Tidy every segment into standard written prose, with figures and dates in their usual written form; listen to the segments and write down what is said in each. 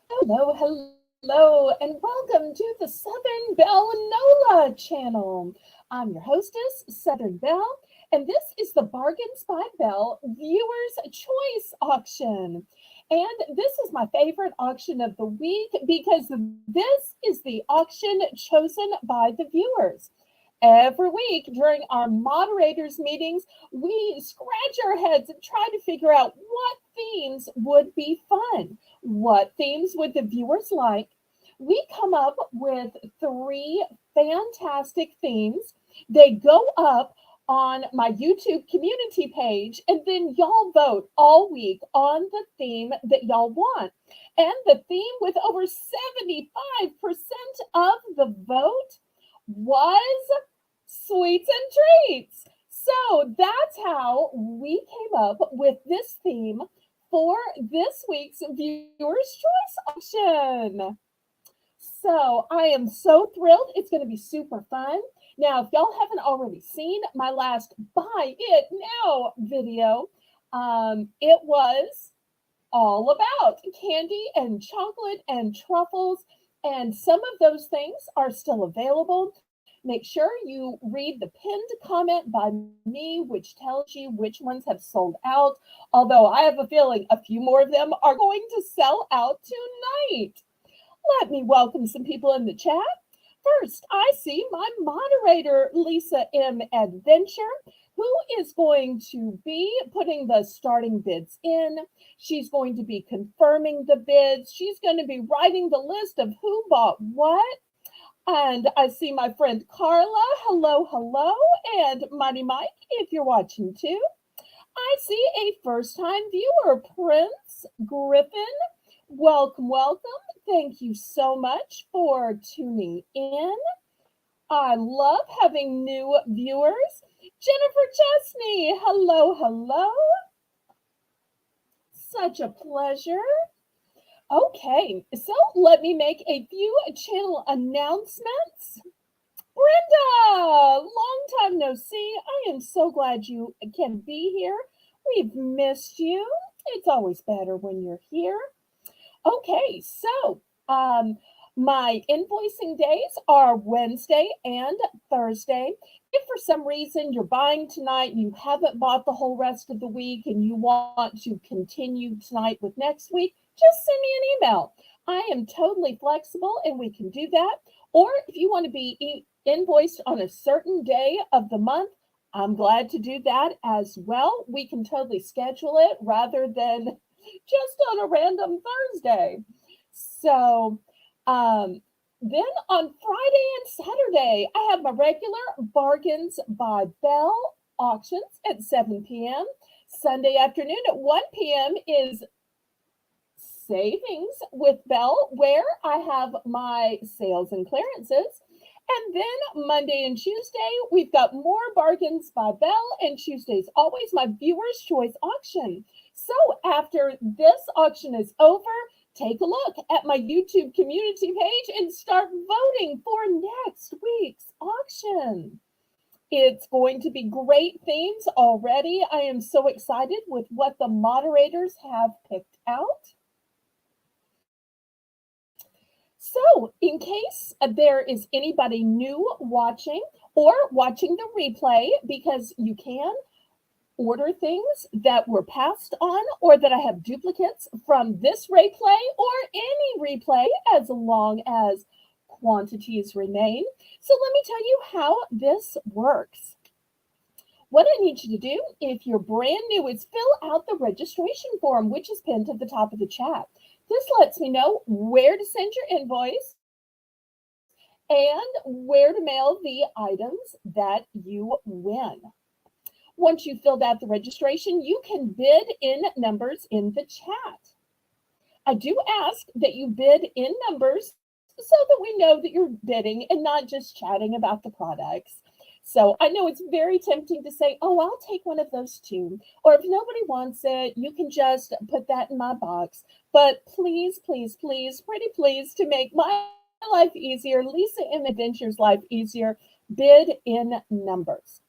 Hello, hello, and welcome to the Southern Belle Nola channel. I'm your hostess, Southern Belle, and this is the Bargains by Belle Viewers Choice Auction. And this is my favorite auction of the week because this is the auction chosen by the viewers. Every week during our moderators meetings, we scratch our heads and try to figure out what themes would be fun. What themes would the viewers like? We come up with three fantastic themes. They go up on my YouTube community page, and then y'all vote all week on the theme that y'all want. And the theme with over 75% of the vote was sweets and treats. So that's how we came up with this theme for this week's Viewers' Choice auction. So I am so thrilled. It's going to be super fun. Now, if y'all haven't already seen my last Buy It Now video, it was all about candy and chocolate and truffles, and some of those things are still available. Make sure you read the pinned comment by me, which tells you which ones have sold out. Although I have a feeling a few more of them are going to sell out tonight. Let me welcome some people in the chat. First, I see my moderator, Lisa M. Adventure, who is going to be putting the starting bids in. She's going to be confirming the bids. She's going to be writing the list of who bought what. And I see my friend Carla. Hello, hello. And Mighty Mike, if you're watching too. I see a first time viewer, Prince Griffin. Welcome, welcome. Thank you so much for tuning in. I love having new viewers. Jennifer Chesney, hello, hello. Such a pleasure. Okay, so let me make a few channel announcements. Brenda, long time no see. I am so glad you can be here. We've missed you. It's always better when you're here. Okay, so my invoicing days are Wednesday and Thursday. If for some reason you're buying tonight, you haven't bought the whole rest of the week, and you want to continue tonight with next week, just send me an email. I am totally flexible and we can do that. Or if you want to be invoiced on a certain day of the month, I'm glad to do that as well. We can totally schedule it rather than just on a random Thursday. So then on Friday and Saturday, I have my regular Bargains by Belle auctions at 7 p.m. Sunday afternoon at 1 p.m. is Savings with Belle, where I have my sales and clearances. And then Monday and Tuesday, we've got more Bargains by Belle, and Tuesday's always my Viewer's Choice auction. So after this auction is over, take a look at my YouTube community page and start voting for next week's auction. It's going to be great themes already. I am so excited with what the moderators have picked out. So, in case there is anybody new watching or watching the replay, because you can order things that were passed on or that I have duplicates from this replay or any replay as long as quantities remain. So, let me tell you how this works. What I need you to do, if you're brand new, is fill out the registration form, which is pinned to the top of the chat. This lets me know where to send your invoice and where to mail the items that you win. Once you've filled out the registration, you can bid in numbers in the chat. I do ask that you bid in numbers so that we know that you're bidding and not just chatting about the products. So I know it's very tempting to say, oh, I'll take one of those too. Or if nobody wants it, you can just put that in my box. But please, please, please, pretty please, to make my life easier, Lisa M. Adventure's life easier, bid in numbers.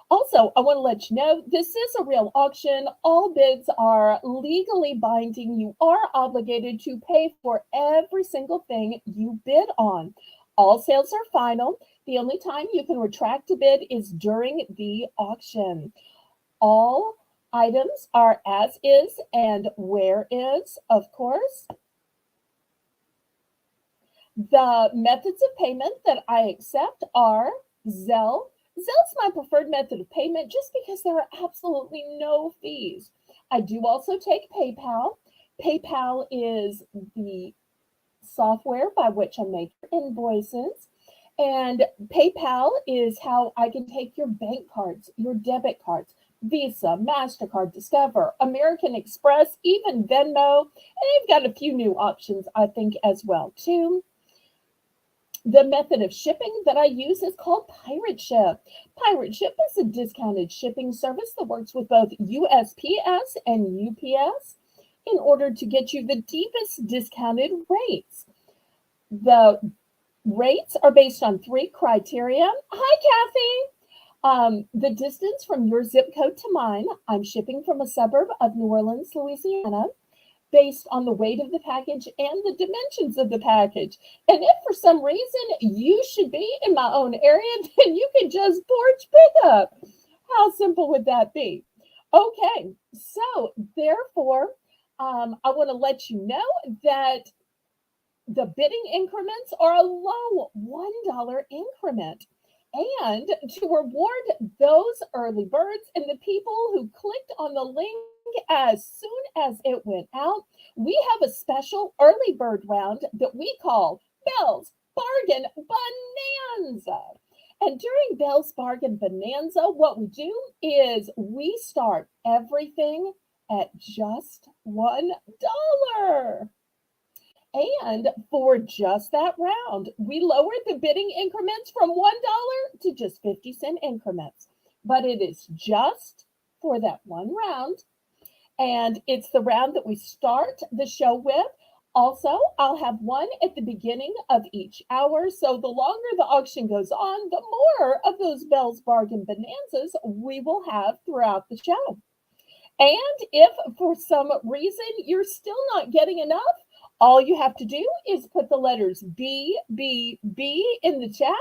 Also, I want to let you know this is a real auction. All bids are legally binding. You are obligated to pay for every single thing you bid on. All sales are final. The only time you can retract a bid is during the auction. All items are as is and where is, of course. The methods of payment that I accept are Zelle. Zelle's my preferred method of payment just because there are absolutely no fees. I do also take PayPal. PayPal is the software by which I make invoices. And PayPal is how I can take your bank cards, your debit cards, Visa, MasterCard, Discover, American Express, even Venmo. And they've got a few new options, I think, as well, too. The method of shipping that I use is called Pirate Ship. Pirate Ship is a discounted shipping service that works with both USPS and UPS in order to get you the deepest discounted rates. The rates are based on 3 criteria. Hi, Kathy. The distance from your zip code to mine. I'm shipping from a suburb of New Orleans, Louisiana, based on the weight of the package and the dimensions of the package. And if for some reason you should be in my own area, then you can just porch pickup. How simple would that be? Okay, so therefore, I want to let you know that the bidding increments are a low $1 increment. And to reward those early birds and the people who clicked on the link as soon as it went out, we have a special early bird round that we call Belle's Bargain Bonanza. And during Belle's Bargain Bonanza, what we do is we start everything at just $1. And for just that round, we lowered the bidding increments from $1 to just 50-cent increments. But it is just for that one round. And it's the round that we start the show with. Also, I'll have one at the beginning of each hour. So the longer the auction goes on, the more of those Belle's Bargain Bonanzas we will have throughout the show. And if for some reason you're still not getting enough, all you have to do is put the letters B, B, B in the chat,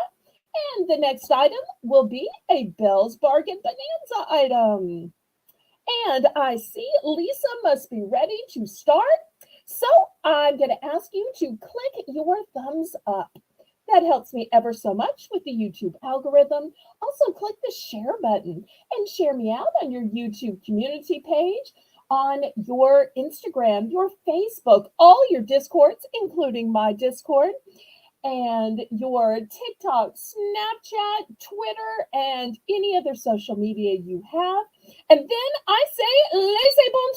and the next item will be a Belle's Bargain Bonanza item. And I see Lisa must be ready to start. So I'm going to ask you to click your thumbs up. That helps me ever so much with the YouTube algorithm. Also, click the share button and share me out on your YouTube community page, on your Instagram, your Facebook, all your Discords, including my Discord, and your TikTok, Snapchat, Twitter, and any other social media you have. And then I say, laissez bon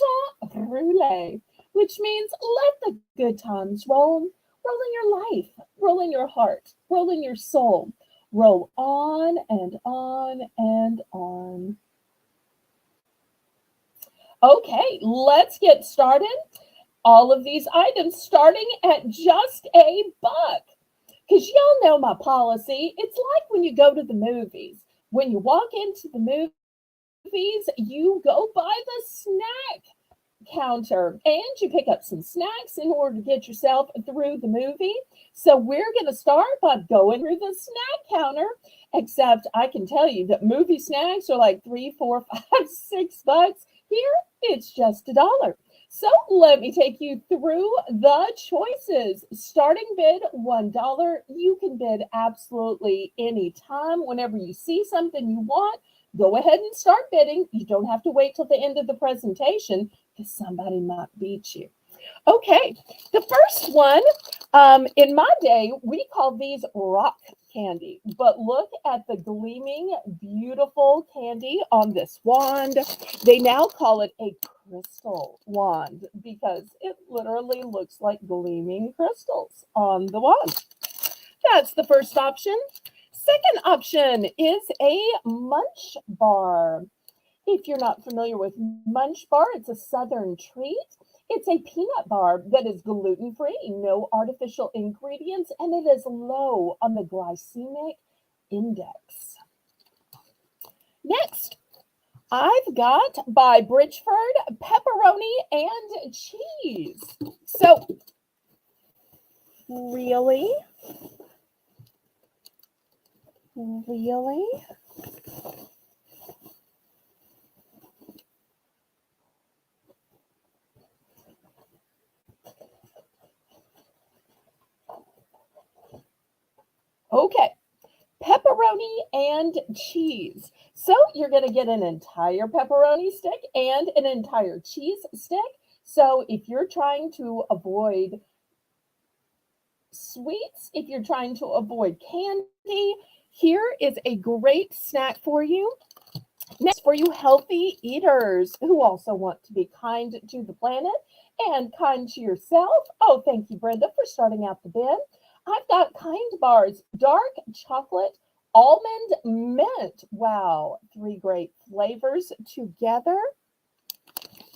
temps rouler, which means let the good times roll. Roll in your life, roll in your heart, roll in your soul. Roll on and on and on. Okay, let's get started. All of these items starting at just $1. Because y'all know my policy. It's like when you go to the movies. When you walk into the movies, you go by the snack counter and you pick up some snacks in order to get yourself through the movie. So we're going to start by going through the snack counter, except I can tell you that movie snacks are like $3, $4, $5, $6. Here, it's just $1. So let me take you through the choices. Starting bid $1. You can bid absolutely any time. Whenever you see something you want, go ahead and start bidding. You don't have to wait till the end of the presentation because somebody might beat you. Okay, the first one, in my day, we call these rock candy, but look at the gleaming, beautiful candy on this wand. They now call it a crystal wand because it literally looks like gleaming crystals on the wand. That's the first option. Second option is a munch bar. If you're not familiar with munch bar, it's a southern treat. It's a peanut bar that is gluten-free, no artificial ingredients, and it is low on the glycemic index. Next, I've got by Bridgeford pepperoni and cheese. So, really? Really? Okay. Pepperoni and cheese. So you're going to get an entire pepperoni stick and an entire cheese stick. So if you're trying to avoid sweets, if you're trying to avoid candy, here is a great snack for you. Next, for you healthy eaters who also want to be kind to the planet and kind to yourself. Oh, thank you, Brenda, for starting out the bin. I've got Kind Bars, dark chocolate, almond mint. Wow, three great flavors together.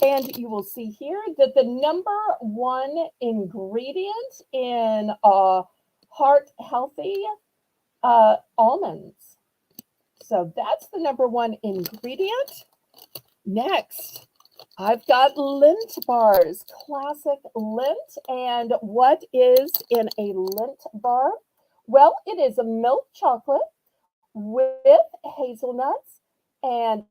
And you will see here that the number one ingredient in heart healthy almonds. So that's the number one ingredient. Next, I've got Lindt bars, classic Lindt. And what is in a Lindt bar? Well, it is a milk chocolate with hazelnuts and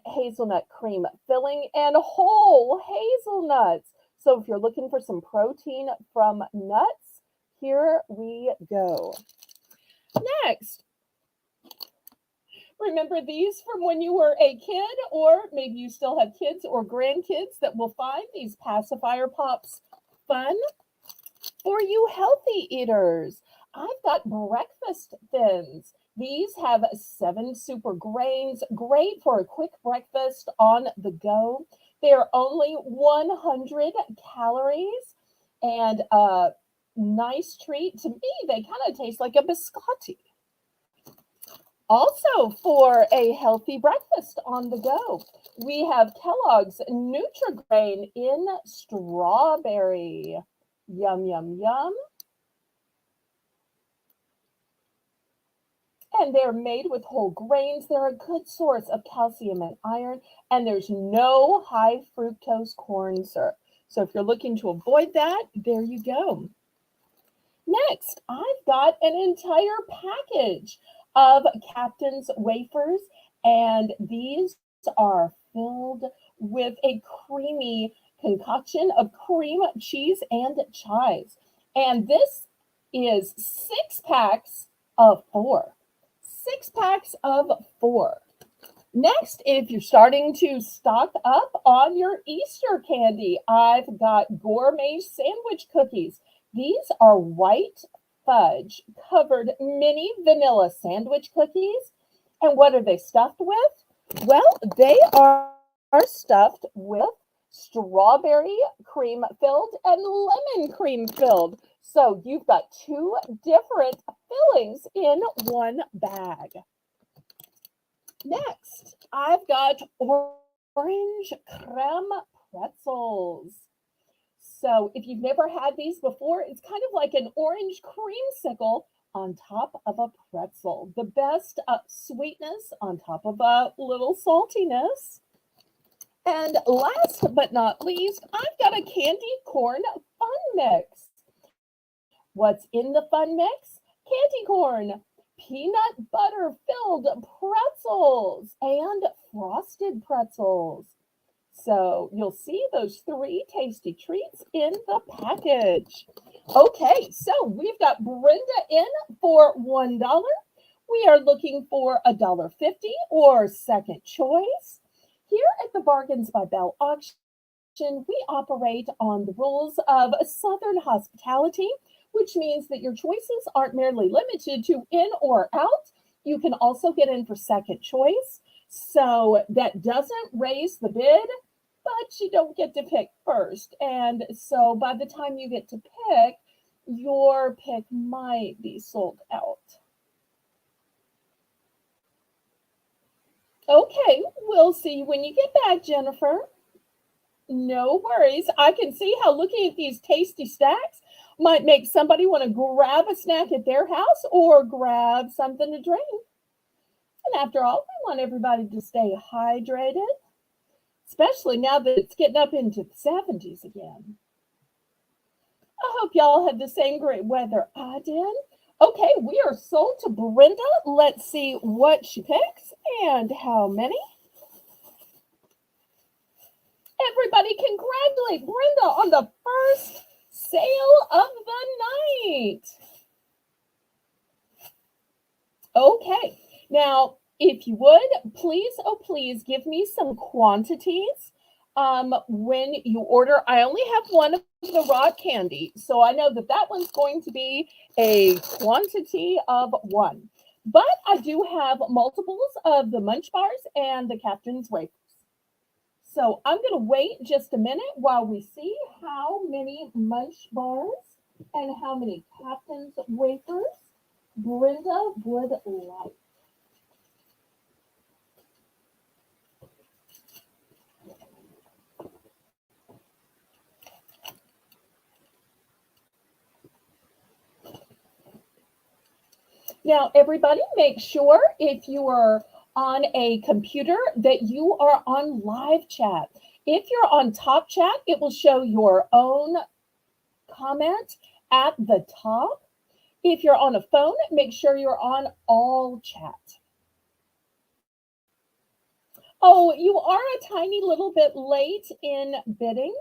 hazelnut cream filling and whole hazelnuts. So if you're looking for some protein from nuts, here we go. Next, remember these from when you were a kid, or maybe you still have kids or grandkids that will find these pacifier pops fun. For you healthy eaters, I've got breakfast thins. These have 7 super grains, great for a quick breakfast on the go. They are only 100 calories and a nice treat. To me, they kind of taste like a biscotti. Also, for a healthy breakfast on the go, we have Kellogg's Nutri-Grain in strawberry. Yum, yum, yum. And they're made with whole grains. They're a good source of calcium and iron, and there's no high fructose corn syrup. So if you're looking to avoid that, there you go. Next, I've got an entire package of Captain's wafers, and these are filled with a creamy concoction of cream, cheese, and chives. And this is 6 packs of 4. 6 packs of 4. Next, if you're starting to stock up on your Easter candy, I've got gourmet sandwich cookies. These are white fudge covered mini vanilla sandwich cookies. And what are they stuffed with? Well, they are stuffed with strawberry cream filled and lemon cream filled. So you've got 2 different fillings in one bag. Next, I've got orange creme pretzels. So if you've never had these before, it's kind of like an orange creamsicle on top of a pretzel. The best sweetness on top of a little saltiness. And last but not least, I've got a candy corn fun mix. What's in the fun mix? Candy corn, peanut butter filled pretzels, and frosted pretzels. So you'll see those 3 tasty treats in the package. Okay, so we've got Brenda in for $1. We are looking for $1.50 or second choice. Here at the Bargains by Belle auction, we operate on the rules of Southern hospitality, which means that your choices aren't merely limited to in or out. You can also get in for second choice. So that doesn't raise the bid, but you don't get to pick first. And so by the time you get to pick, your pick might be sold out. Okay, we'll see you when you get back, Jennifer. No worries. I can see how looking at these tasty stacks might make somebody want to grab a snack at their house or grab something to drink. And after all, we want everybody to stay hydrated, especially now that it's getting up into the 70s again. I hope y'all had the same great weather I did. Okay, we are sold to Brenda. Let's see what she picks and how many. Everybody congratulate Brenda on the first sale of the night. Okay, now if you would, please, oh please, give me some quantities when you order. I only have one of the rock candy, so I know that that one's going to be a quantity of one. But I do have multiples of the Munch Bars and the Captain's Wafers. So I'm going to wait just a minute while we see how many Munch Bars and how many Captain's Wafers Brenda would like. Now, everybody, make sure if you are on a computer that you are on live chat. If you're on top chat, it will show your own comment at the top. If you're on a phone, make sure you're on all chat. Oh, you are a tiny little bit late in bidding,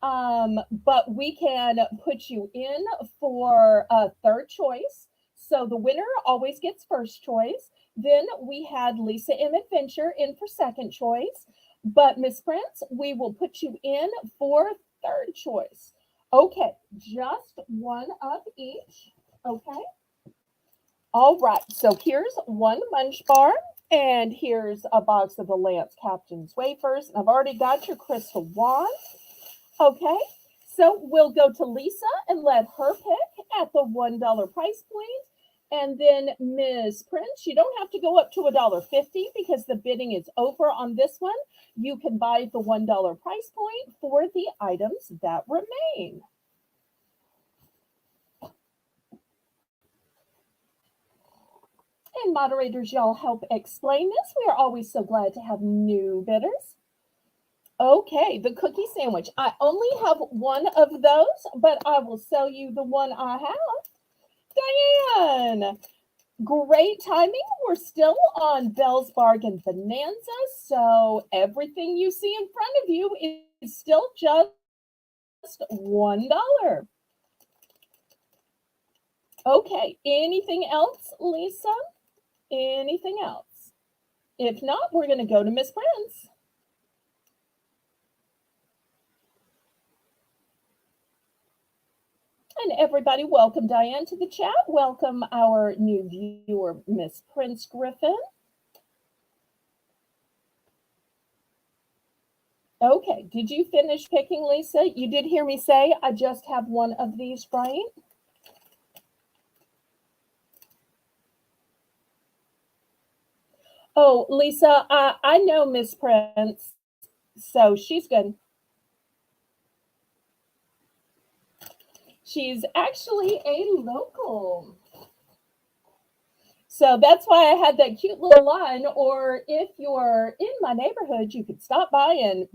but we can put you in for a third choice. So the winner always gets first choice. Then we had Lisa M. Adventure in for second choice. But Miss Prince, we will put you in for third choice. Okay, just one of each. Okay. All right, so here's one Munch Bar, and here's a box of the Lance Captain's Wafers. I've already got your crystal wand. Okay, so we'll go to Lisa and let her pick at the $1 price point. And then Ms. Prince, you don't have to go up to $1.50 because the bidding is over on this one. You can buy the $1 price point for the items that remain. And moderators, y'all help explain this. We are always so glad to have new bidders. Okay, the cookie sandwich. I only have one of those, but I will sell you the one I have. Diane, great timing. We're still on Belle's Bargain Bonanza, so everything you see in front of you is still just $1. Okay, anything else, Lisa? Anything else? If not, we're going to go to Miss Prince. And everybody, welcome Diane to the chat. Welcome our new viewer, Miss Prince Griffin. Okay, did you finish picking, Lisa? You did hear me say I just have one of these, right? Oh, Lisa, I know Miss Prince, so she's good. She's actually a local. So that's why I had that cute little line. Or if you're in my neighborhood, you could stop by and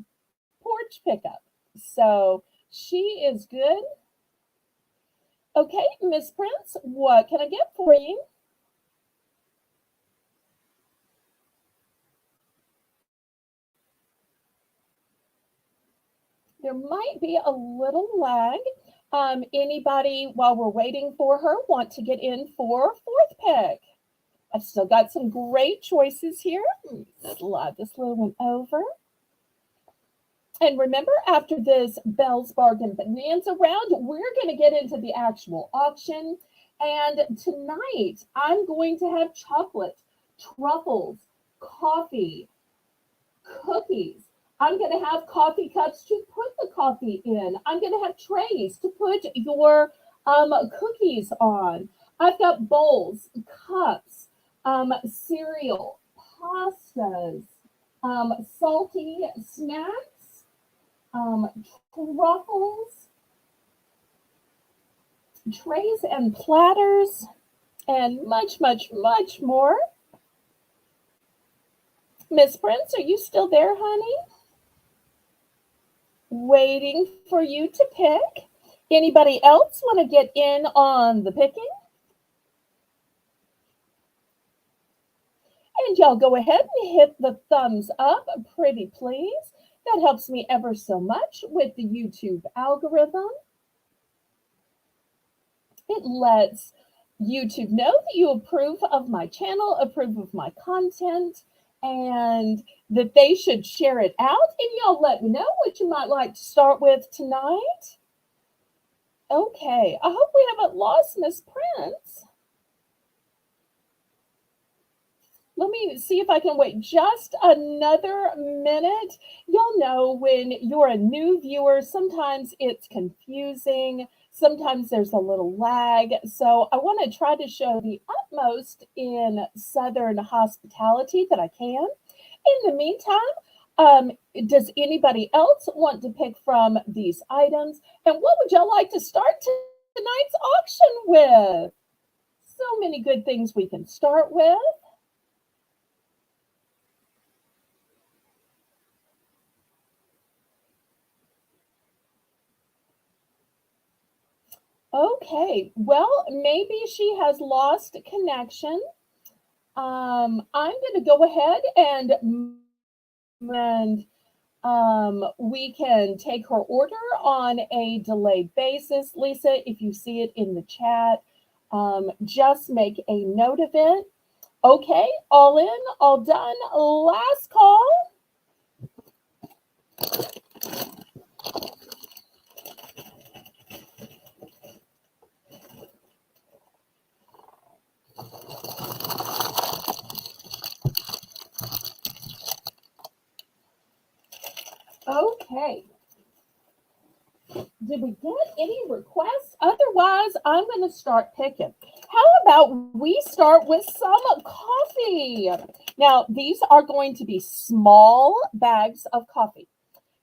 porch pickup. So she is good. Okay, Miss Prince, what can I get for you? There might be a little lag. Anybody, while we're waiting for her, want to get in for fourth pick? I've still got some great choices here. Slide this little one over. And remember, after this Belle's Bargain Bonanza round, we're going to get into the actual auction. And tonight, I'm going to have chocolate, truffles, coffee, cookies. I'm going to have coffee cups to put the coffee in. I'm going to have trays to put your cookies on. I've got bowls, cups, cereal, pastas, salty snacks, truffles, trays and platters, and much, much, much more. Miss Prince, are you still there, honey? Waiting for you to pick. Anybody else want to get in on the picking? And y'all go ahead and hit the thumbs up, pretty please. That helps me ever so much with the YouTube algorithm. It lets YouTube know that you approve of my channel, approve of my content, and that they should share it out. And y'all let me know what you might like to start with tonight. Okay, I hope we haven't lost Miss Prince. Let me see if I can wait just another minute. Y'all know when you're a new viewer, sometimes it's confusing. Sometimes there's a little lag. So I want to try to show the utmost in Southern hospitality that I can. In the meantime, does anybody else want to pick from these items? And what would y'all like to start tonight's auction with? So many good things we can start with. Okay, well, maybe she has lost connection. I'm going to go ahead and we can take her order on a delayed basis. Lisa, if you see it in the chat, just make a note of it. Okay, all in, all done. Last call. Okay. Did we get any requests? Otherwise, I'm going to start picking. How about we start with some coffee? Now, these are going to be small bags of coffee.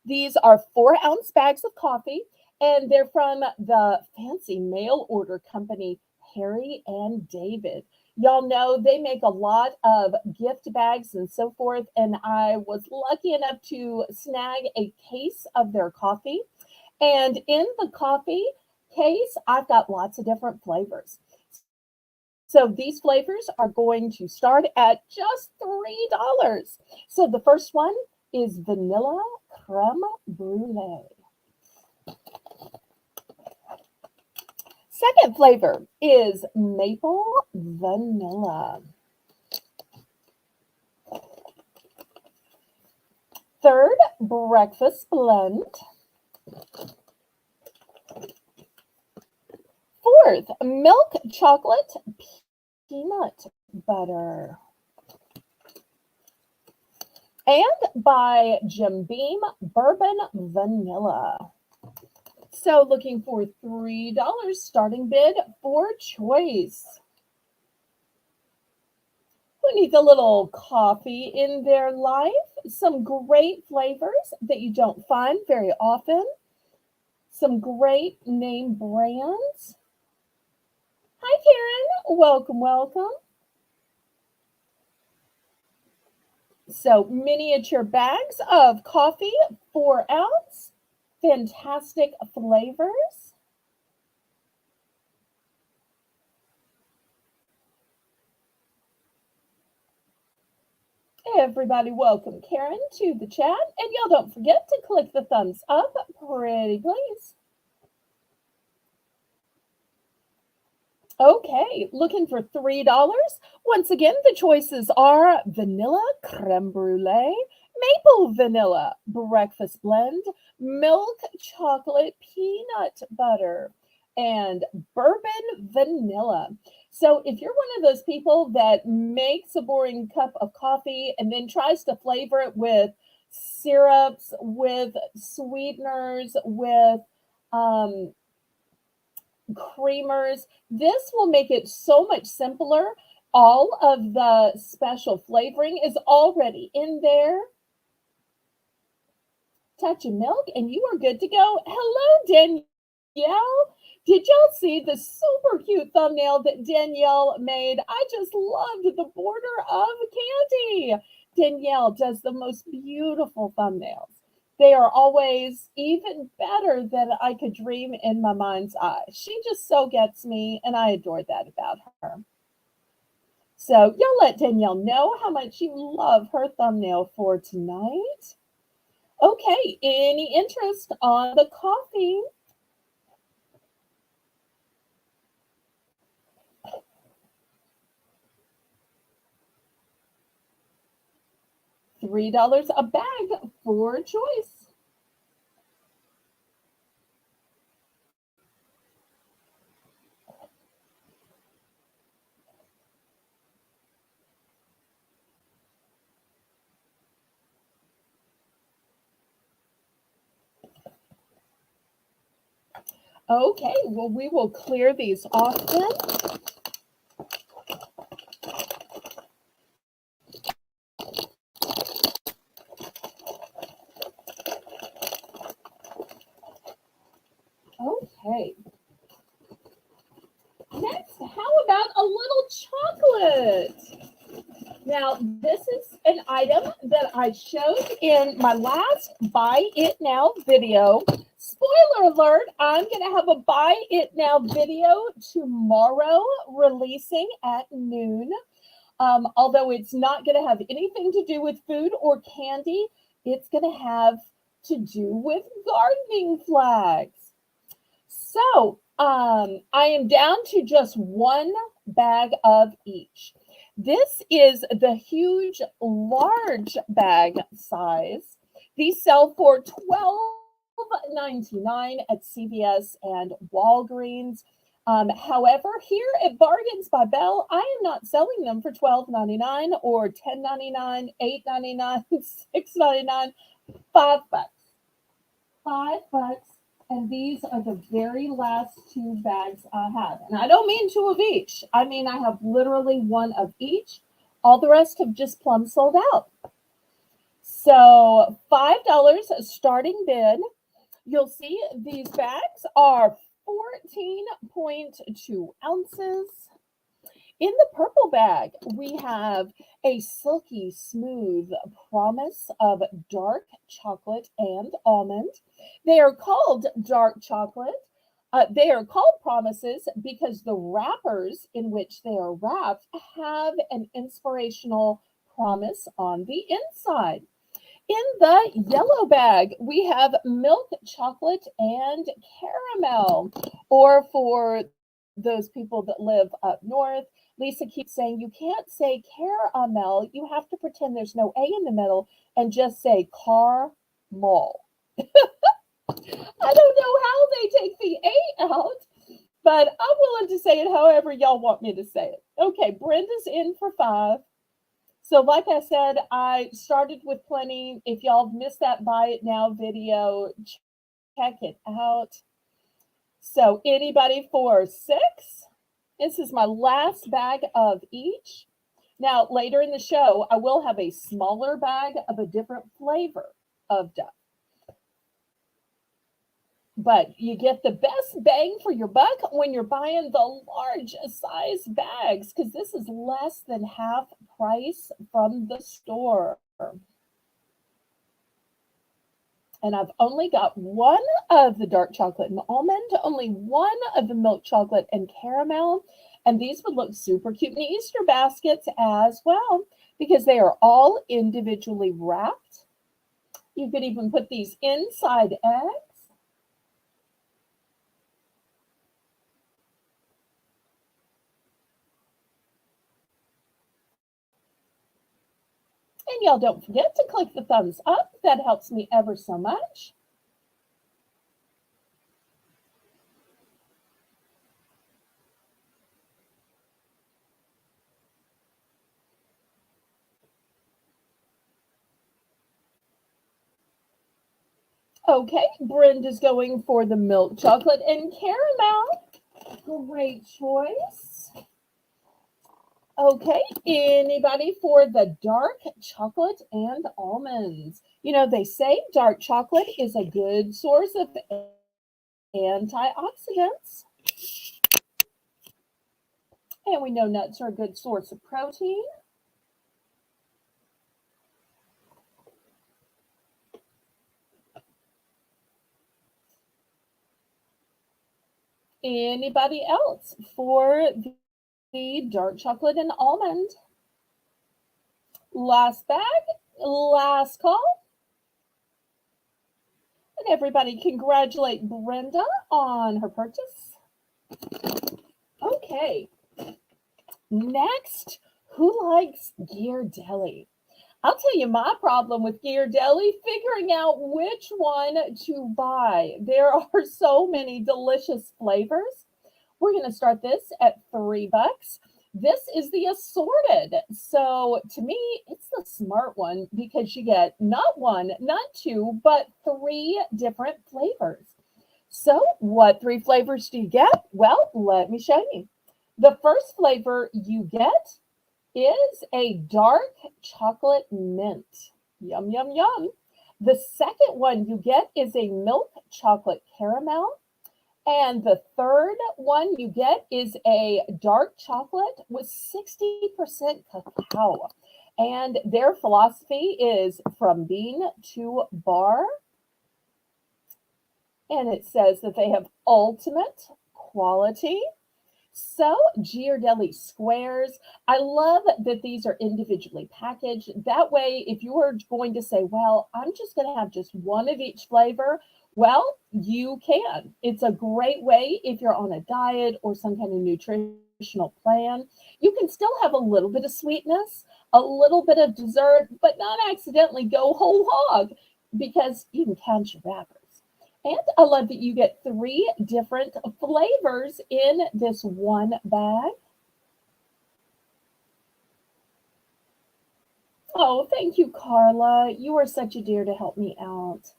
These are 4-ounce bags of coffee, and they're from the fancy mail order company, Harry and David. Y'all know they make a lot of gift bags and so forth, and I was lucky enough to snag a case of their coffee. And in the coffee case, I've got lots of different flavors. So these flavors are going to start at just $3. So the first one is vanilla creme brulee. Second flavor is maple vanilla. Third, breakfast blend. Fourth, milk chocolate peanut butter. And by Jim Beam, bourbon vanilla. So looking for $3 starting bid for choice. Who needs a little coffee in their life? Some great flavors that you don't find very often. Some great name brands. Hi, Karen. Welcome, welcome. So miniature bags of coffee, 4-ounce. Fantastic flavors. Everybody, welcome Karen to the chat. And y'all don't forget to click the thumbs up, pretty please. Okay, looking for $3. Once again, the choices are vanilla creme brulee, maple vanilla breakfast blend, milk chocolate peanut butter, and bourbon vanilla. So if you're one of those people that makes a boring cup of coffee and then tries to flavor it with syrups, with sweeteners, with creamers, this will make it so much simpler. All of the special flavoring is already in there. Touch of milk, and you are good to go. Hello, Danielle. Did y'all see the super cute thumbnail that Danielle made? I just loved the border of candy. Danielle does the most beautiful thumbnails. They are always even better than I could dream in my mind's eye. She just so gets me, and I adore that about her. So you'll let Danielle know how much you love her thumbnail for tonight. Okay, any interest on the coffee? $3 a bag for choice. Okay, well, we will clear these off then. Okay. Next, how about a little chocolate? Now, this is an item that I showed in my last Buy It Now video. Spoiler alert, I'm going to have a Buy It Now video tomorrow releasing at noon. Although it's not going to have anything to do with food or candy, it's going to have to do with gardening flags. So I am down to just one bag of each. This is the huge, large bag size. These sell for $12.99 at CVS and Walgreens. However, here at Bargains by Belle, I am not selling them for $12.99 or $10.99, $8.99, $6.99, $5. $5. And these are the very last two bags I have. And I don't mean two of each. I mean, I have literally one of each. All the rest have just plumb sold out. So $5 starting bid. You'll see these bags are 14.2 ounces. In the purple bag, we have a silky smooth promise of dark chocolate and almond. They are called dark chocolate. They are called promises because the wrappers in which they are wrapped have an inspirational promise on the inside. In the yellow bag, we have milk chocolate and caramel, or for those people that live up north, Lisa keeps saying you can't say caramel. You have to pretend there's no A in the middle and just say caramel. I don't know how they take the A out, but I'm willing to say it however y'all want me to say it. Okay, Brenda's in for 5. So like I said, I started with plenty. If y'all missed that Buy It Now video, check it out. So anybody for 6? This is my last bag of each. Now, later in the show, I will have a smaller bag of a different flavor of duck. But you get the best bang for your buck when you're buying the large size bags, because this is less than half price from the store. And I've only got one of the dark chocolate and almond, only one of the milk chocolate and caramel. And these would look super cute in Easter baskets as well, because they are all individually wrapped. You could even put these inside eggs. And y'all don't forget to click the thumbs up. That helps me ever so much. Okay, Brenda's going for the milk chocolate and caramel. Great choice. Okay, anybody for the dark chocolate and almonds? You know, they say dark chocolate is a good source of antioxidants. And we know nuts are a good source of protein. Anybody else for the dark chocolate and almond? Last bag, last call. And everybody congratulate Brenda on her purchase. Okay, next, who likes Ghirardelli? I'll tell you my problem with Ghirardelli, figuring out which one to buy. There are so many delicious flavors. We're going to start this at $3. This is the assorted. So to me, it's the smart one because you get not one, not two, but three different flavors. So what three flavors do you get? Well, let me show you. The first flavor you get is a dark chocolate mint. Yum, yum, yum. The second one you get is a milk chocolate caramel. And the third one you get is a dark chocolate with 60% cacao. And their philosophy is from bean to bar. And it says that they have ultimate quality. So, Ghirardelli squares. I love that these are individually packaged. That way, if you are going to say, well, I'm just going to have just one of each flavor, well, you can. It's a great way if you're on a diet or some kind of nutritional plan. You can still have a little bit of sweetness, a little bit of dessert, but not accidentally go whole hog because you can count your wrappers. And I love that you get three different flavors in this one bag. Oh, thank you, Carla. You are such a dear to help me out.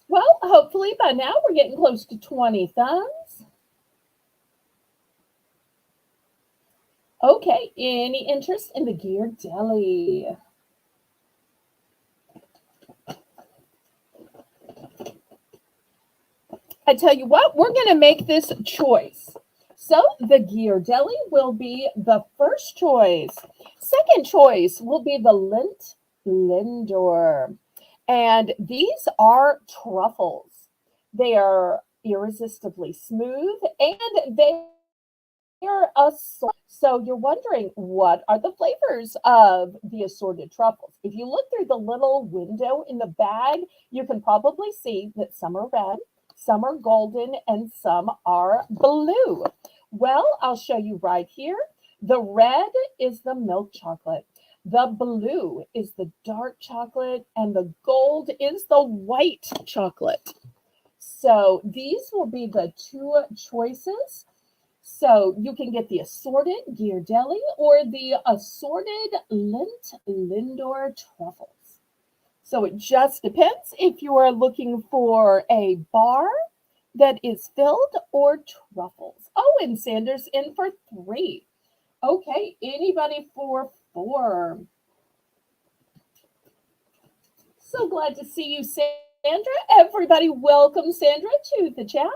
Well, hopefully by now we're getting close to 20 thumbs. Okay, any interest in the Ghirardelli? I tell you what, we're going to make this choice. So the Ghirardelli will be the first choice. Second choice will be the Lint Lindor. And these are truffles. They are irresistibly smooth and they're assorted. So you're wondering, what are the flavors of the assorted truffles? If you look through the little window in the bag, you can probably see that some are red, some are golden, and some are blue. Well, I'll show you right here. The red is the milk chocolate. The blue is the dark chocolate, and the gold is the white chocolate. So these will be the two choices. So you can get the assorted Ghirardelli or the assorted Lint Lindor truffles. So it just depends if you are looking for a bar that is filled or truffles. Oh, and Sanders in for 3. Okay, anybody for 4? So glad to see you, Sandra. Everybody welcome Sandra to the chat.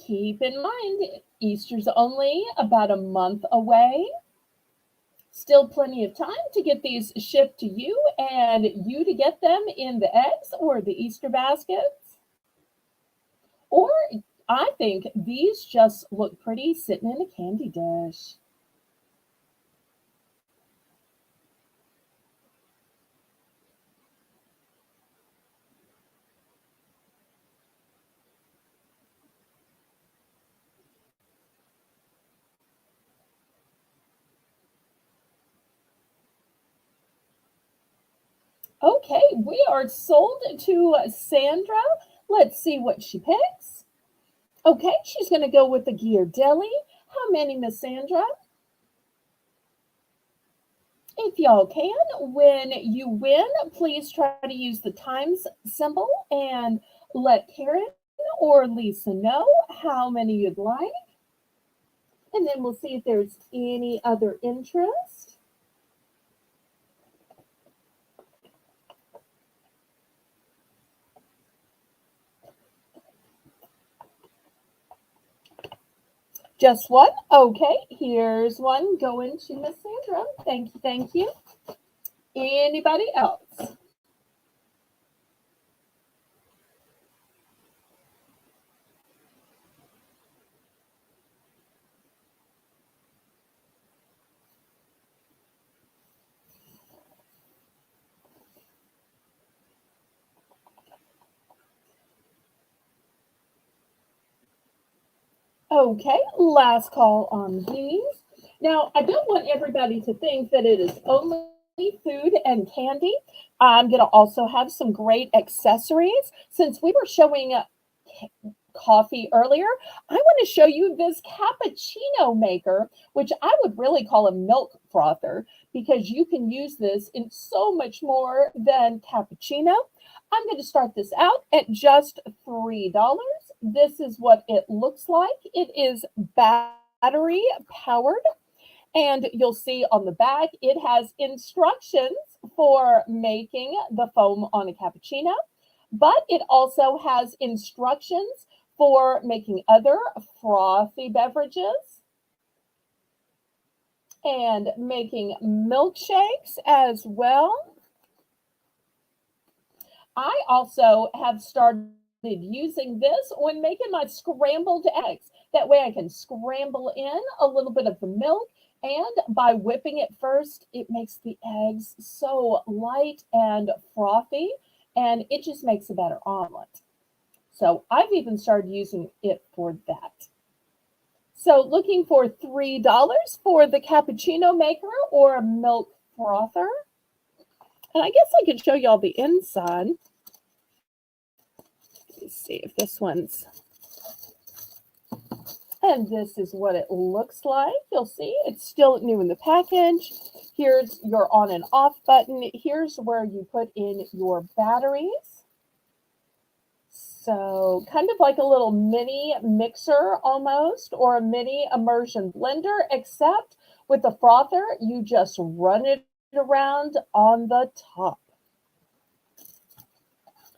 Keep in mind, Easter's only about a month away. Still plenty of time to get these shipped to you and you to get them in the eggs or the Easter baskets. Or I think these just look pretty sitting in a candy dish. Okay, we are sold to Sandra. Let's see what she picks. Okay, she's going to go with the Ghirardelli. How many, Miss Sandra? If y'all can, when you win, please try to use the times symbol and let Karen or Lisa know how many you'd like. And then we'll see if there's any other interest. Just one? Okay, here's one going to Miss Sandra. Thank you, thank you. Anybody else? Okay, last call on these. Now, I don't want everybody to think that it is only food and candy. I'm going to also have some great accessories. Since we were showing coffee earlier, I want to show you this cappuccino maker, which I would really call a milk frother because you can use this in so much more than cappuccino. I'm going to start this out at just $3. This is what it looks like. It is battery powered, and you'll see on the back it has instructions for making the foam on a cappuccino, but it also has instructions for making other frothy beverages and making milkshakes as well. I also have started using this when making my scrambled eggs. That way I can scramble in a little bit of the milk, and by whipping it first, it makes the eggs so light and frothy, and it just makes a better omelet. So I've even started using it for that. So looking for $3 for the cappuccino maker or a milk frother. And I guess I could show y'all the inside. Let's see if this one's, and this is what it looks like. You'll see it's still new in the package. Here's your on and off button. Here's where you put in your batteries. So kind of like a little mini mixer almost, or a mini immersion blender, except with the frother, you just run it around on the top.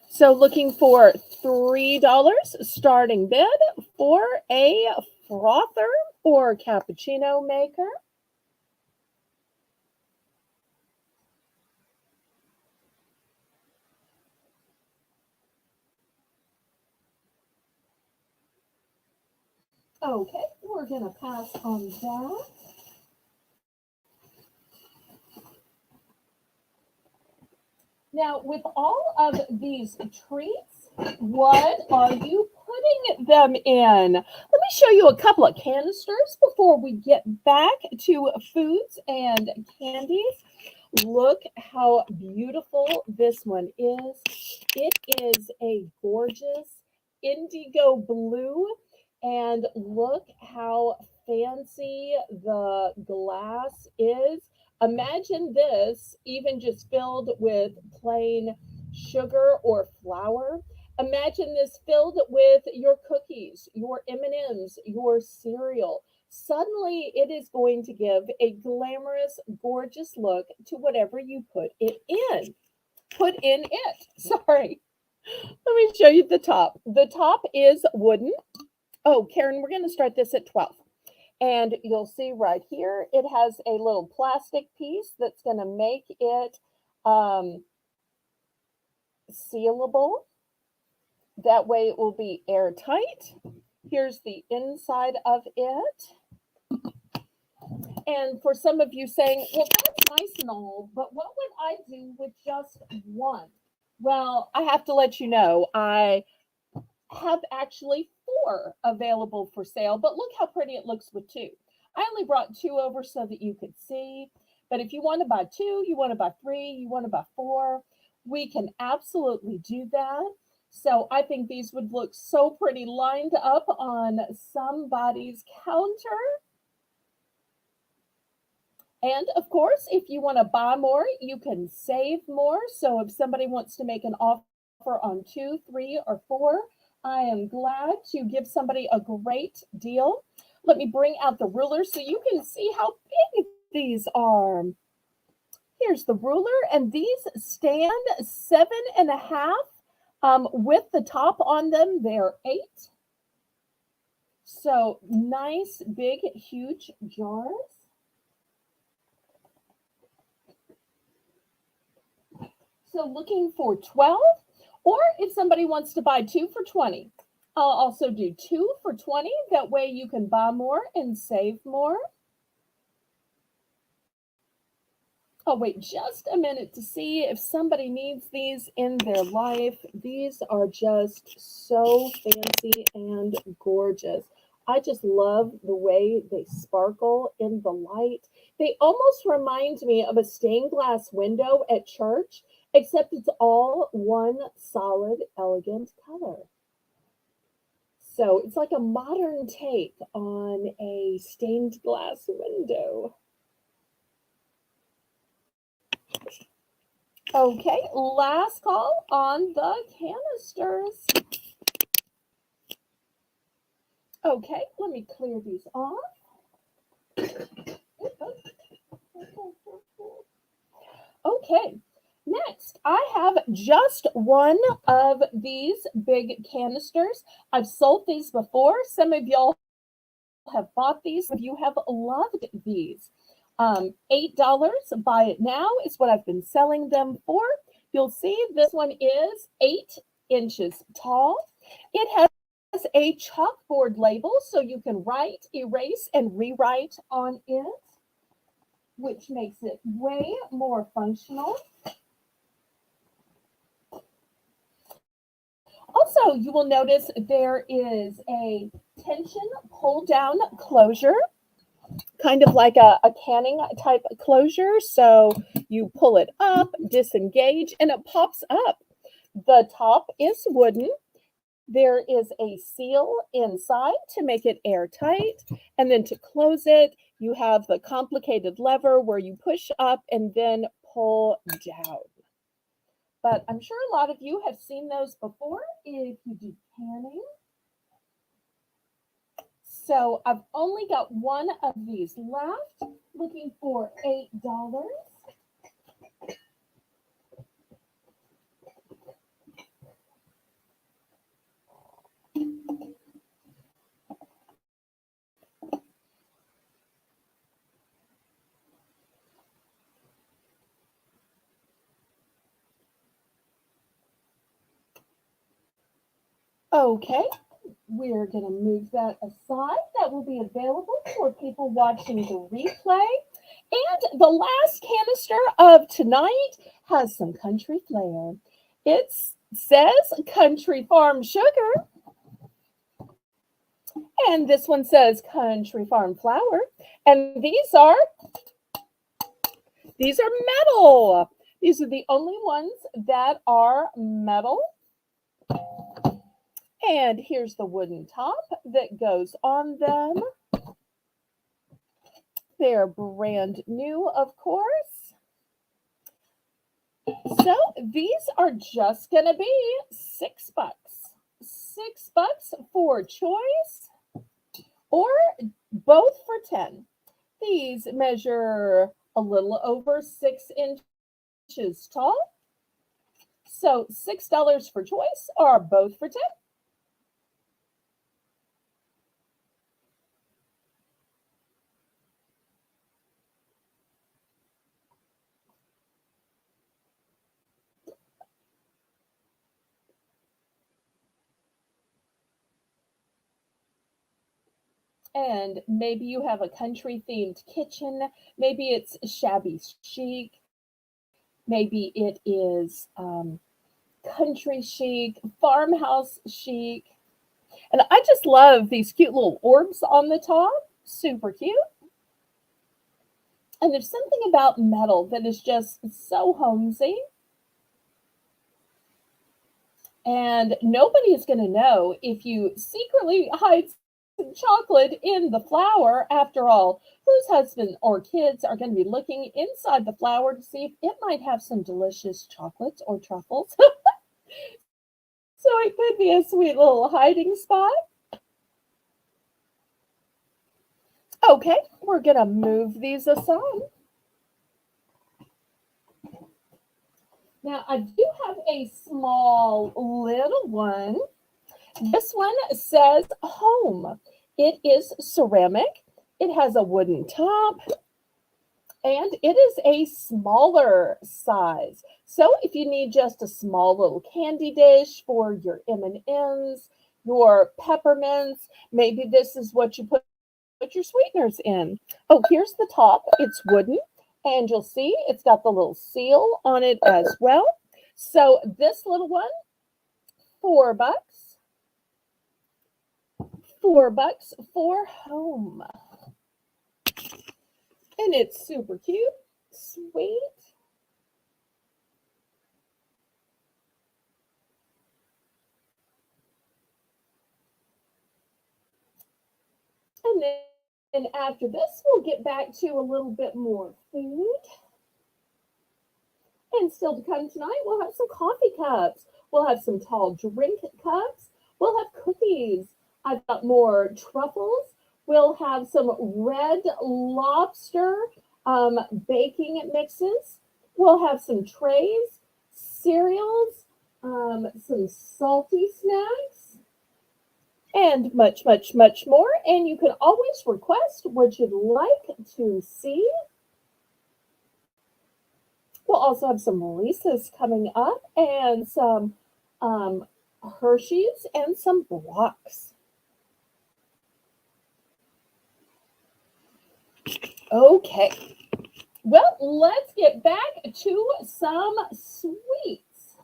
So looking for $3 starting bid for a frother or cappuccino maker. Okay, we're going to pass on that. Now, with all of these treats, what are you putting them in? Let me show you a couple of canisters before we get back to foods and candies. Look how beautiful this one is. It is a gorgeous indigo blue, and look how fancy the glass is. Imagine this even just filled with plain sugar or flour. Imagine this filled with your cookies, your M&Ms, your cereal. Suddenly it is going to give a glamorous, gorgeous look to whatever you put it in. Put in it. Sorry. Let me show you the top. The top is wooden. Oh, Karen, we're going to start this at 12. And you'll see right here, it has a little plastic piece that's going to make it sealable. That way it will be airtight. Here's the inside of it. And for some of you saying, well, that's nice and all, but what would I do with just one? Well, I have to let you know, I have actually 4 available for sale, but look how pretty it looks with 2. I only brought 2 over so that you could see, but if you want to buy 2, you want to buy 3, you want to buy 4, we can absolutely do that. So I think these would look so pretty lined up on somebody's counter. And of course, if you want to buy more, you can save more. So if somebody wants to make an offer on 2, 3, or 4, I am glad to give somebody a great deal. Let me bring out the ruler so you can see how big these are. Here's the ruler, and these stand 7.5 with the top on them. They're 8. So nice, big, huge jars. So looking for 12, or if somebody wants to buy two for 20, I'll also do two for 20. That way you can buy more and save more. I'll wait just a minute to see if somebody needs these in their life. These are just so fancy and gorgeous. I just love the way they sparkle in the light. They almost remind me of a stained glass window at church, except it's all one solid, elegant color. So it's like a modern take on a stained glass window. Okay, last call on the canisters. Okay, let me clear these off. Okay, next I have just one of these big canisters. I've sold these before. Some of y'all have bought these. Some of you have loved these. $8, buy it now is what I've been selling them for. You'll see this one is 8 inches tall. It has a chalkboard label so you can write, erase, and rewrite on it, which makes it way more functional. Also, you will notice there is a tension pull down closure, kind of like a canning type closure. So you pull it up, disengage, and it pops up. The top is wooden. There is a seal inside to make it airtight. And then to close it, you have the complicated lever where you push up and then pull down. But I'm sure a lot of you have seen those before if you do canning. So I've only got one of these left, looking for $8. Okay, we're going to move that aside. That will be available for people watching the replay. And the last canister of tonight has some country flair. It says Country Farm Sugar, and this one says Country Farm Flour. And these are metal. These are the only ones that are metal. And here's the wooden top that goes on them. They're brand new, of course. So these are just going to be $6. $6 for choice, or both for 10. These measure a little over 6 inches tall. So $6 for choice, or both for 10. And maybe you have a country themed kitchen. Maybe it's shabby chic. Maybe it is country chic, farmhouse chic. And I just love these cute little orbs on the top. Super cute. And there's something about metal that is just so homey. And nobody is going to know if you secretly hide some chocolate in the flour. After all, whose husband or kids are going to be looking inside the flour to see if it might have some delicious chocolates or truffles? So it could be a sweet little hiding spot. Okay, we're going to move these aside. Now, I do have a small little one. This one says home. It is ceramic. It has a wooden top, and it is a smaller size. So if you need just a small little candy dish for your M&Ms, your peppermints, maybe this is what you put your sweeteners in. Oh, here's the top. It's wooden, and you'll see it's got the little seal on it as well. So this little one, $4. $4 for home. And it's super cute, sweet. And then after this, we'll get back to a little bit more food. And still to come tonight, we'll have some coffee cups. We'll have some tall drink cups. We'll have cookies. I've got more truffles. We'll have some red lobster baking mixes. We'll have some trays, cereals, some salty snacks, and much, much, much more. And you can always request what you'd like to see. We'll also have some Reese's coming up and some Hershey's and some blocks. Okay, well, let's get back to some sweets.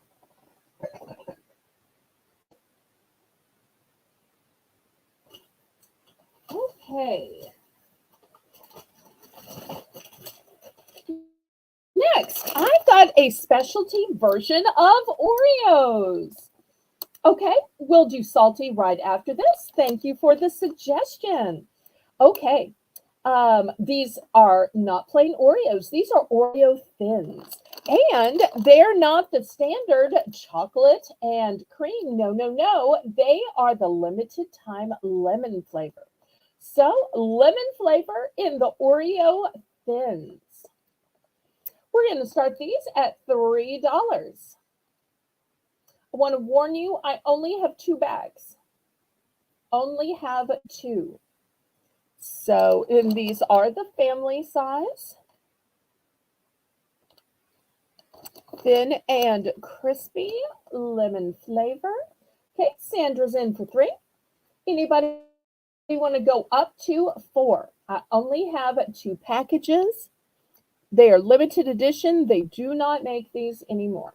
Okay. Next, I've got a specialty version of Oreos. Okay, we'll do salty right after this. Thank you for the suggestion. Okay, these are not plain Oreos. These are Oreo Thins. And they're not the standard chocolate and cream. No, no, no. They are the limited time lemon flavor. So, lemon flavor in the Oreo Thins. We're going to start these at $3. I want to warn you, I only have 2 bags. Only have 2. So, and these are the family size. Thin and crispy lemon flavor. Okay, Sandra's in for 3. Anybody want to go up to 4? I only have 2 packages. They are limited edition. They do not make these anymore.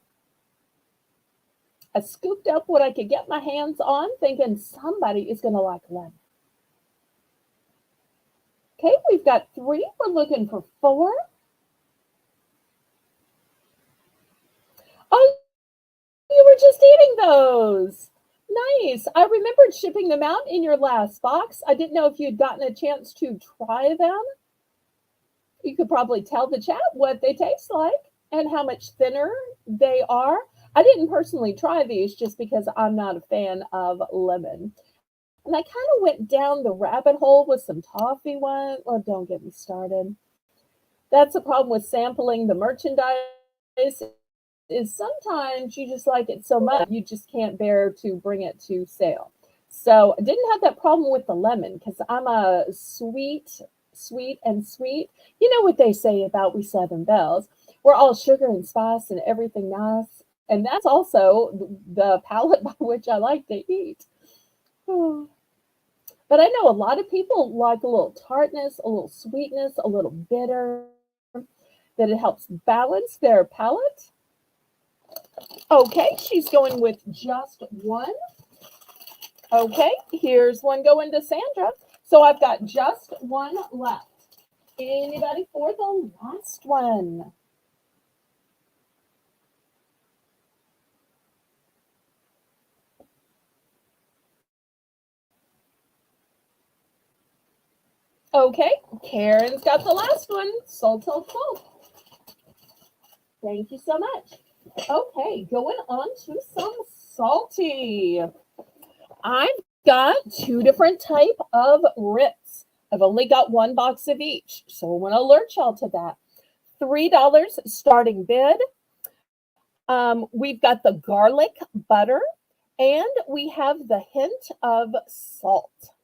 I scooped up what I could get my hands on, thinking somebody is going to like lemon. Okay, we've got 3. We're looking for 4. Oh, you were just eating those. Nice. I remembered shipping them out in your last box. I didn't know if you'd gotten a chance to try them. You could probably tell the chat what they taste like and how much thinner they are. I didn't personally try these just because I'm not a fan of lemon. And I kind of went down the rabbit hole with some toffee ones. Well, don't get me started. That's the problem with sampling the merchandise is sometimes you just like it so much you just can't bear to bring it to sale. So I didn't have that problem with the lemon because I'm a sweet and sweet. You know what they say about we Southern Belles. We're all sugar and spice and everything nice. And that's also the palate by which I like to eat. But I know a lot of people like a little tartness, a little sweetness, a little bitter, that it helps balance their palate. Okay, she's going with just 1. Okay, here's one going to Sandra. So I've got just 1 left. Anybody for the last one? Okay, Karen's got the last one. Sold. Thank you so much. Okay, going on to some salty. I've got 2 different type of Ritz. I've only got 1 box of each, so I want to alert y'all to that. $3 starting bid. We've got the garlic butter, and we have the hint of salt.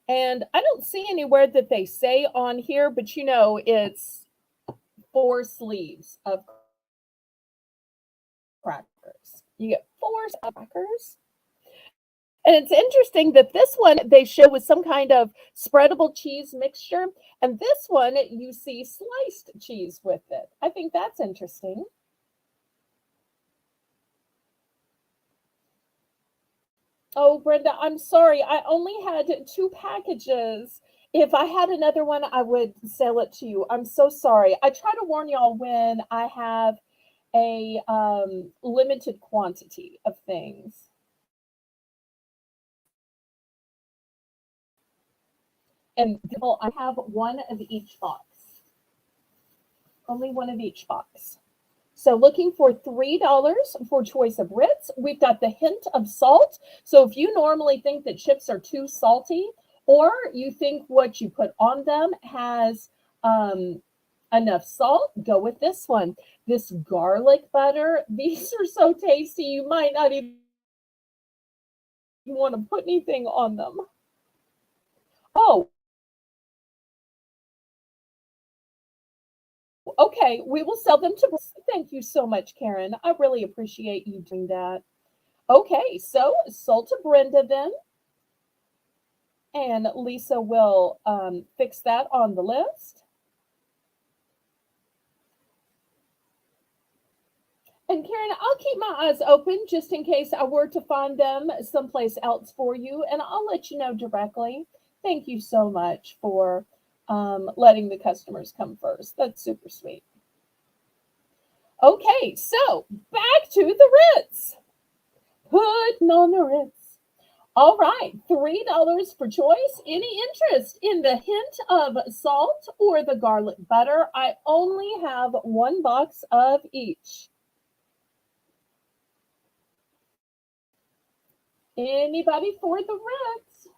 And I don't see anywhere that they say on here, but it's 4 sleeves of crackers. You get 4 crackers. And it's interesting that this one they show with some kind of spreadable cheese mixture, and this one you see sliced cheese with it. I think that's interesting. Oh, Brenda, I'm sorry. I only had 2 packages. If I had another one, I would sell it to you. I'm so sorry. I try to warn y'all when I have a limited quantity of things. And I have one of each box. Only one of each box. So looking for $3 for choice of Ritz. We've got the hint of salt. So if you normally think that chips are too salty, or you think what you put on them has enough salt, go with this one. This garlic butter, these are so tasty, you might not even want to put anything on them. Oh, okay, we will sell them to. Thank you so much, Karen. I really appreciate you doing that. Okay, so sold to Brenda then, and Lisa will fix that on the list. And Karen, I'll keep my eyes open just in case I were to find them someplace else for you, and I'll let you know directly. Thank you so much for letting the customers come first. That's super sweet. Okay, so back to the Ritz. Putting on the Ritz. All right, $3 for choice. Any interest in the hint of salt or the garlic butter? I only have one box of each. Anybody for the Ritz?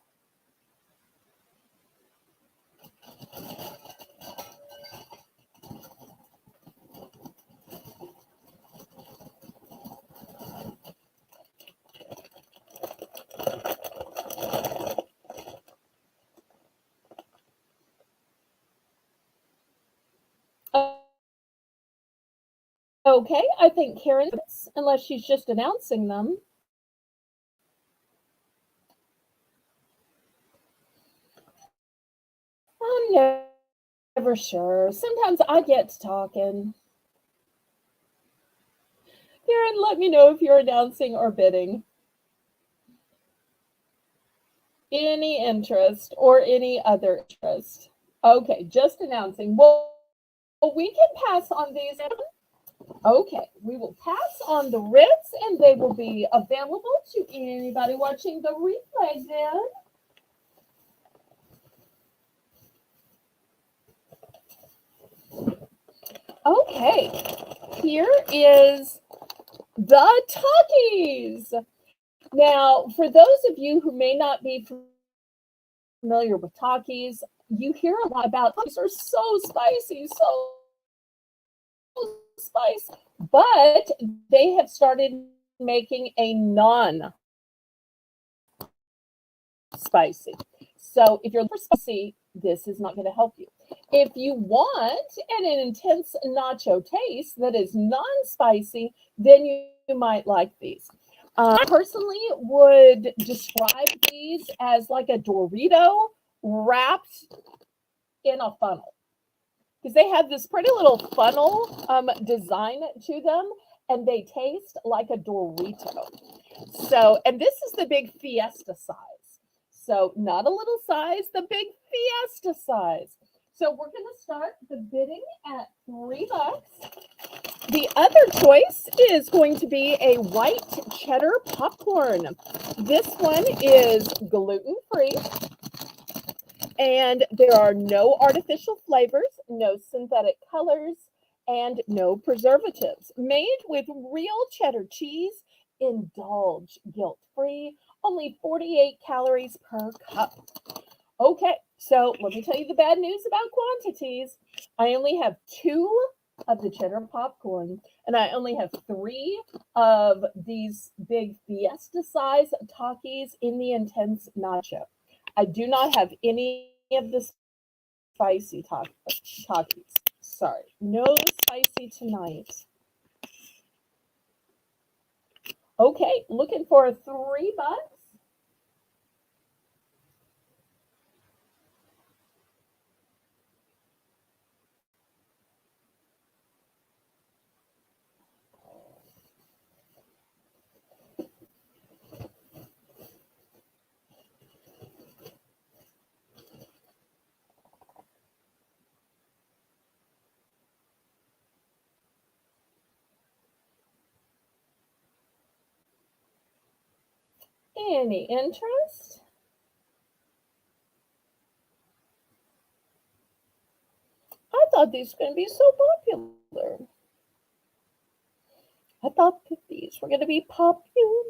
Okay, I think Karen, unless she's just announcing them. I'm never sure. Sometimes I get to talking. Karen, let me know if you're announcing or bidding. Any interest or any other interest? Okay, just announcing. Well, we can pass on these. Okay, we will pass on the Ritz and they will be available to anybody watching the replay then. Okay, here is the Talkies. Now, for those of you who may not be familiar with Talkies, you hear a lot about these are so spicy, so spicy, but they have started making a non spicy. So if you're looking for spicy, this is not going to help you. If you want an intense nacho taste that is non-spicy, then you might like these. I personally would describe these as like a Dorito wrapped in a funnel, because they have this pretty little funnel design to them, and they taste like a Dorito. So, and this is the big Fiesta size. So, not a little size, the big Fiesta size. So, we're going to start the bidding at $3. The other choice is going to be a white cheddar popcorn. This one is gluten-free, and there are no artificial flavors, no synthetic colors, and no preservatives. Made with real cheddar cheese, indulge guilt-free, only 48 calories per cup. Okay, so let me tell you the bad news about quantities. I only have 2 of the cheddar popcorn, and I only have 3 of these big Fiesta size Takis in the intense nacho. I do not have any of the spicy Takis. Sorry, no spicy tonight. Okay, looking for $3. Any interest? I thought these were going to be so popular. I thought that these were going to be popular.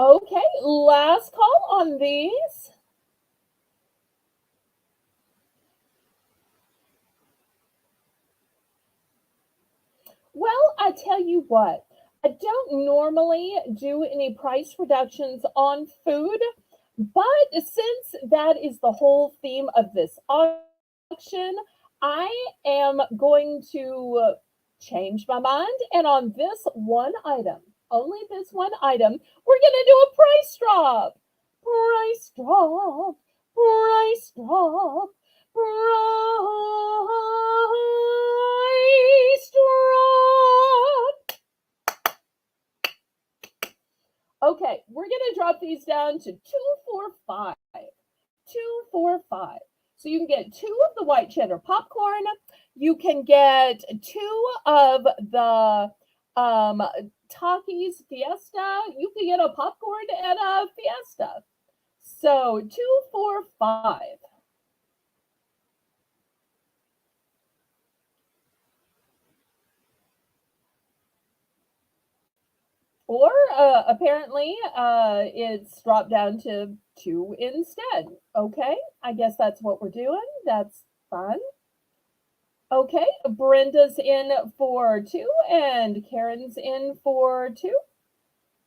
Okay, last call on these. Well, I tell you what, I don't normally do any price reductions on food, but since that is the whole theme of this auction, I am going to change my mind. And on this one item, only this one item, we're going to do a price drop. Price drop. Price drop. Price drop. Okay, we're gonna drop these down to 245. 245. So you can get two of the white cheddar popcorn. You can get two of the Takis Fiesta. You can get a popcorn and a Fiesta. So 245. Or apparently it's dropped down to two instead. Okay, I guess that's what we're doing. That's fun. Okay, Brenda's in for two and Karen's in for two.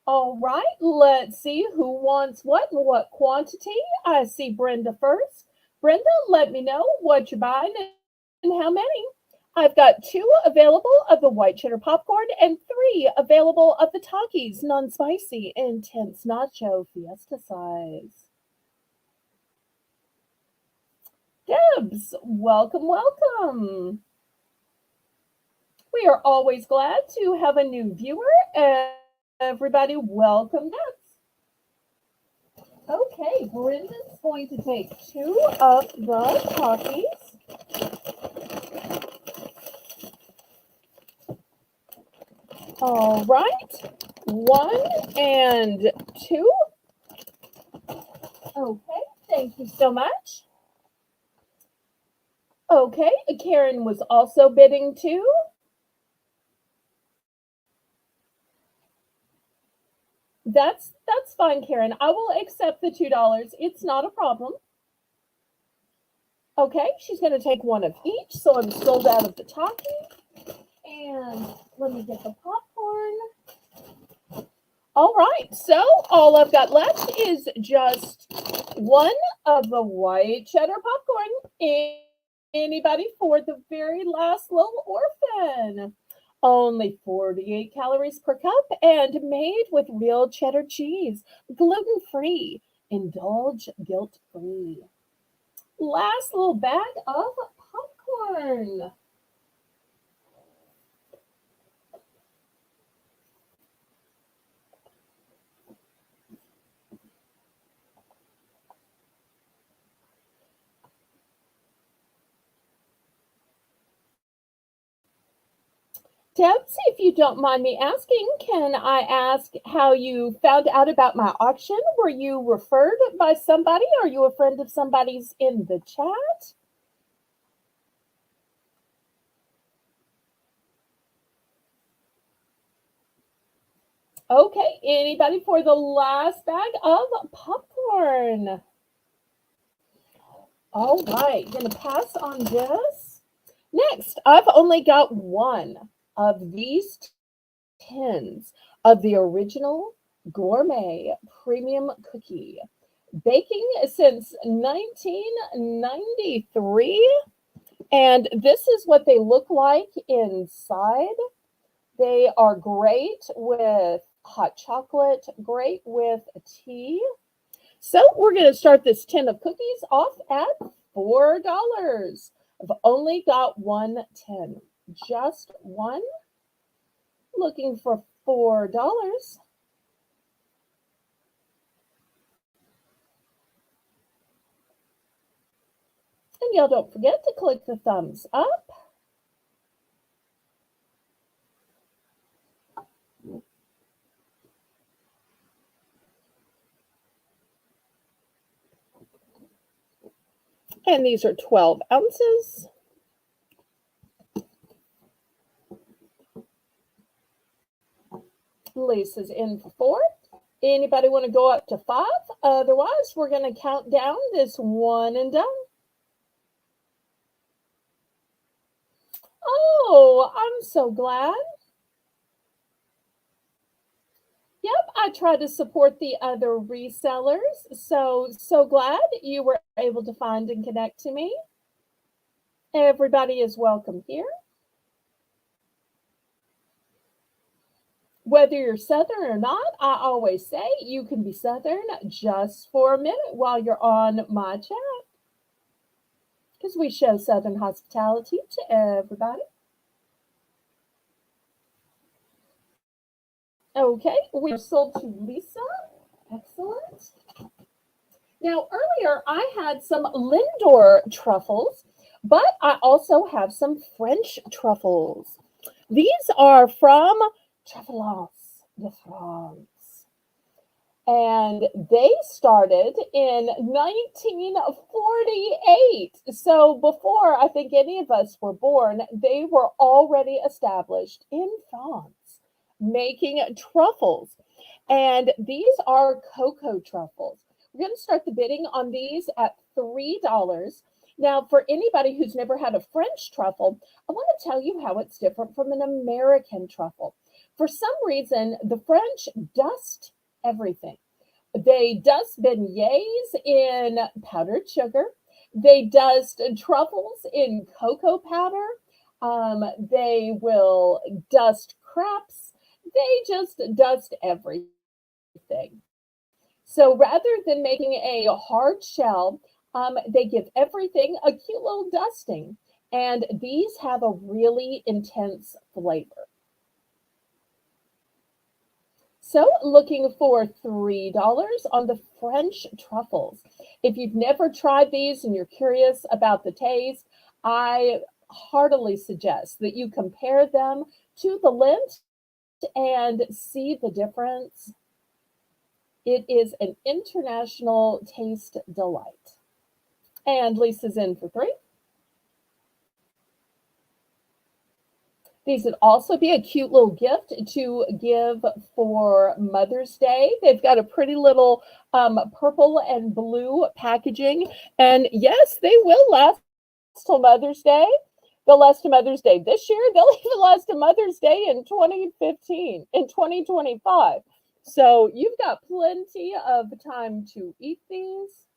All right, let's see who wants what and what quantity. I see Brenda first. Brenda, let me know what you're buying and how many. I've got two available of the white cheddar popcorn and three available of the Takis non-spicy intense nacho fiesta size. Debs, welcome, welcome. We are always glad to have a new viewer. Everybody, welcome, Debs. Okay, Brenda's going to take two of the Takis. All right, one and two. Okay, thank you so much. Okay, Karen was also bidding too. That's fine, Karen. I will accept the $2. It's not a problem. Okay, she's going to take one of each, so I'm sold out of the Taki. And let me get the popcorn. All right, so all I've got left is just one of the white cheddar popcorn. Anybody for the very last little orphan? Only 48 calories per cup and made with real cheddar cheese, gluten-free. Indulge guilt-free. Last little bag of popcorn. Debs, if you don't mind me asking, can I ask how you found out about my auction? Were you referred by somebody? Are you a friend of somebody's in the chat? Okay, anybody for the last bag of popcorn? All right, gonna pass on this. Next, I've only got one of these tins of the original gourmet premium cookie. Baking since 1993. And this is what they look like inside. They are great with hot chocolate, great with tea. So we're going to start this tin of cookies off at $4. I've only got one tin, just one. Looking for $4. And y'all don't forget to click the thumbs up. And these are 12 ounces. Lisa's in for 4. Anybody want to go up to 5? Otherwise, we're going to count down this one and done. Oh, I'm so glad. Yep, I try to support the other resellers. So glad you were able to find and connect to me. Everybody is welcome here. Whether you're Southern or not, I always say you can be Southern just for a minute while you're on my chat, because we show Southern hospitality to everybody. Okay, we're sold to Lisa. Excellent. Now, earlier I had some Lindor truffles, but I also have some French truffles. These are from Truffles de France. And they started in 1948. So before I think any of us were born, they were already established in France making truffles. And these are cocoa truffles. We're going to start the bidding on these at $3. Now, for anybody who's never had a French truffle, I want to tell you how it's different from an American truffle. For some reason, the French dust everything. They dust beignets in powdered sugar. They dust truffles in cocoa powder. They will dust crepes. They just dust everything. So rather than making a hard shell, they give everything a cute little dusting. And these have a really intense flavor. So looking for $3 on the French truffles. If you've never tried these and you're curious about the taste, I heartily suggest that you compare them to the Lindt and see the difference. It is an international taste delight. And Lisa's in for 3. These would also be a cute little gift to give for Mother's Day. They've got a pretty little purple and blue packaging. And yes, they will last till Mother's Day. They'll last to Mother's Day this year. They'll even last to Mother's Day in 2015, in 2025. So you've got plenty of time to eat these.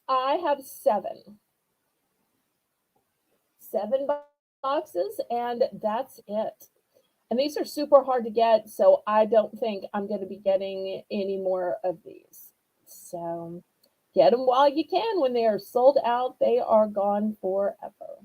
I have 7. 7 boxes, and that's it. And these are super hard to get, so I don't think I'm going to be getting any more of these. So get them while you can. When they are sold out, they are gone forever.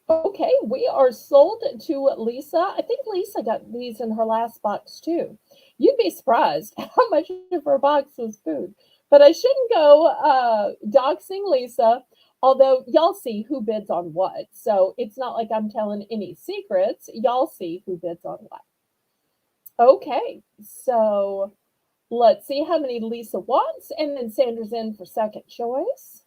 Okay, we are sold to Lisa. I think Lisa got these in her last box too. You'd be surprised how much of her box was food. But I shouldn't go doxing Lisa, although y'all see who bids on what. So it's not like I'm telling any secrets. Y'all see who bids on what. Okay, so let's see how many Lisa wants, and then Sandra's in for second choice.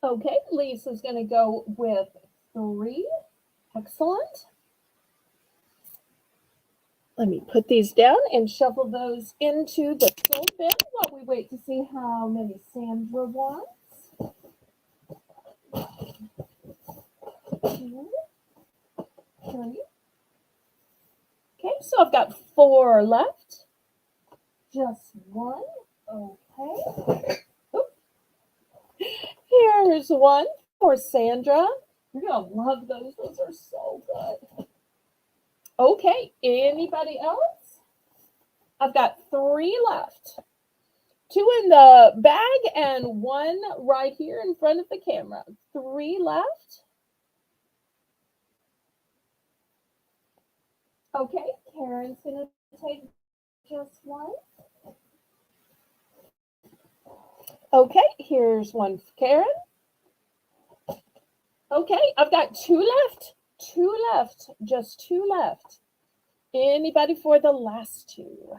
Okay, Lisa's going to go with 3. Excellent. Let me put these down and shuffle those into the sold bin while we wait to see how many Sandra wants. 2, 3. Okay, so I've got 4 left. Just 1. Okay. Oop. Here's 1 for Sandra. You're going to love those. Those are so good. Okay, anybody else? I've got 3 left. 2 in the bag and 1 right here in front of the camera. 3 left. Okay, Karen's going to take just 1. Okay, here's 1 for Karen. Okay, I've got 2 left. 2 left. Just 2 left. Anybody for the last 2?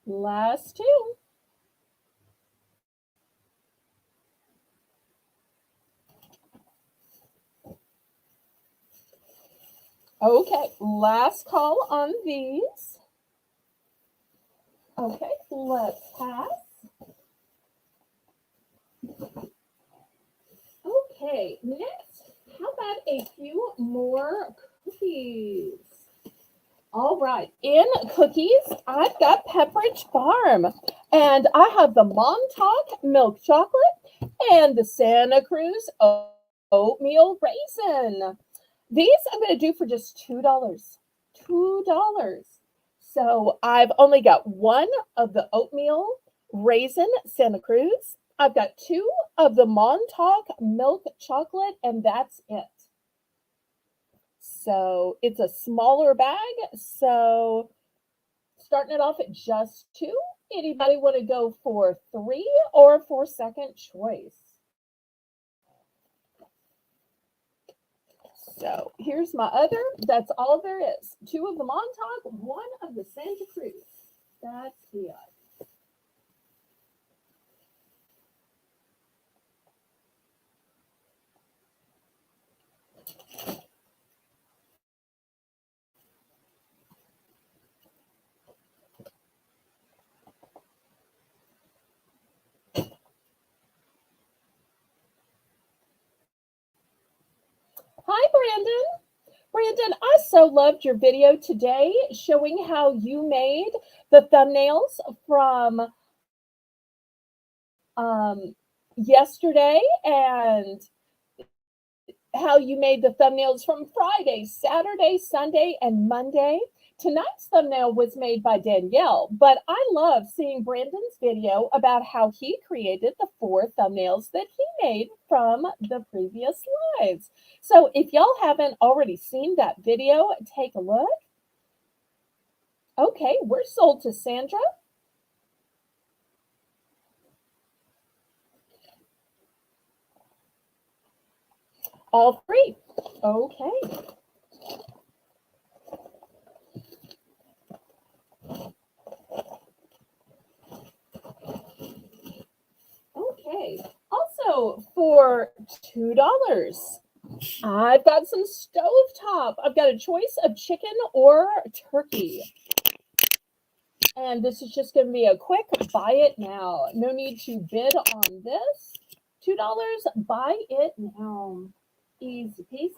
Last 2. Okay, last call on these. Okay, let's pass. Okay, next, how about a few more cookies? All right, in cookies, I've got Pepperidge Farm, and I have the Montauk milk chocolate and the Santa Cruz oatmeal raisin. These I'm going to do for just $2. $2. So I've only got 1 of the oatmeal raisin Santa Cruz. I've got 2 of the Montauk milk chocolate, and that's it. So it's a smaller bag. So starting it off at just 2. Anybody want to go for 3 or for second choice? So here's my other. That's all there is. 2 of the Montauk, 1 of the Santa Cruz. That's it. Hi, Brandon. Brandon, I so loved your video today showing how you made the thumbnails from yesterday and how you made the thumbnails from Friday, Saturday, Sunday, and Monday. Tonight's thumbnail was made by Danielle, but I love seeing Brandon's video about how he created the 4 thumbnails that he made from the previous slides. So if y'all haven't already seen that video, take a look. Okay, we're sold to Sandra. All 3. Okay. Okay. Also, for $2, I've got some stovetop. I've got a choice of chicken or turkey. And this is just going to be a quick buy it now. No need to bid on this. $2, buy it now. Easy peasy.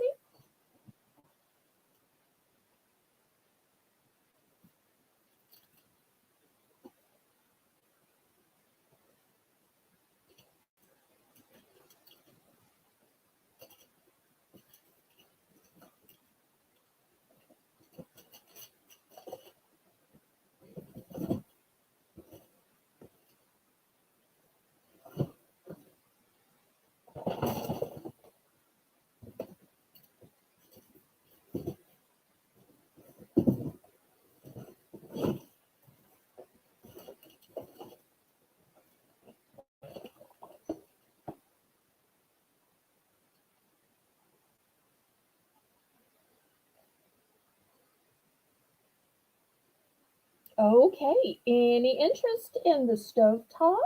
Okay, any interest in the stovetop?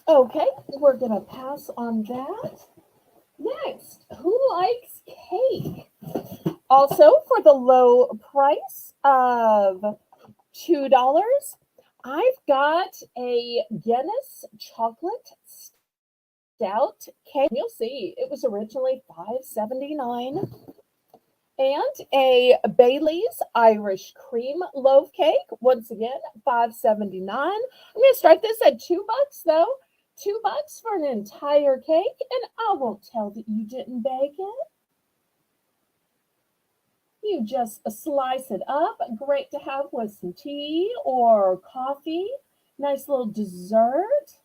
Okay, we're gonna pass on that. Next, who likes cake? Also, for the low price of $2, I've got a Guinness chocolate stout cake. You'll see it was originally $5.79. And a Bailey's Irish cream loaf cake. Once again, $5.79. I'm gonna strike this at $2 though. $2 for an entire cake, and I won't tell that you didn't bake it. You just slice it up. Great to have with some tea or coffee. Nice little dessert.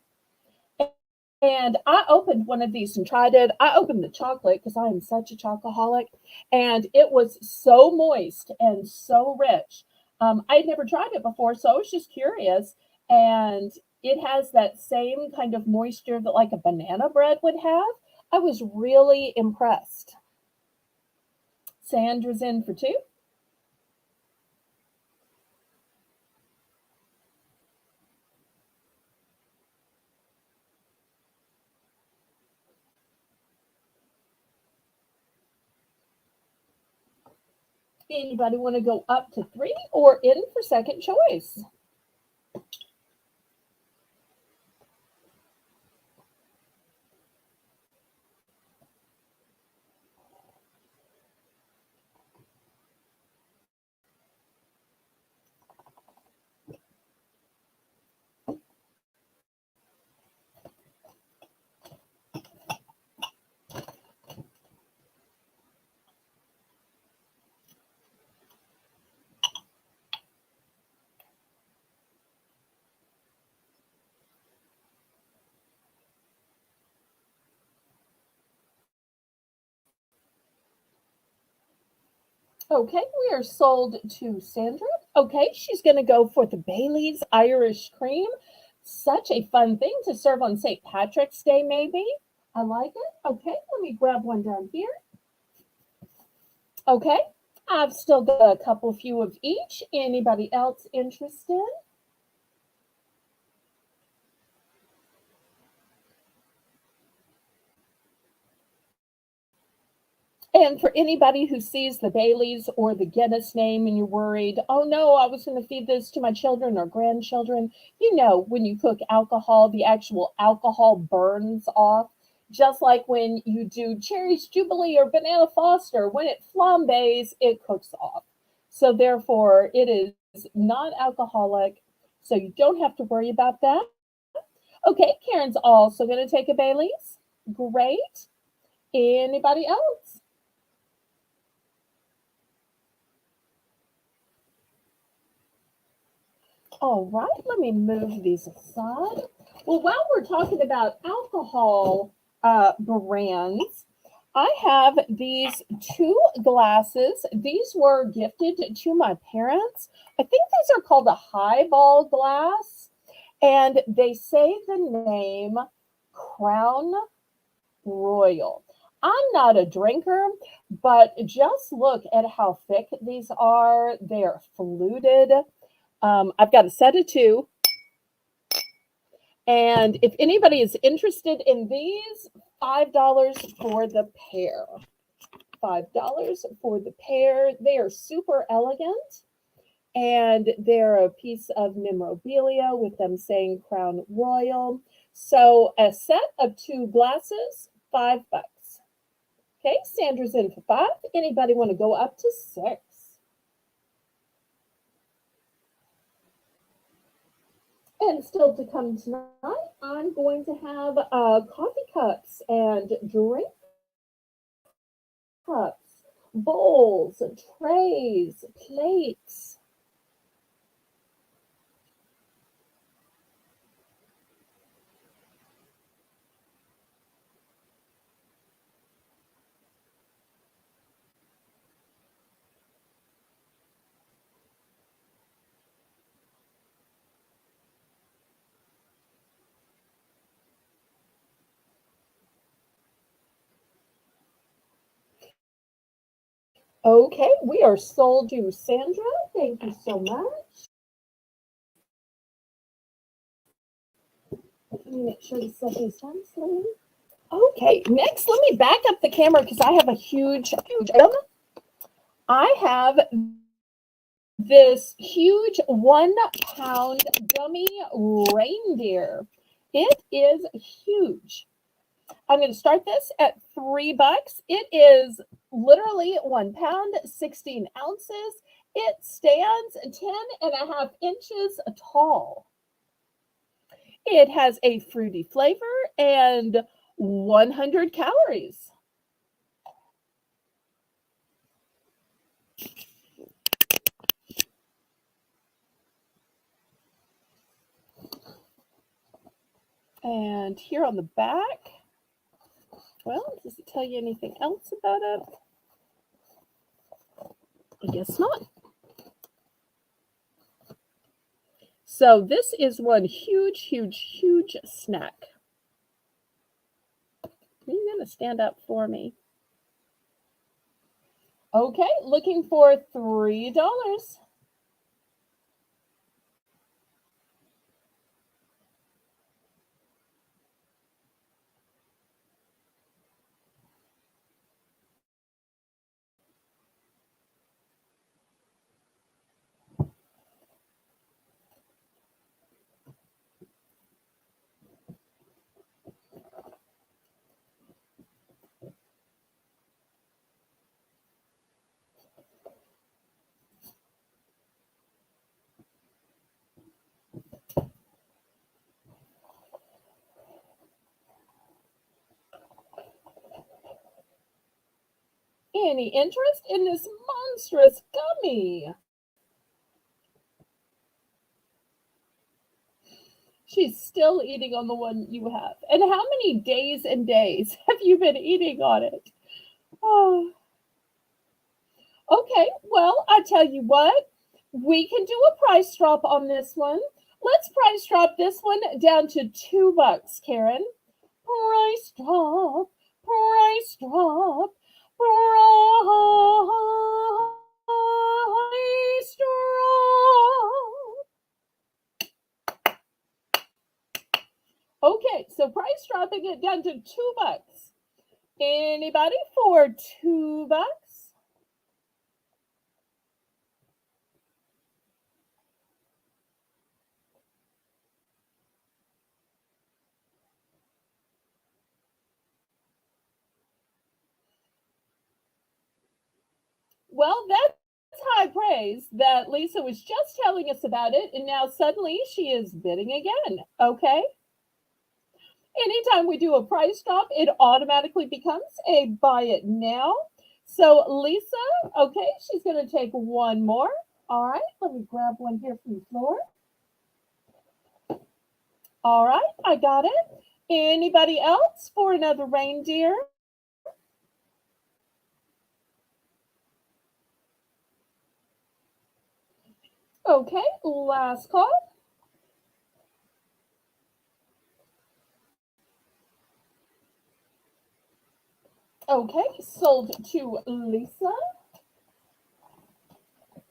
And I opened one of these and tried it. I opened the chocolate because I am such a chocoholic, and it was so moist and so rich. I'd never tried it before, so I was just curious. And it has that same kind of moisture that like a banana bread would have. I was really impressed. Sandra's in for two. Anybody want to go up to three or in for second choice? Okay, we are sold to Sandra. Okay, she's going to go for the Bailey's Irish Cream. Such a fun thing to serve on St. Patrick's Day, maybe. I like it. Okay, let me grab one down here. Okay, I've still got a couple few of each. Anybody else interested? And for anybody who sees the Baileys or the Guinness name and you're worried, oh no, I was going to feed this to my children or grandchildren, you know, when you cook alcohol, the actual alcohol burns off. Just like when you do Cherry's Jubilee or Banana Foster, when it flambés, it cooks off. So therefore, it is non-alcoholic, so you don't have to worry about that. Okay, Karen's also going to take a Bailey's. Great. Anybody else? All right, let me move these aside. Well, while we're talking about alcohol brands, I have these two glasses. These were gifted to my parents. I think these are called a highball glass, and they say the name Crown Royal. I'm not a drinker, but just look at how thick these are. They are fluted. I've got a set of two. And if anybody is interested in these, $5 for the pair. $5 for the pair. They are super elegant and they're a piece of memorabilia with them saying Crown Royal. So a set of two glasses, $5. Okay, Sandra's in for five. Anybody want to go up to six? And still to come tonight, I'm going to have coffee cups and drink cups, bowls, trays, plates. Okay, we are sold to Sandra. Thank you so much. Let me make sure to set these nicely. Okay, next, let me back up the camera because I have a huge item. I have this huge 1 pound gummy reindeer. It is huge. I'm going to start this at $3. It is literally 1 pound, 16 ounces. It stands 10.5 inches tall. It has a fruity flavor and 100 calories. And here on the back, well, does it tell you anything else about it? I guess not. So this is one huge snack. Are you going to stand up for me? Okay, looking for $3. Any interest in this monstrous gummy? She's still eating on the one you have. And how many days and days have you been eating on it? Oh, okay. Well, I tell you what, we can do a price drop on this one. Let's price drop this one down to $2, Karen. Price drop, price drop, price drop. Okay, so price dropping it down to $2. Anybody for $2? Well, that's high praise that Lisa was just telling us about it, and now suddenly she is bidding again. Okay. Anytime we do a price drop, it automatically becomes a buy it now. So, Lisa, okay, she's going to take one more. All right, let me grab one here from the floor. All right, I got it. Anybody else for another reindeer? Okay, last call. Okay, sold to Lisa.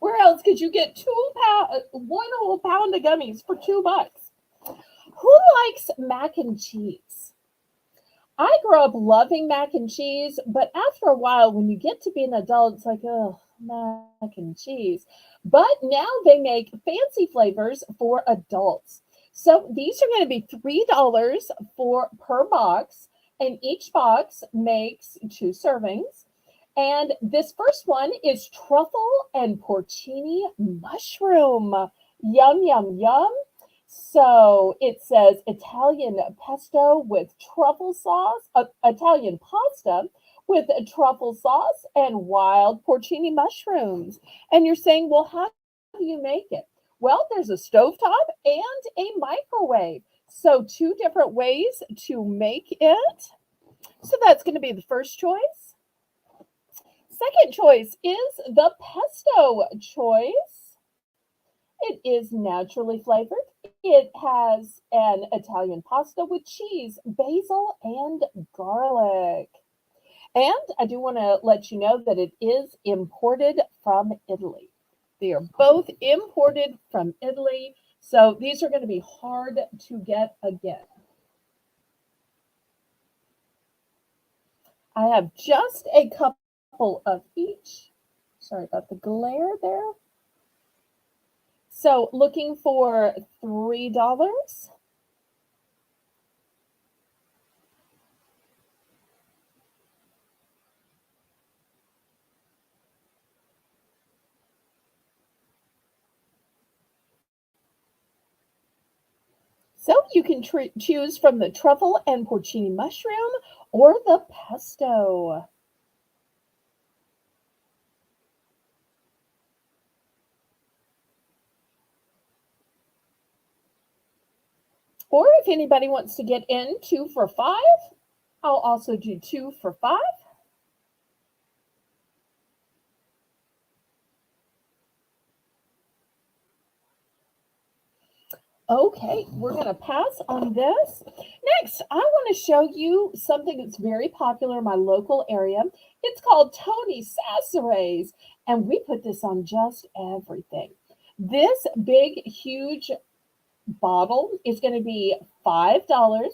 Where else could you get 2 pound, 1 whole pound of gummies for $2? Who likes mac and cheese? I grew up loving mac and cheese, but after a while, when you get to be an adult, it's like, oh, mac and cheese. But now they make fancy flavors for adults. So these are going to be $3 for per box, and each box makes 2 servings. And this first one is truffle and porcini mushroom. Yum, yum, yum. So it says Italian pesto with truffle sauce, Italian pasta with truffle sauce and wild porcini mushrooms. And you're saying, well, how do you make it? Well, there's a stovetop and a microwave. So, two different ways to make it. So, that's going to be the first choice. Second choice is the pesto choice. It is naturally flavored. It has an Italian pasta with cheese, basil, and garlic. And I do want to let you know that it is imported from Italy. They are both imported from Italy. So these are going to be hard to get again. I have just a couple of each. Sorry about the glare there. So looking for $3. So you can choose from the truffle and porcini mushroom or the pesto. Or if anybody wants to get in 2 for $5, I'll also do 2 for $5. Okay, we're going to pass on this. Next, I want to show you something that's very popular in my local area. It's called Tony Sasseres, and we put this on just everything. This big, huge bottle is going to be $5.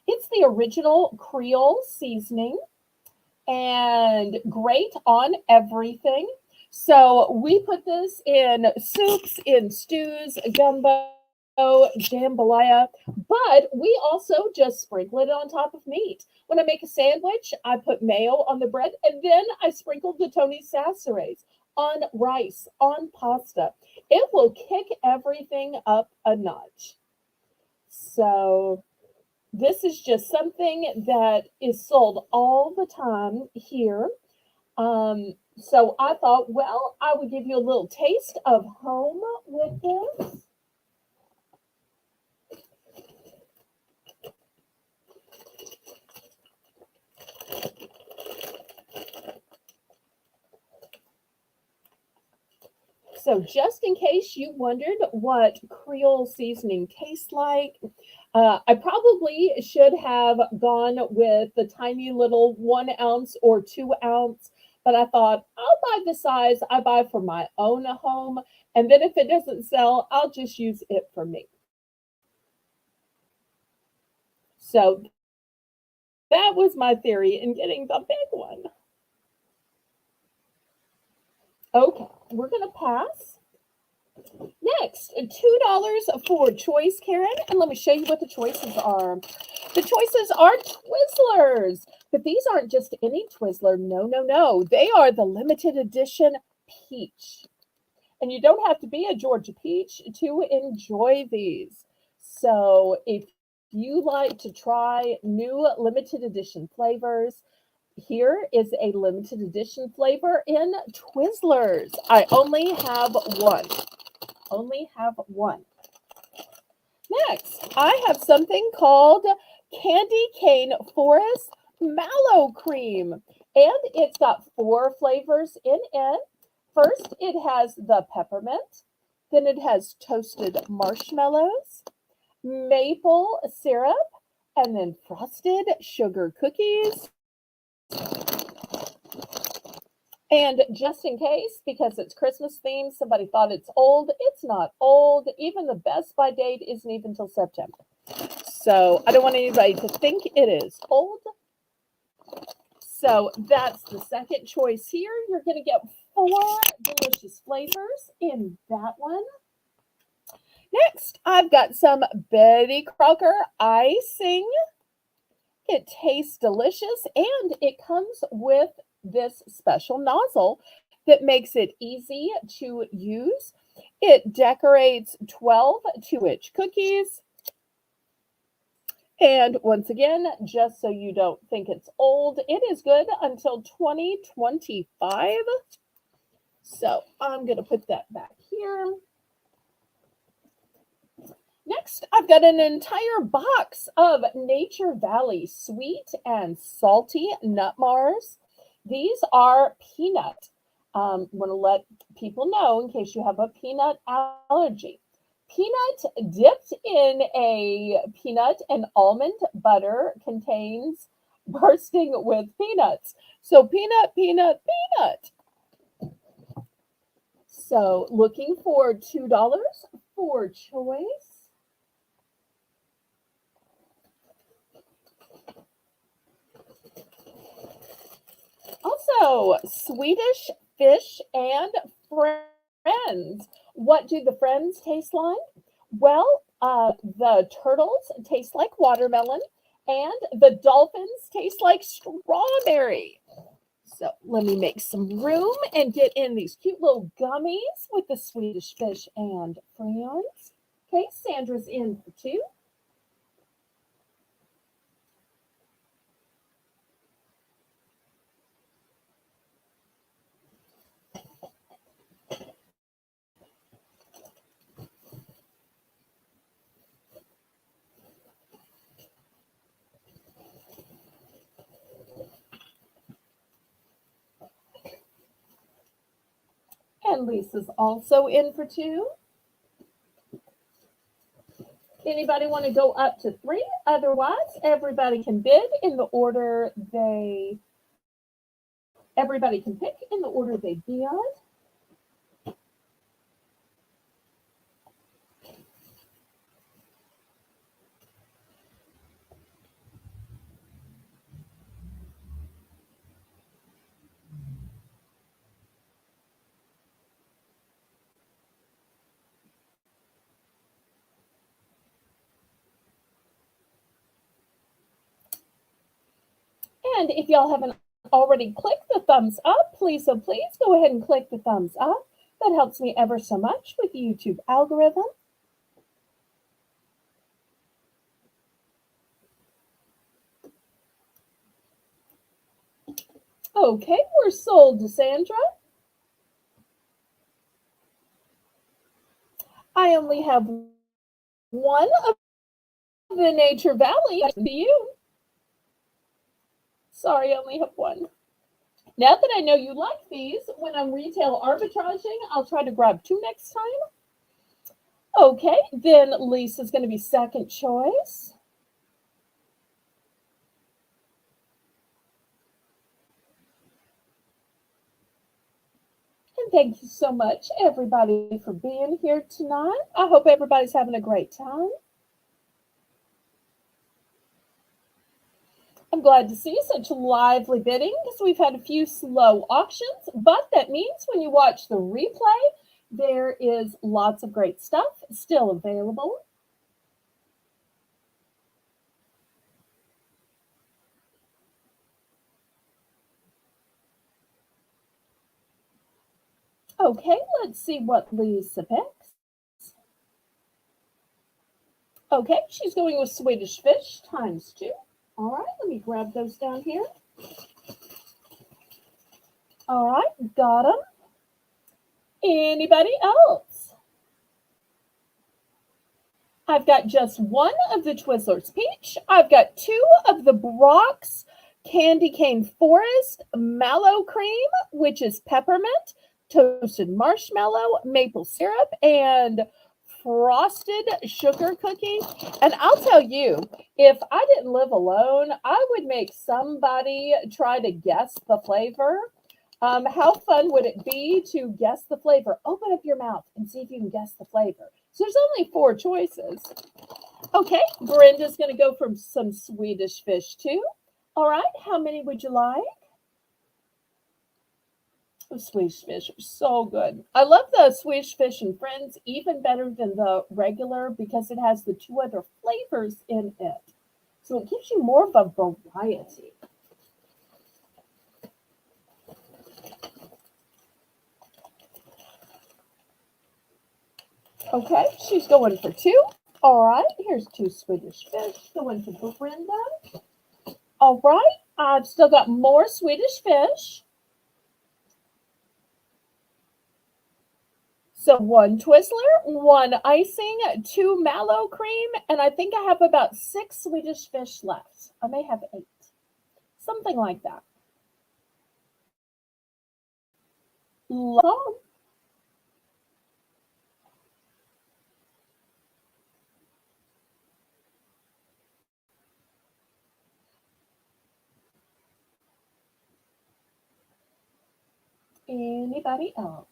It's the original Creole seasoning and great on everything. So we put this in soups, in stews, gumbo, jambalaya, but we also just sprinkle it on top of meat. When I make a sandwich, I put mayo on the bread and then I sprinkle the Tony Sasseres on rice, on pasta. It will kick everything up a notch. So this is just something that is sold all the time here. So I thought, well, I would give you a little taste of home with this. So just in case you wondered what Creole seasoning tastes like, I probably should have gone with the tiny little 1 ounce or 2 ounce, but I thought I'll buy the size I buy for my own home. And then if it doesn't sell, I'll just use it for me. So that was my theory in getting the big one. Okay, we're going to pass. Next, $2 for choice, Karen. And let me show you what the choices are. The choices are Twizzlers, but these aren't just any Twizzler. No, no, no. They are the limited edition peach. And you don't have to be a Georgia peach to enjoy these. So if you like to try new limited edition flavors, here is a limited edition flavor in Twizzlers. I only have one. Only have one. Next, I have something called Candy Cane Forest Mallow Cream. And it's got 4 flavors in it. First, it has the peppermint. Then it has toasted marshmallows, maple syrup, and then frosted sugar cookies. And just in case, because it's Christmas themed, somebody thought it's old. It's not old. Even the best by date isn't even until September. So I don't want anybody to think it is old. So that's the second choice here. You're going to get 4 delicious flavors in that one. Next, I've got some Betty Crocker icing. It tastes delicious and it comes with this special nozzle that makes it easy to use. It decorates 12 2-inch cookies. And once again, just so you don't think it's old, it is good until 2025. So I'm going to put that back here. Next, I've got an entire box of Nature Valley sweet and salty nut Mars. These are peanut. Want to let people know in case you have a peanut allergy. Peanut dipped in a peanut and almond butter contains bursting with peanuts. So peanut, peanut, peanut. So looking for $2 for choice. Also, Swedish fish and friends. What do the friends taste like? Well, the turtles taste like watermelon, and the dolphins taste like strawberry. So let me make some room and get in these cute little gummies with the Swedish fish and friends. Okay, Sandra's in for two. And Lisa's also in for two. Anybody want to go up to three? Otherwise, everybody can bid in the order they everybody can pick in the order they bid. And if y'all haven't already clicked the thumbs up, please, oh please, go ahead and click the thumbs up. That helps me ever so much with the YouTube algorithm. Okay, we're sold to Sandra. I only have one of the Nature Valley. To you. Sorry, I only have one. Now that I know you like these, when I'm retail arbitraging, I'll try to grab two next time. Okay, then Lisa's going to be second choice. And thank you so much, everybody, for being here tonight. I hope everybody's having a great time. I'm glad to see such lively bidding because we've had a few slow auctions, but that means when you watch the replay, there is lots of great stuff still available. Okay, let's see what Lisa picks. Okay, she's going with Swedish fish times two. All right, let me grab those down here. All right, got them. Anybody else? I've got just one of the Twizzlers Peach. I've got two of the Brock's Candy Cane Forest Mallow Cream, which is peppermint, toasted marshmallow, maple syrup, and frosted sugar cookie. And I'll tell you, if I didn't live alone, I would make somebody try to guess the flavor. How fun would it be to guess the flavor? Open up your mouth and see if you can guess the flavor. So there's only four choices. Okay, Brenda's going to go for some Swedish fish too. All right, how many would you like? Oh, Swedish fish are so good. I love the Swedish fish and friends even better than the regular because it has the two other flavors in it. So it gives you more of a variety. Okay, she's going for two. All right, here's two Swedish fish going for Brenda. All right, I've still got more Swedish fish. So one Twizzler, one icing, two mallow cream, and I think I have about six Swedish fish left. I may have eight, something like that. Love. anybody else.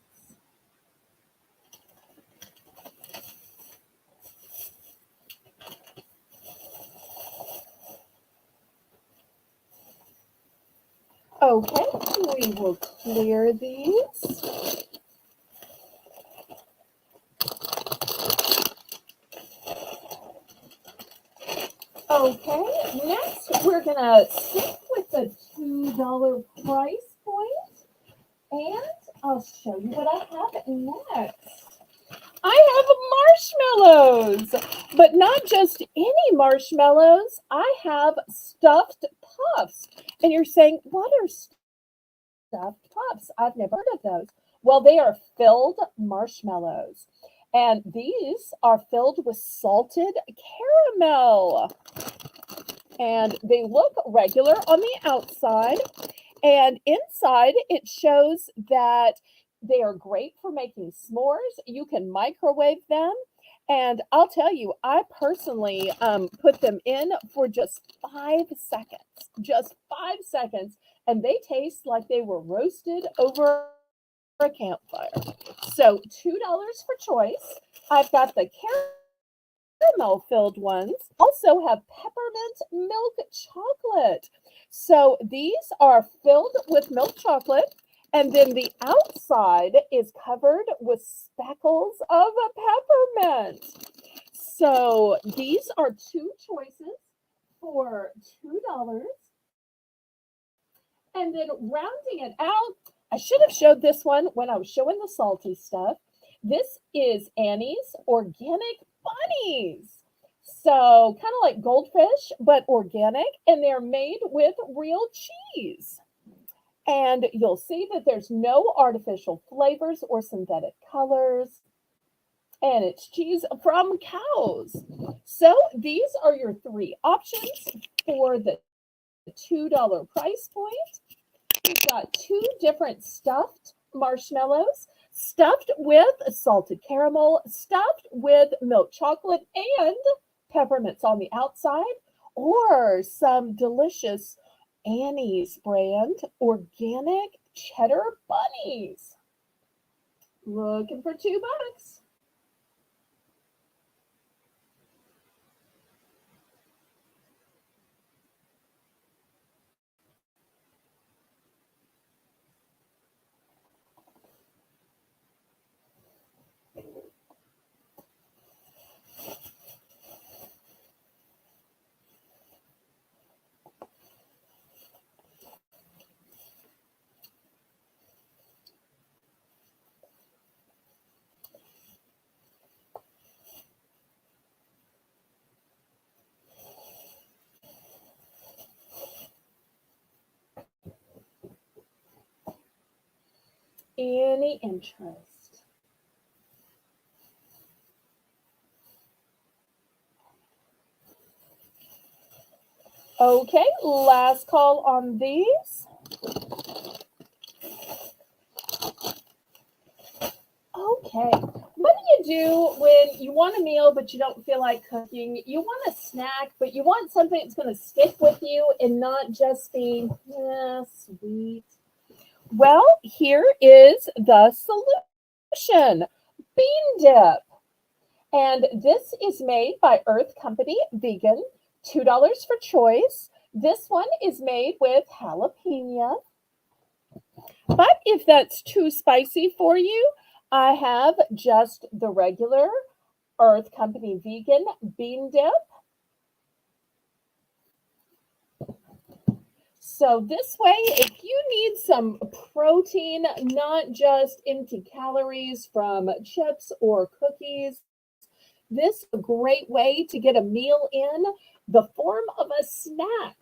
Okay, we will clear these. Okay, next we're gonna stick with the $2 price point, and I'll show you what I have next. I have marshmallows, but not just any marshmallows. I have stuffed puffs. And you're saying, what are stuffed puffs? I've never heard of those. Well, they are filled marshmallows. And these are filled with salted caramel. And they look regular on the outside. And inside, it shows that they are great for making s'mores. You can microwave them. And I'll tell you, I personally put them in for just 5 seconds. Just 5 seconds. And they taste like they were roasted over a campfire. So $2 for choice. I've got the caramel filled ones. Also have peppermint milk chocolate. So these are filled with milk chocolate, and then the outside is covered with speckles of peppermint. So these are two choices for $2. And then rounding it out, I should have showed this one when I was showing the salty stuff. This is Annie's Organic Bunnies. So kind of like goldfish, but organic, and they're made with real cheese. And you'll see that there's no artificial flavors or synthetic colors. And it's cheese from cows. So these are your three options for the $2 price point. We've got two different stuffed marshmallows, stuffed with salted caramel, stuffed with milk chocolate and peppermints on the outside, or some delicious Annie's brand organic cheddar bunnies. Looking for $2. Any interest? Okay, last call on these. Okay, what do you do when you want a meal but you don't feel like cooking? You want a snack, but you want something that's going to stick with you and not just be sweet. Well, here is the solution: bean dip. And this is made by Earth Company Vegan, $2 for choice. This one is made with jalapeno. But if that's too spicy for you, I have just the regular Earth Company Vegan bean dip. So this way, if you need some protein, not just empty calories from chips or cookies, this is a great way to get a meal in the form of a snack.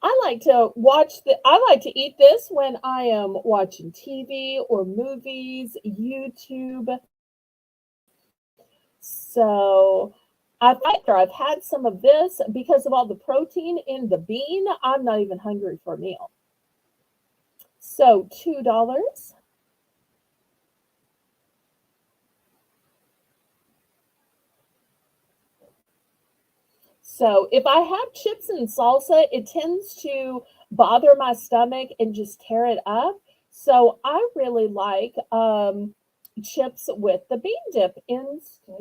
I like to eat this when I am watching TV or movies, YouTube. So after I've had some of this, because of all the protein in the bean, I'm not even hungry for a meal. So $2. So if I have chips and salsa, it tends to bother my stomach and just tear it up. So I really like chips with the bean dip instead.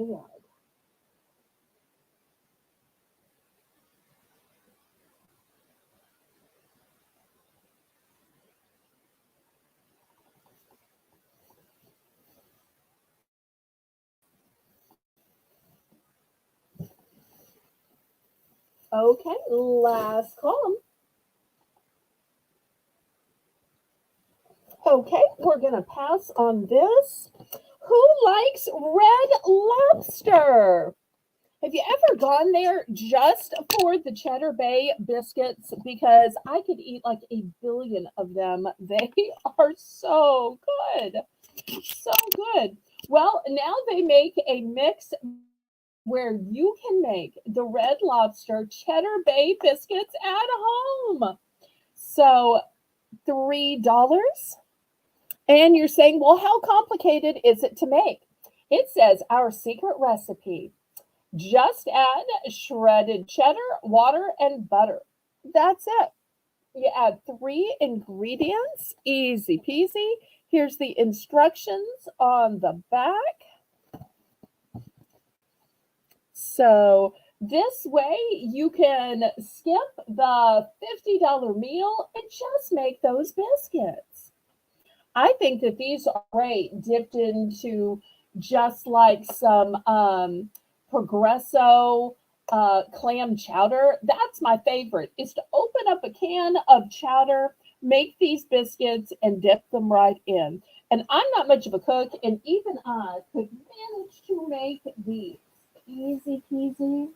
Okay, last column. Okay, we're going to pass on this. Who likes red lobster? Have you ever gone there just for the Cheddar Bay biscuits? Because I could eat like a billion of them. They are so good. So good. Well, now they make a mix where you can make the red lobster Cheddar Bay biscuits at home. So $3. And you're saying, well, how complicated is it to make? It says our secret recipe. Just add shredded cheddar, water, and butter. That's it. You add three ingredients, easy peasy. Here's the instructions on the back. So this way you can skip the $50 meal and just make those biscuits. I think that these are great dipped into just like some Progresso clam chowder. That's my favorite, is to open up a can of chowder, make these biscuits, and dip them right in. And I'm not much of a cook, and even I could manage to make these. Easy peasy.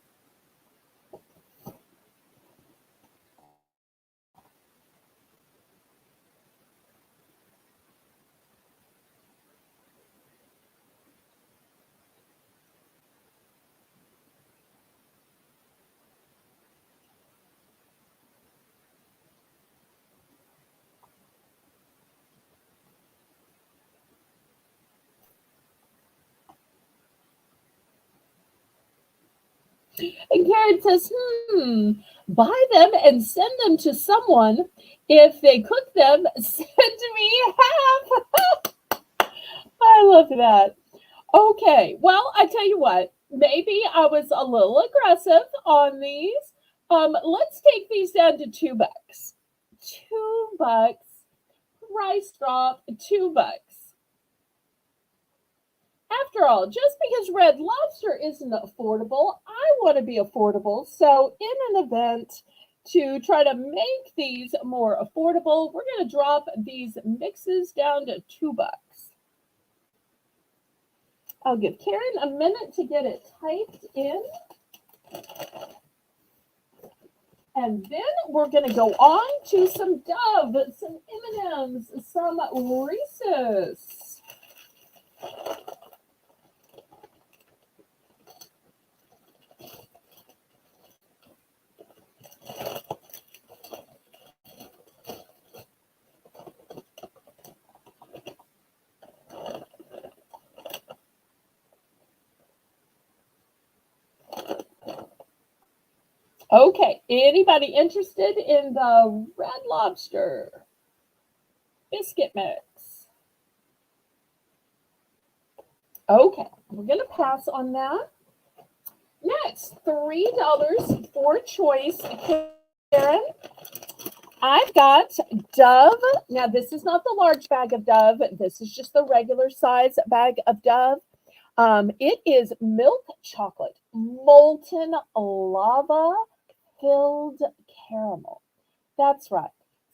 And Karen says, buy them and send them to someone. If they cook them, send me half. I love that. Okay, well, I tell you what, maybe I was a little aggressive on these. Let's take these down to $2. $2. Price drop, $2. After all, just because red lobster isn't affordable, I want to be affordable. So, in an event to try to make these more affordable, we're going to drop these mixes down to $2. I'll give Karen a minute to get it typed in. And then we're going to go on to some Dove, some M&Ms, some Reese's. Okay, anybody interested in the red lobster biscuit mix? Okay, we're going to pass on that. Next, $3 for choice, Karen. I've got Dove. Now, this is not the large bag of Dove. This is just the regular size bag of Dove. It is milk chocolate, molten lava filled caramel. That's right.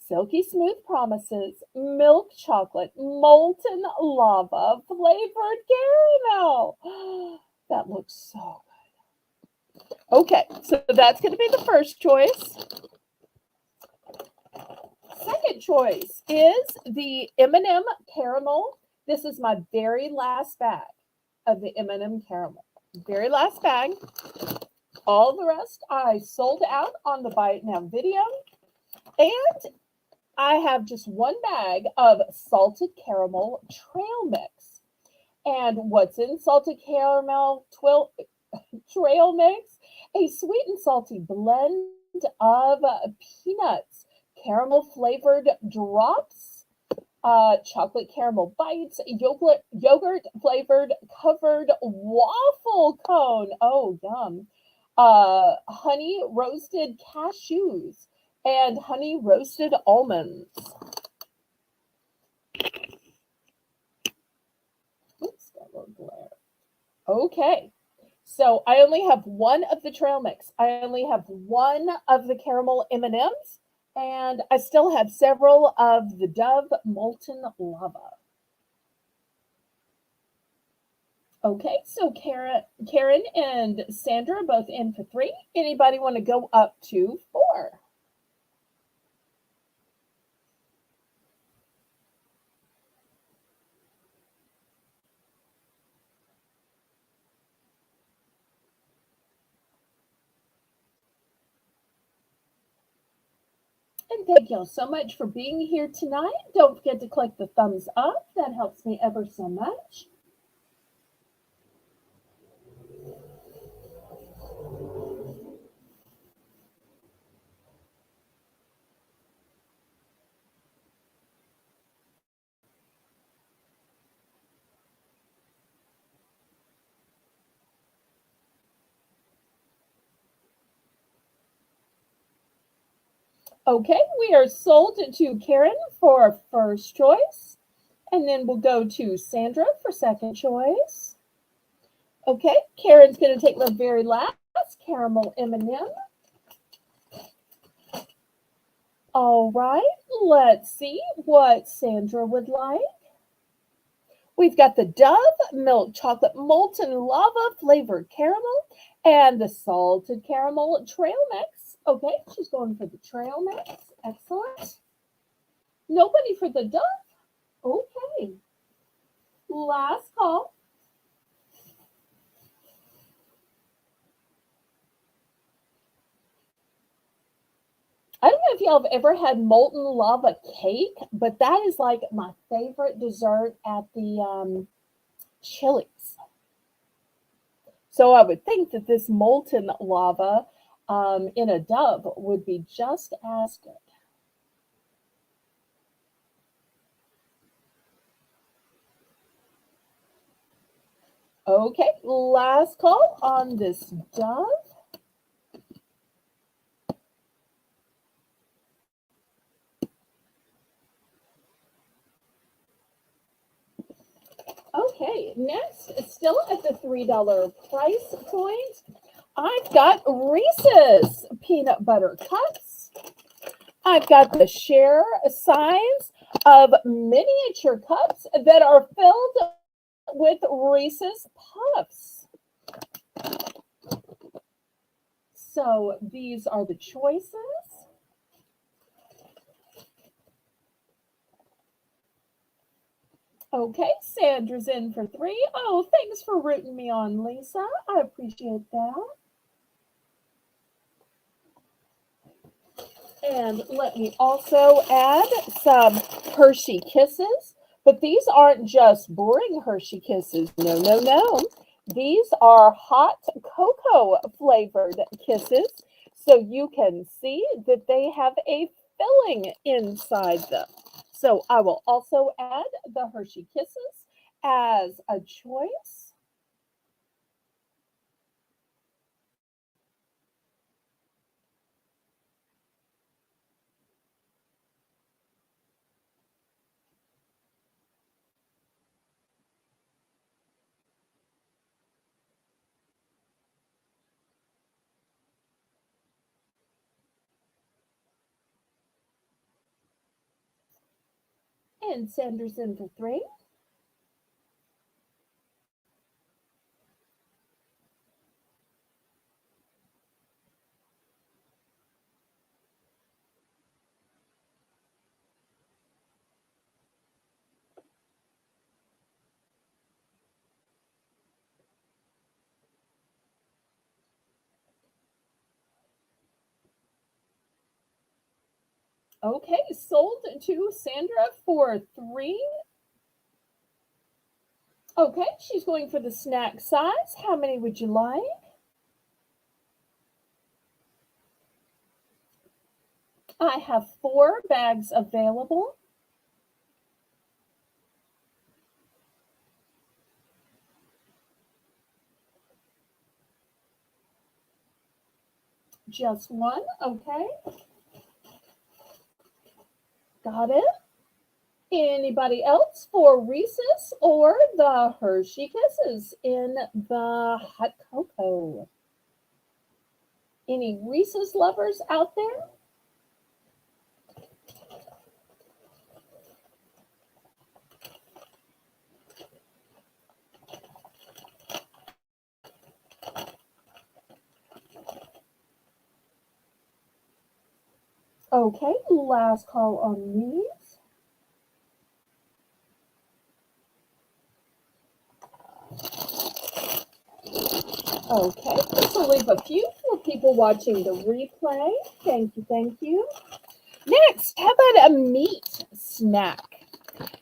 Silky smooth promises, milk chocolate, molten lava flavored caramel. That looks so good. Okay, so that's going to be the first choice. Second choice is the M&M caramel. This is my very last bag of the M&M caramel. Very last bag. All the rest I sold out on the Buy It Now video. And I have just one bag of salted caramel trail mix. And what's in salted caramel trail mix? A sweet and salty blend of peanuts, caramel flavored drops, chocolate caramel bites, yogurt flavored covered waffle cone. Oh, yum. Honey roasted cashews and honey roasted almonds. Oops, got a little glare. Okay. So I only have one of the trail mix. I only have one of the caramel M&Ms, and I still have several of the Dove molten lava. Okay, so Karen and Sandra both in for 3. Anybody want to go up to 4? And thank y'all so much for being here tonight. Don't forget to click the thumbs up. That helps me ever so much. Okay, we are sold to Karen for first choice, and then we'll go to Sandra for second choice. Okay, Karen's going to take the very last caramel M&M. All right, let's see what Sandra would like. We've got the Dove milk chocolate molten lava flavored caramel and the salted caramel trail mix. Okay, she's going for the trail mix. Excellent. Nobody for the Dove? Okay. Last call. I don't know if y'all have ever had molten lava cake, but that is like my favorite dessert at the Chili's. So I would think that this molten lava in a Dove would be just as good. Okay, last call on this Dove. Okay, next, still at the $3 price point, I've got Reese's peanut butter cups. I've got the share size of miniature cups that are filled with Reese's Puffs. So these are the choices. Okay, Sandra's in for 3. Oh, thanks for rooting me on, Lisa. I appreciate that. And let me also add some Hershey Kisses. But these aren't just boring Hershey Kisses. No, no, no. These are hot cocoa flavored kisses. So you can see that they have a filling inside them. So I will also add the Hershey Kisses as a choice. And Sandra's in for 3. Okay, sold to Sandra for 3. Okay, she's going for the snack size. How many would you like? I have 4 bags available. Just one, okay. Got it. Anybody else for Reese's or the Hershey Kisses in the hot cocoa? Any Reese's lovers out there? Okay, last call on these. Okay, this will leave a few for people watching the replay. Thank you, thank you. Next, how about a meat snack?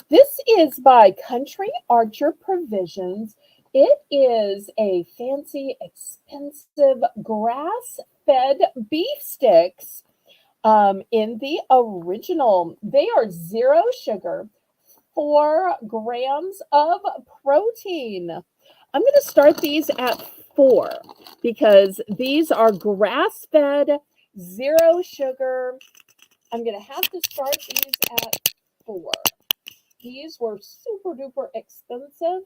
This is by Country Archer Provisions. It is a fancy, expensive grass-fed beef sticks in the original. They are 0 sugar, 4 grams of protein. I'm going to start these at 4 because these are grass-fed, 0 sugar. I'm going to have to start these at 4. These were super duper expensive.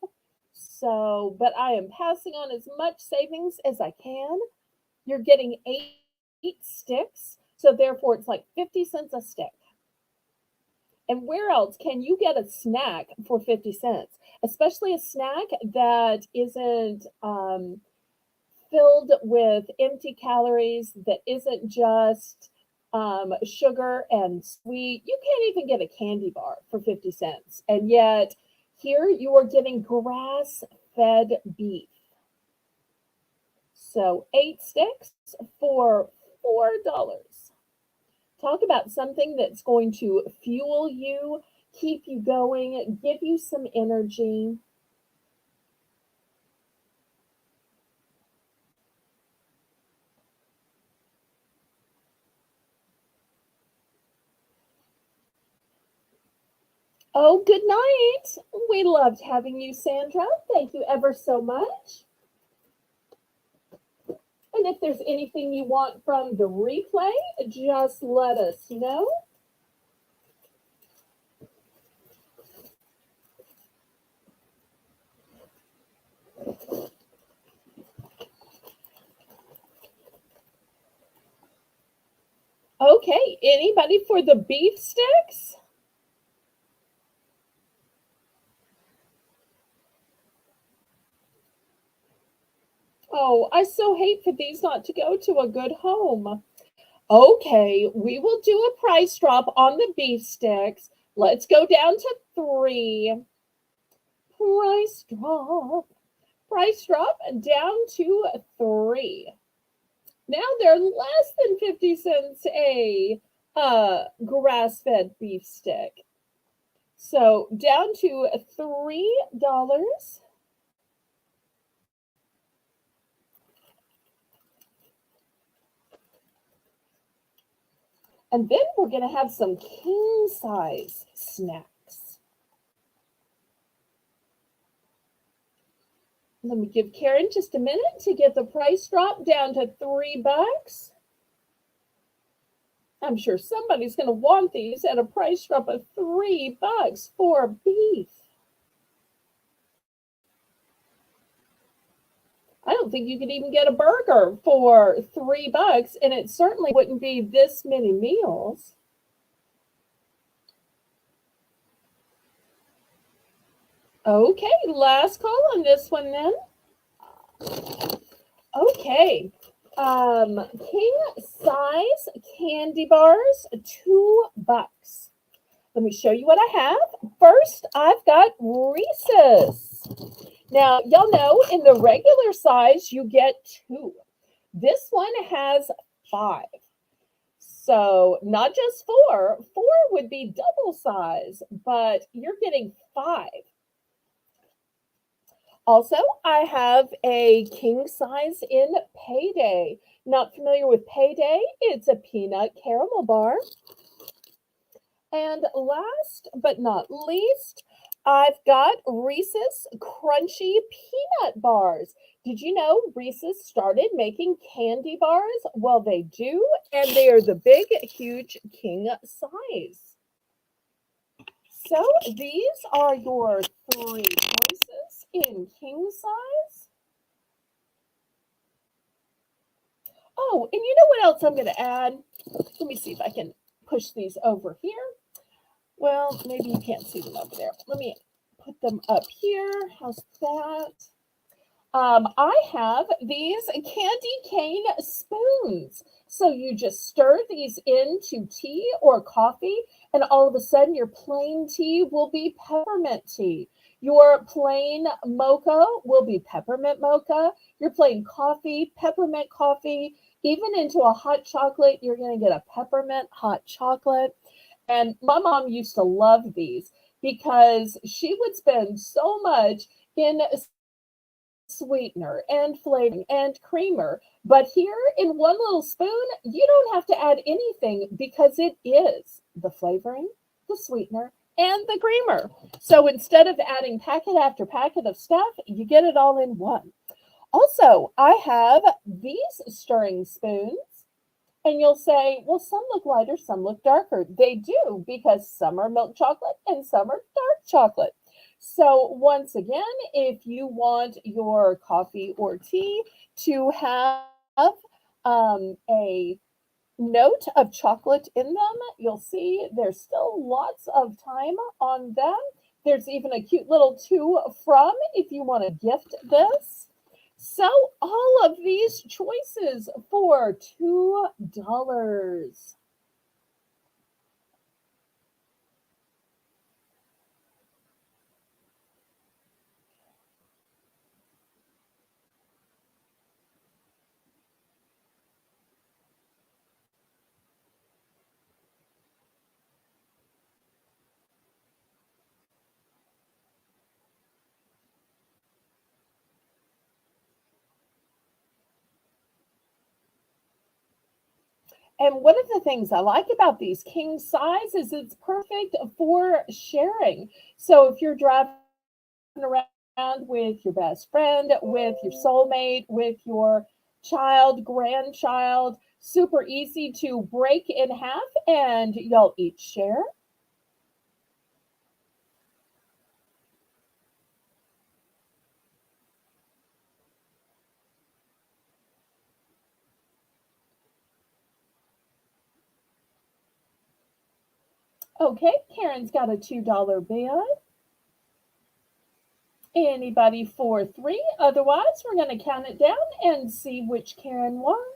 So, but I am passing on as much savings as I can. You're getting 8 sticks. So therefore it's like 50 cents a stick. And where else can you get a snack for 50 cents? Especially a snack that isn't filled with empty calories, that isn't just sugar and sweet. You can't even get a candy bar for 50 cents. And yet here you are getting grass-fed beef. So 8 sticks for $4. Talk about something that's going to fuel you, keep you going, give you some energy. Oh, good night. We loved having you, Sandra. Thank you ever so much. And if there's anything you want from the replay, just let us know. Okay, anybody for the beef sticks? Oh, I so hate for these not to go to a good home. Okay, we will do a price drop on the beef sticks. Let's go down to 3. Price drop. Price drop down to 3. Now they're less than 50 cents a grass-fed beef stick. So down to $3. And then we're going to have some king size snacks. Let me give Karen just a minute to get the price drop down to $3. I'm sure somebody's going to want these at a price drop of $3 for beef. I don't think you could even get a burger for $3, and it certainly wouldn't be this many meals. Okay, last call on this one then. Okay, king size candy bars, $2. Let me show you what I have. First, I've got Reese's. Now, y'all know in the regular size, you get 2. This one has 5. So not just 4. 4 would be double size, but you're getting 5. Also, I have a king size in Payday. Not familiar with Payday? It's a peanut caramel bar. And last but not least, I've got Reese's Crunchy Peanut Bars. Did you know Reese's started making candy bars? Well, they do, and they are the big, huge king size. So these are your three choices in king size. Oh, and you know what else I'm going to add? Let me see if I can push these over here. Well, maybe you can't see them over there. Let me put them up here. How's that? I have these candy cane spoons. So you just stir these into tea or coffee, and all of a sudden your plain tea will be peppermint tea. Your plain mocha will be peppermint mocha. Your plain coffee, peppermint coffee. Even into a hot chocolate, you're going to get a peppermint hot chocolate. And my mom used to love these because she would spend so much in sweetener and flavoring and creamer. But here in one little spoon, you don't have to add anything because it is the flavoring, the sweetener, and the creamer. So instead of adding packet after packet of stuff, you get it all in one. Also, I have these stirring spoons. And you'll say, well, some look lighter, some look darker. They do because some are milk chocolate and some are dark chocolate. So once again, if you want your coffee or tea to have a note of chocolate in them, you'll see there's still lots of time on them. There's even a cute little to from if you want to gift this. So all of these choices for $2. And one of the things I like about these king size is it's perfect for sharing. So if you're driving around with your best friend, with your soulmate, with your child, grandchild, super easy to break in half and you'll each share. Okay, Karen's got a $2 bill. Anybody for three? Otherwise, we're going to count it down and see which Karen wants.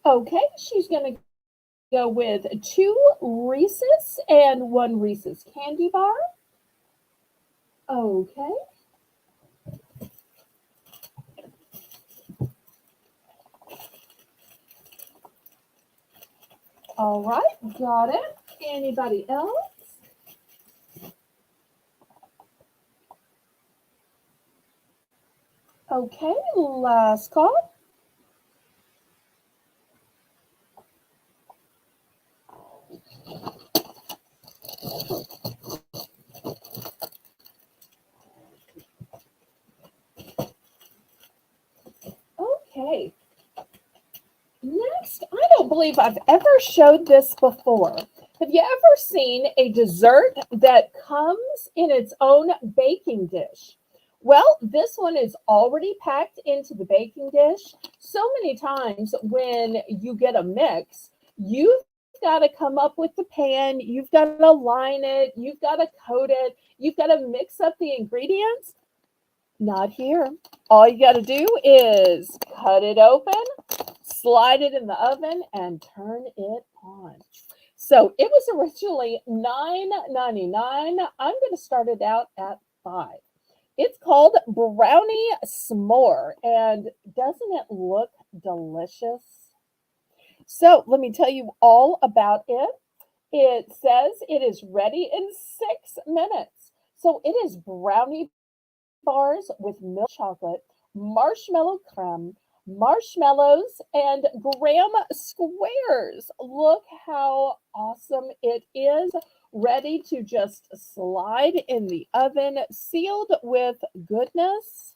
Okay, she's going to go with two Reese's and one Reese's candy bar. Okay. All right, got it. Anybody else? Okay, last call. Okay. Next, I don't believe I've ever showed this before. Have you ever seen a dessert that comes in its own baking dish? Well, this one is already packed into the baking dish. So many times when you get a mix, you've got to come up with the pan. You've got to line it. You've got to coat it. You've got to mix up the ingredients. Not here. All you got to do is cut it open, slide it in the oven, and turn it on. So it was originally $9.99. I'm going to start it out at $5. It's called Brownie S'more, and doesn't it look delicious? So let me tell you all about it. It says it is ready in 6 minutes. So it is brownie bars with milk chocolate, marshmallow creme, marshmallows, and graham squares. Look how awesome it is. Ready to just slide in the oven, sealed with goodness.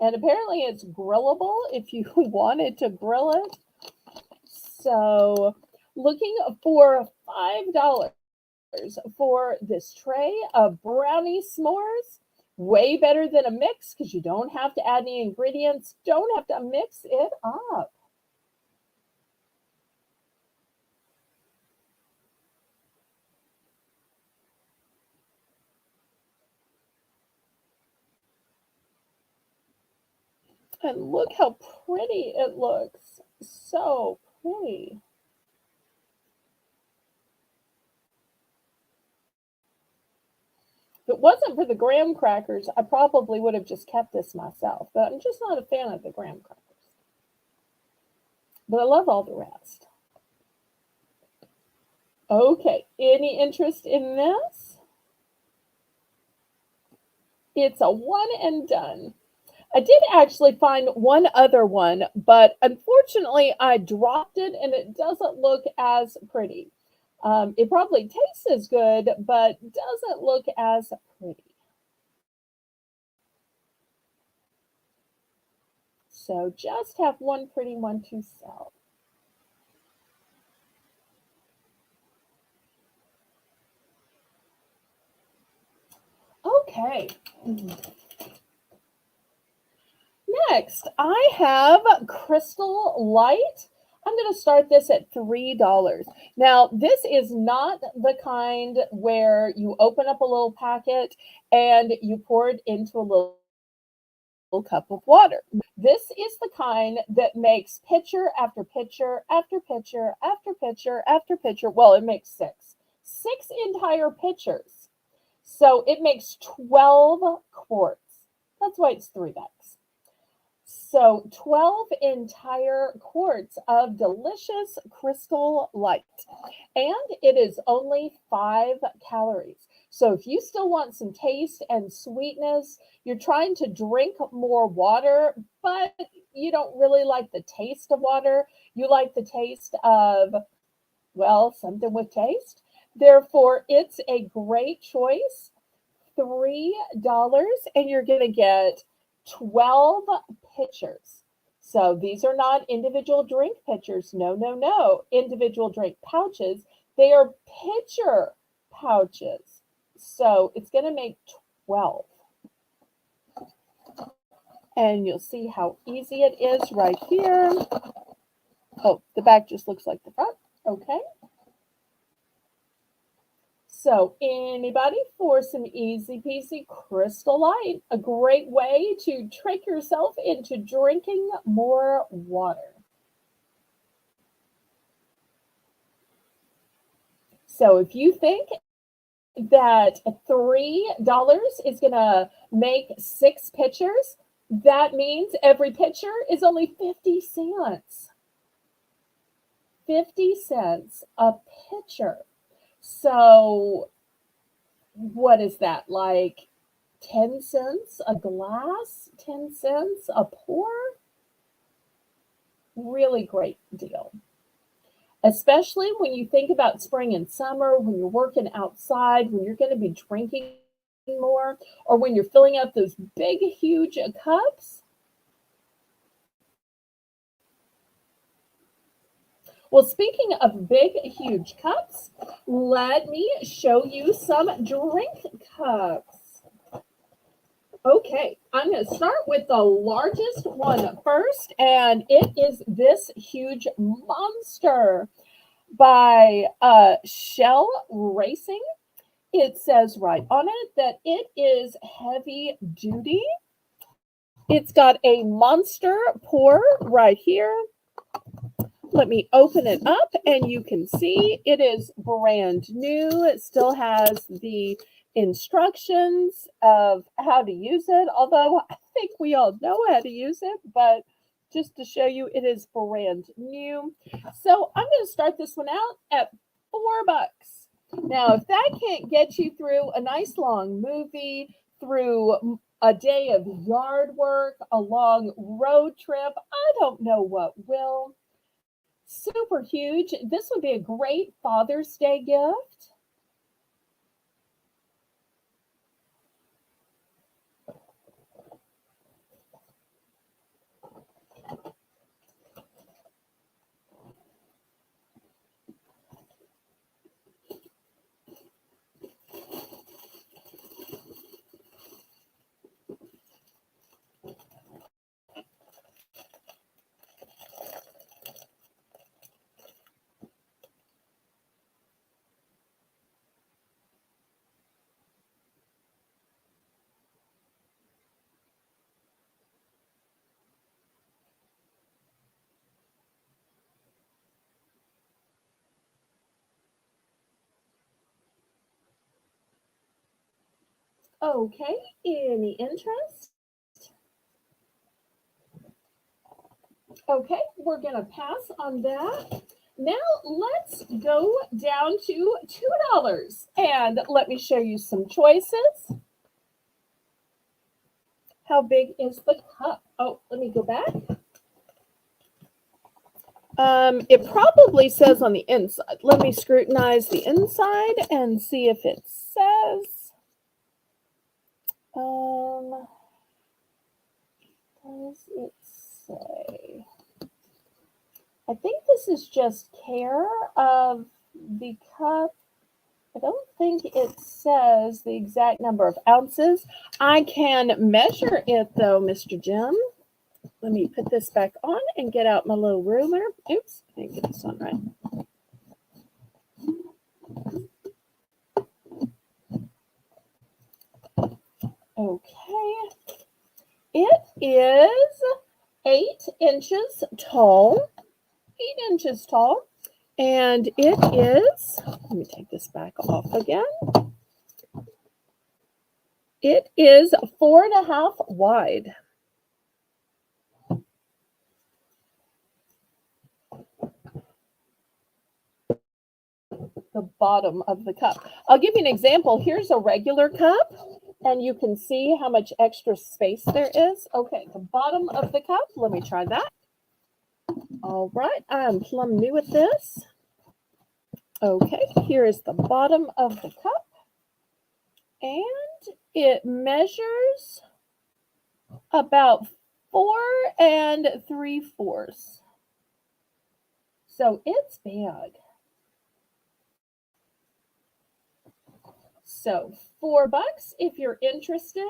And apparently it's grillable if you wanted to grill it. So looking for $5 for this tray of brownie s'mores. Way better than a mix because you don't have to add any ingredients, don't have to mix it up. And look how pretty it looks. So pretty. If it wasn't for the graham crackers, I probably would have just kept this myself. But I'm just not a fan of the graham crackers. But I love all the rest. Okay, any interest in this? It's a one and done. I did actually find one other one, but unfortunately I dropped it and it doesn't look as pretty. It probably tastes as good, but doesn't look as pretty. So just have one pretty one to sell. Okay. Next, I have Crystal Light. I'm going to start this at $3. Now, this is not the kind where you open up a little packet and you pour it into a little cup of water. This is the kind that makes pitcher after pitcher after pitcher after pitcher after pitcher. Well, it makes six entire pitchers. So it makes 12 quarts. That's why it's $3. So 12 entire quarts of delicious Crystal Light. And it is only 5 calories. So if you still want some taste and sweetness, you're trying to drink more water, but you don't really like the taste of water. You like the taste of, well, something with taste. Therefore, it's a great choice. $3, and you're going to get 12 pitchers. So these are not individual drink pitchers. No, no, no. Individual drink pouches. They are pitcher pouches. So it's going to make 12. And you'll see how easy it is right here. Oh, the back just looks like the front. Okay. So anybody for some easy peasy Crystal Light, a great way to trick yourself into drinking more water. So if you think that $3 is going to make 6 pitchers, that means every pitcher is only 50 cents. 50 cents a pitcher. So what is that, like 10 cents a glass, 10 cents a pour? Really great deal. Especially when you think about spring and summer, when you're working outside, when you're going to be drinking more, or when you're filling up those big, huge cups. Well, speaking of big, huge cups, let me show you some drink cups. Okay, I'm going to start with the largest one first, and it is this huge monster. by Shell Racing. It says right on it that it is heavy duty. It's got a monster pour right here. Let me open it up and you can see it is brand new. It still has the instructions of how to use it, although I think we all know how to use it, but just to show you, it is brand new. So I'm going to start this one out at $4. Now, if that can't get you through a nice long movie, through a day of yard work, a long road trip, I don't know what will. Super huge. This would be a great Father's Day gift. Okay, any interest? Okay, we're going to pass on that. Now let's go down to $2 and let me show you some choices. How big is the cup? Oh, let me go back. It probably says on the inside. Let me scrutinize the inside and see if it says. Does it say? I think this is just care of the cup. I don't think it says the exact number of ounces. I can measure it though, Mr. Jim. Let me put this back on and get out my little ruler. Oops, I didn't get this on right. Okay. It is 8 inches tall. 8 inches tall. And it is, let me take this back off again. It is 4.5 wide. The bottom of the cup. I'll give you an example. Here's a regular cup, and you can see how much extra space there is. Okay, the bottom of the cup. Let me try that. All right, I'm plumb new at this. Okay, here is the bottom of the cup, and it measures about 4 3/4. So it's big. So $4 if you're interested.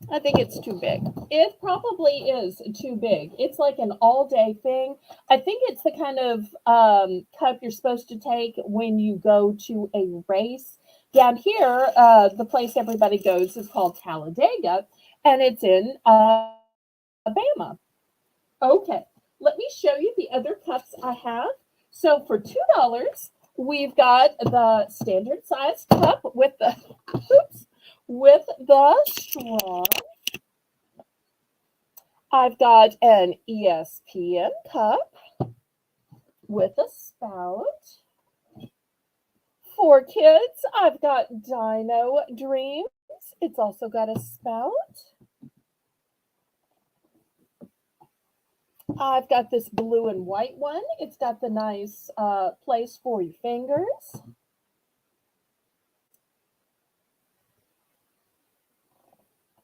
I think it's too big. It probably is too big. It's like an all-day thing. I think it's the kind of cup you're supposed to take when you go to a race. Down here, the place everybody goes is called Talladega, and it's in Alabama. Okay, let me show you the other cups I have. So for $2, we've got the standard size cup with the with the straw. I've got an ESPN cup with a spout. For kids, I've got Dino Dreams. It's also got a spout. I've got this blue and white one. It's got the nice place for your fingers.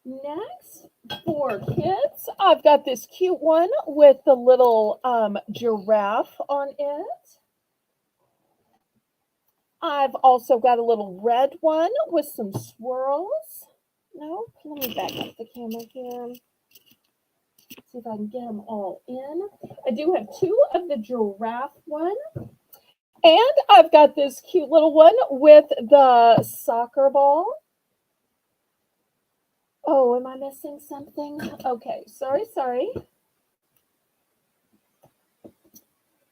Next, for kids, I've got this cute one with the little giraffe on it. I've also got a little red one with some swirls. No, let me back up the camera here. See if I can get them all in. I do have two of the giraffe one. And I've got this cute little one with the soccer ball. Oh, am I missing something? Okay, sorry.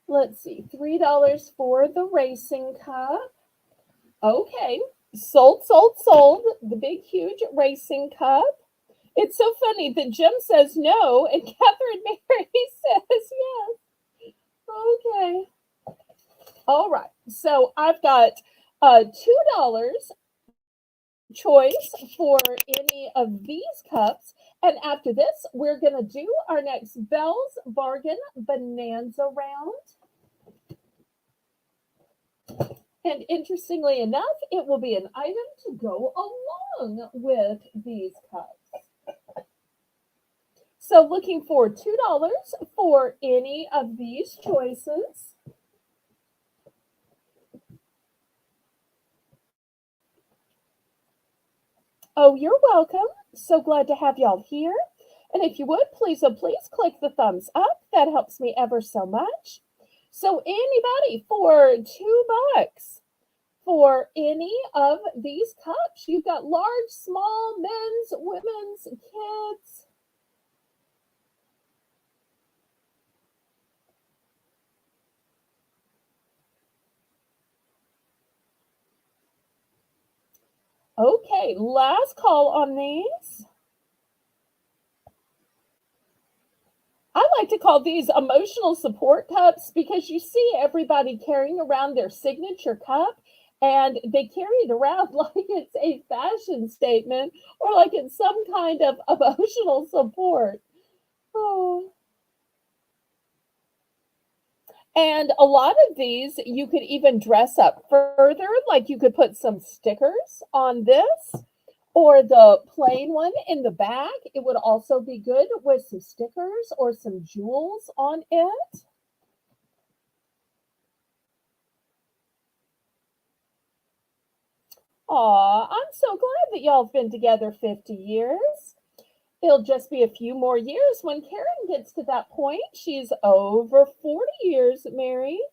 Let's see, $3 for the racing cup. Okay, sold. The big, huge racing cup. It's so funny that Jim says no and Catherine Mary says yes. Okay. All right. So I've got $2 choice for any of these cups. And after this, we're going to do our next Belle's Bargain Bonanza round. And interestingly enough, it will be an item to go along with these cups. So looking for $2 for any of these choices. Oh, you're welcome. So glad to have y'all here. And if you would, please click the thumbs up. That helps me ever so much. So anybody for $2 for any of these cups, you've got large, small, men's, women's, kids. Okay, last call on these. I like to call these emotional support cups because you see everybody carrying around their signature cup and they carry it around like it's a fashion statement or like it's some kind of emotional support. Oh. And a lot of these you could even dress up further, like you could put some stickers on this or the plain one in the back. It would also be good with some stickers or some jewels on it. Aw, I'm so glad that y'all have been together 50 years. It'll just be a few more years when Karen gets to that point. She's over 40 years married.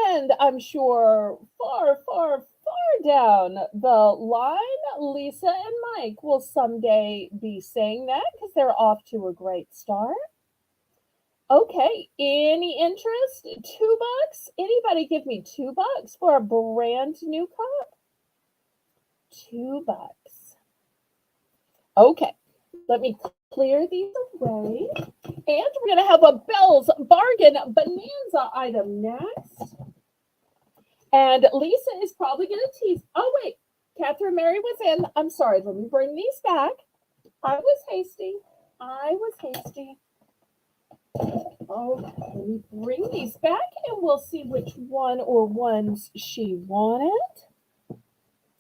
And I'm sure far down the line, Lisa and Mike will someday be saying that because they're off to a great start. Okay, any interest? $2? Anybody give me $2 for a brand new cup? $2. Okay, let me clear these away. And we're going to have a Belle's Bargain Bonanza item next. And Lisa is probably going to tease. Oh, wait. Catherine Mary was in. I'm sorry. Let me bring these back. I was hasty. Oh, let me bring these back and we'll see which one or ones she wanted.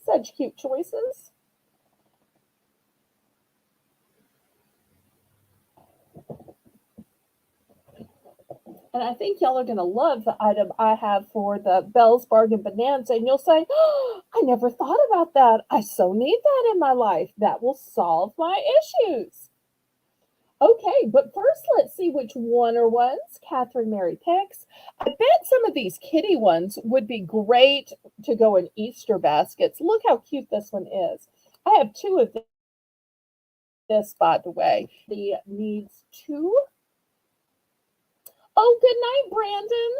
Such cute choices. And I think y'all are going to love the item I have for the Belle's Bargain Bonanza. And you'll say, oh, I never thought about that. I so need that in my life. That will solve my issues. Okay, but first let's see which one or ones Catherine Mary picks. I bet some of these kitty ones would be great to go in Easter baskets. Look how cute this one is. I have two of this, by the way. The needs two. Oh, good night, Brandon.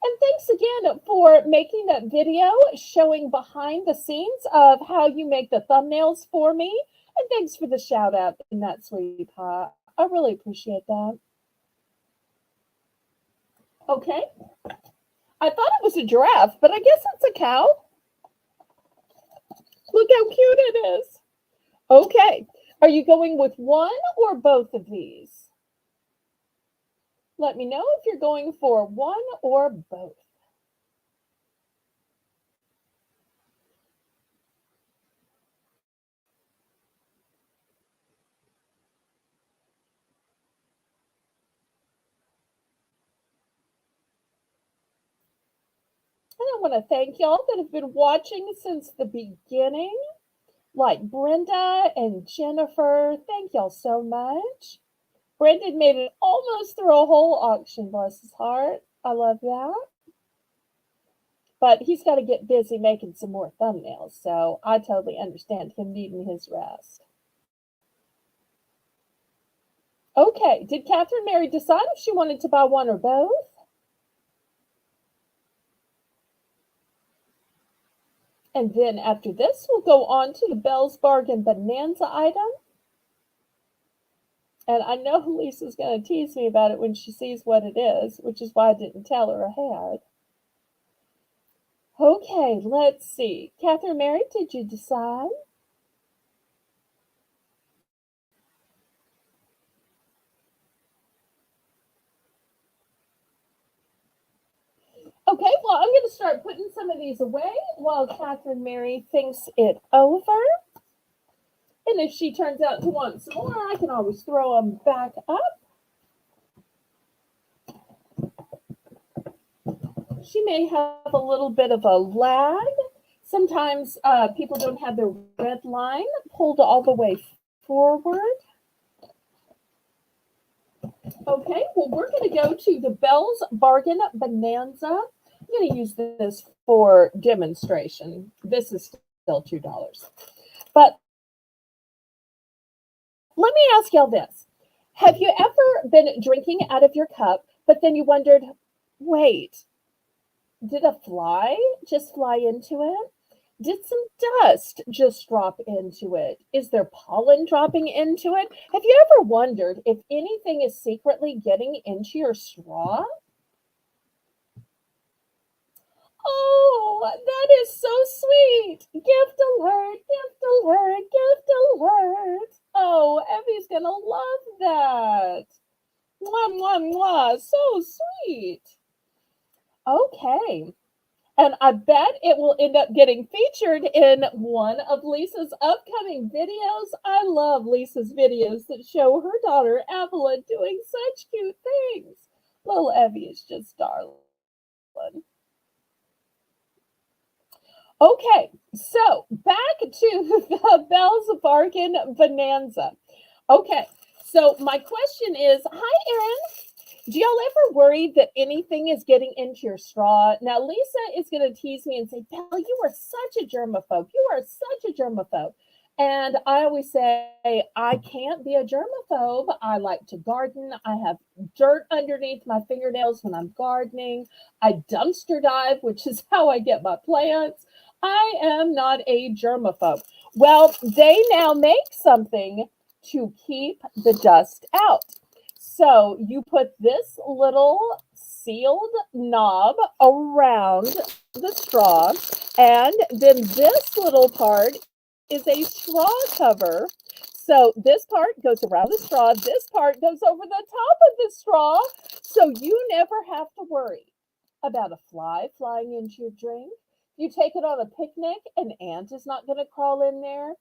And thanks again for making that video showing behind the scenes of how you make the thumbnails for me. And thanks for the shout out in that sweet pie. I really appreciate that. Okay. I thought it was a giraffe, but I guess it's a cow. Look how cute it is. Okay. Are you going with one or both of these? Let me know if you're going for one or both. And I want to thank y'all that have been watching since the beginning. like Brenda and Jennifer. Thank y'all so much. Brendan made it almost through a whole auction, bless his heart. I love that. But he's got to get busy making some more thumbnails, so I totally understand him needing his rest. Okay, did Catherine Mary decide if she wanted to buy one or both? And then after this, we'll go on to the Belle's Bargain Bonanza item. And I know Lisa's going to tease me about it when she sees what it is, which is why I didn't tell her ahead. Okay, let's see. Catherine Mary, did you decide? Okay, well, I'm going to start putting some of these away while Catherine Mary thinks it over. And if she turns out to want some more, I can always throw them back up. She may have a little bit of a lag. Sometimes people don't have their red line pulled all the way forward. Okay, well, we're going to go to the Belle's Bargain Bonanza. I'm going to use this for demonstration. This is still $2. But let me ask y'all this. Have you ever been drinking out of your cup, but then you wondered, wait, did a fly just fly into it? Did some dust just drop into it? Is there pollen dropping into it? Have you ever wondered if anything is secretly getting into your straw? Oh, that is so sweet. Gift alert, gift alert, gift alert. Oh, Evie's going to love that. Mwah, mwah, mwah. So sweet. Okay. And I bet it will end up getting featured in one of Lisa's upcoming videos. I love Lisa's videos that show her daughter Evelyn doing such cute things. Little Evie is just darling. Okay, so back to the Belle's Bargain Bonanza. Okay, so my question is, hi, Erin. Do y'all ever worry that anything is getting into your straw? Now, Lisa is going to tease me and say, Belle, you are such a germaphobe. You are such a germaphobe. And I always say, I can't be a germaphobe. I like to garden. I have dirt underneath my fingernails when I'm gardening. I dumpster dive, which is how I get my plants. I am not a germaphobe. Well, they now make something to keep the dust out. So you put this little sealed knob around the straw, and then this little part is a straw cover. So this part goes around the straw, this part goes over the top of the straw, so you never have to worry about a fly flying into your drink. You take it on a picnic, an ant is not going to crawl in there.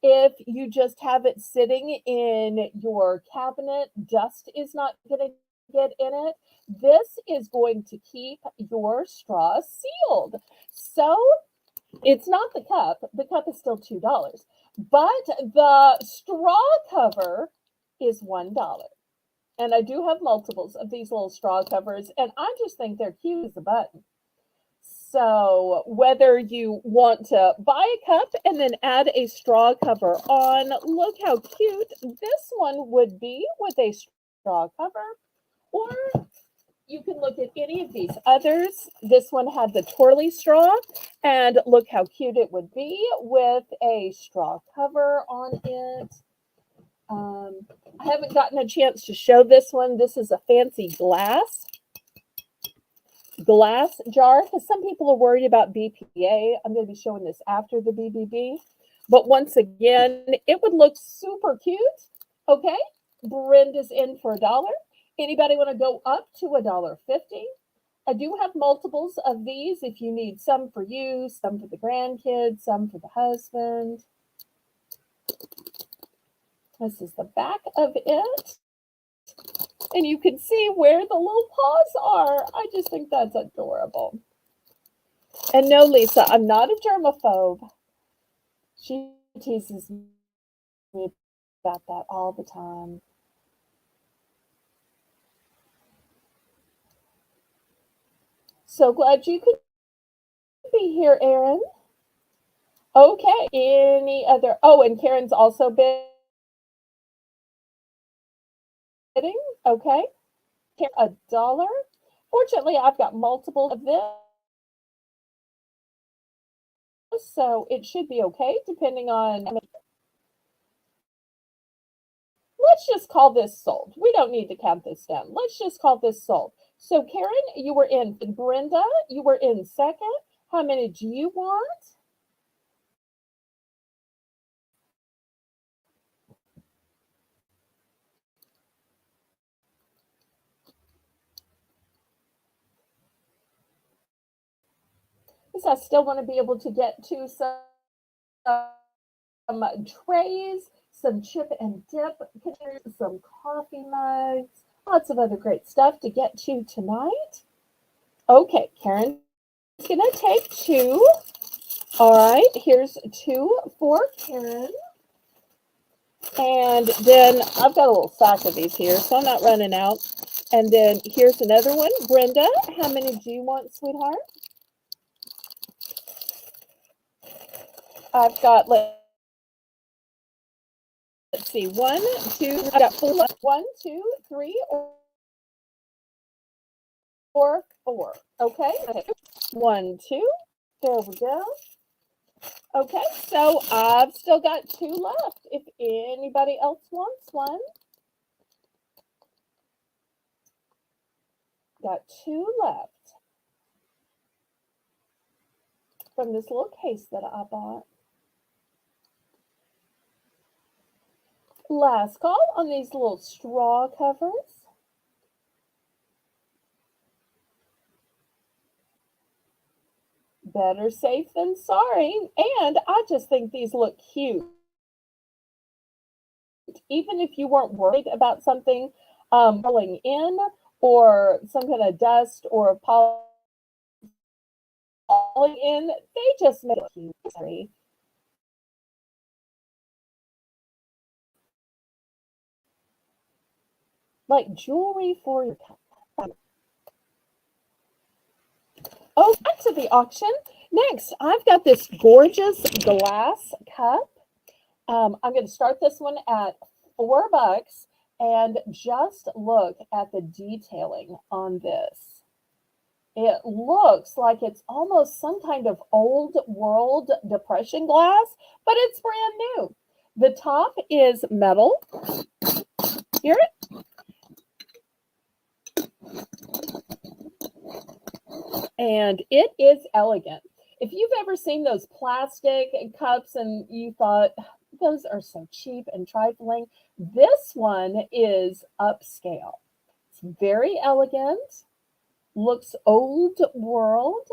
If you just have it sitting in your cabinet, dust is not going to get in it. This is going to keep your straw sealed. So it's not the cup. The cup is still $2, but the straw cover is $1. And I do have multiples of these little straw covers, and I just think they're cute as a button. So whether you want to buy a cup and then add a straw cover on, look how cute this one would be with a straw cover. Or you can look at any of these others. This one had the twirly straw, and look how cute it would be with a straw cover on it. I haven't gotten a chance to show this one. This is a fancy glass jar, because some people are worried about BPA. I'm going to be showing this after the BBB. But once again, it would look super cute. Okay, Brenda's in for $1. Anybody want to go up to $1.50? I do have multiples of these if you need some for you, some for the grandkids, some for the husband. This is the back of it. And you can see where the little paws are. I just think that's adorable. And no, Lisa, I'm not a germaphobe. She's teases me about that all the time. So glad you could be here, Erin. Okay. Any other? Oh, and Karen's also bidding. Okay. Karen, $1. Fortunately, I've got multiple of this, so it should be okay, depending on. Let's just call this sold. We don't need to count this down. Let's just call this sold. So, Karen, you were in. Brenda, you were in second. How many do you want? Because I still want to be able to get to some trays, some chip and dip containers, some coffee mugs, lots of other great stuff to get to tonight. Okay, Karen's gonna take two. All right, here's two for Karen. And then I've got a little sack of these here, so I'm not running out. And then here's another one. Brenda, how many do you want, sweetheart? I've got, let's see, one, two, I got four. One, two, three, or four. Okay, one, two. There we go. Okay, so I've still got two left. If anybody else wants one, got two left from this little case that I bought. Last call on these little straw covers. Better safe than sorry. And I just think these look cute. Even if you weren't worried about something rolling in or some kind of dust or falling in, they just make it cute. Like jewelry for your cup. Oh, back to the auction. Next, I've got this gorgeous glass cup. I'm going to start this one at $4 and just look at the detailing on this. It looks like it's almost some kind of old world depression glass, but it's brand new. The top is metal. Hear it? And it is elegant. If you've ever seen those plastic cups and you thought those are so cheap and trifling, this one is upscale. It's very elegant, looks old world.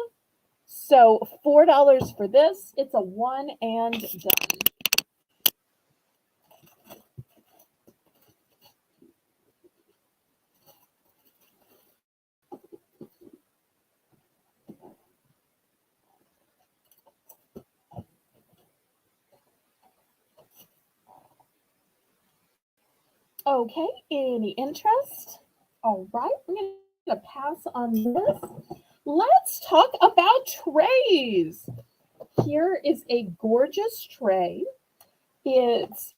So $4 for this. It's a one and done. Okay, any interest? All right, we're going to pass on this. Let's talk about trays. Here is a gorgeous tray. It's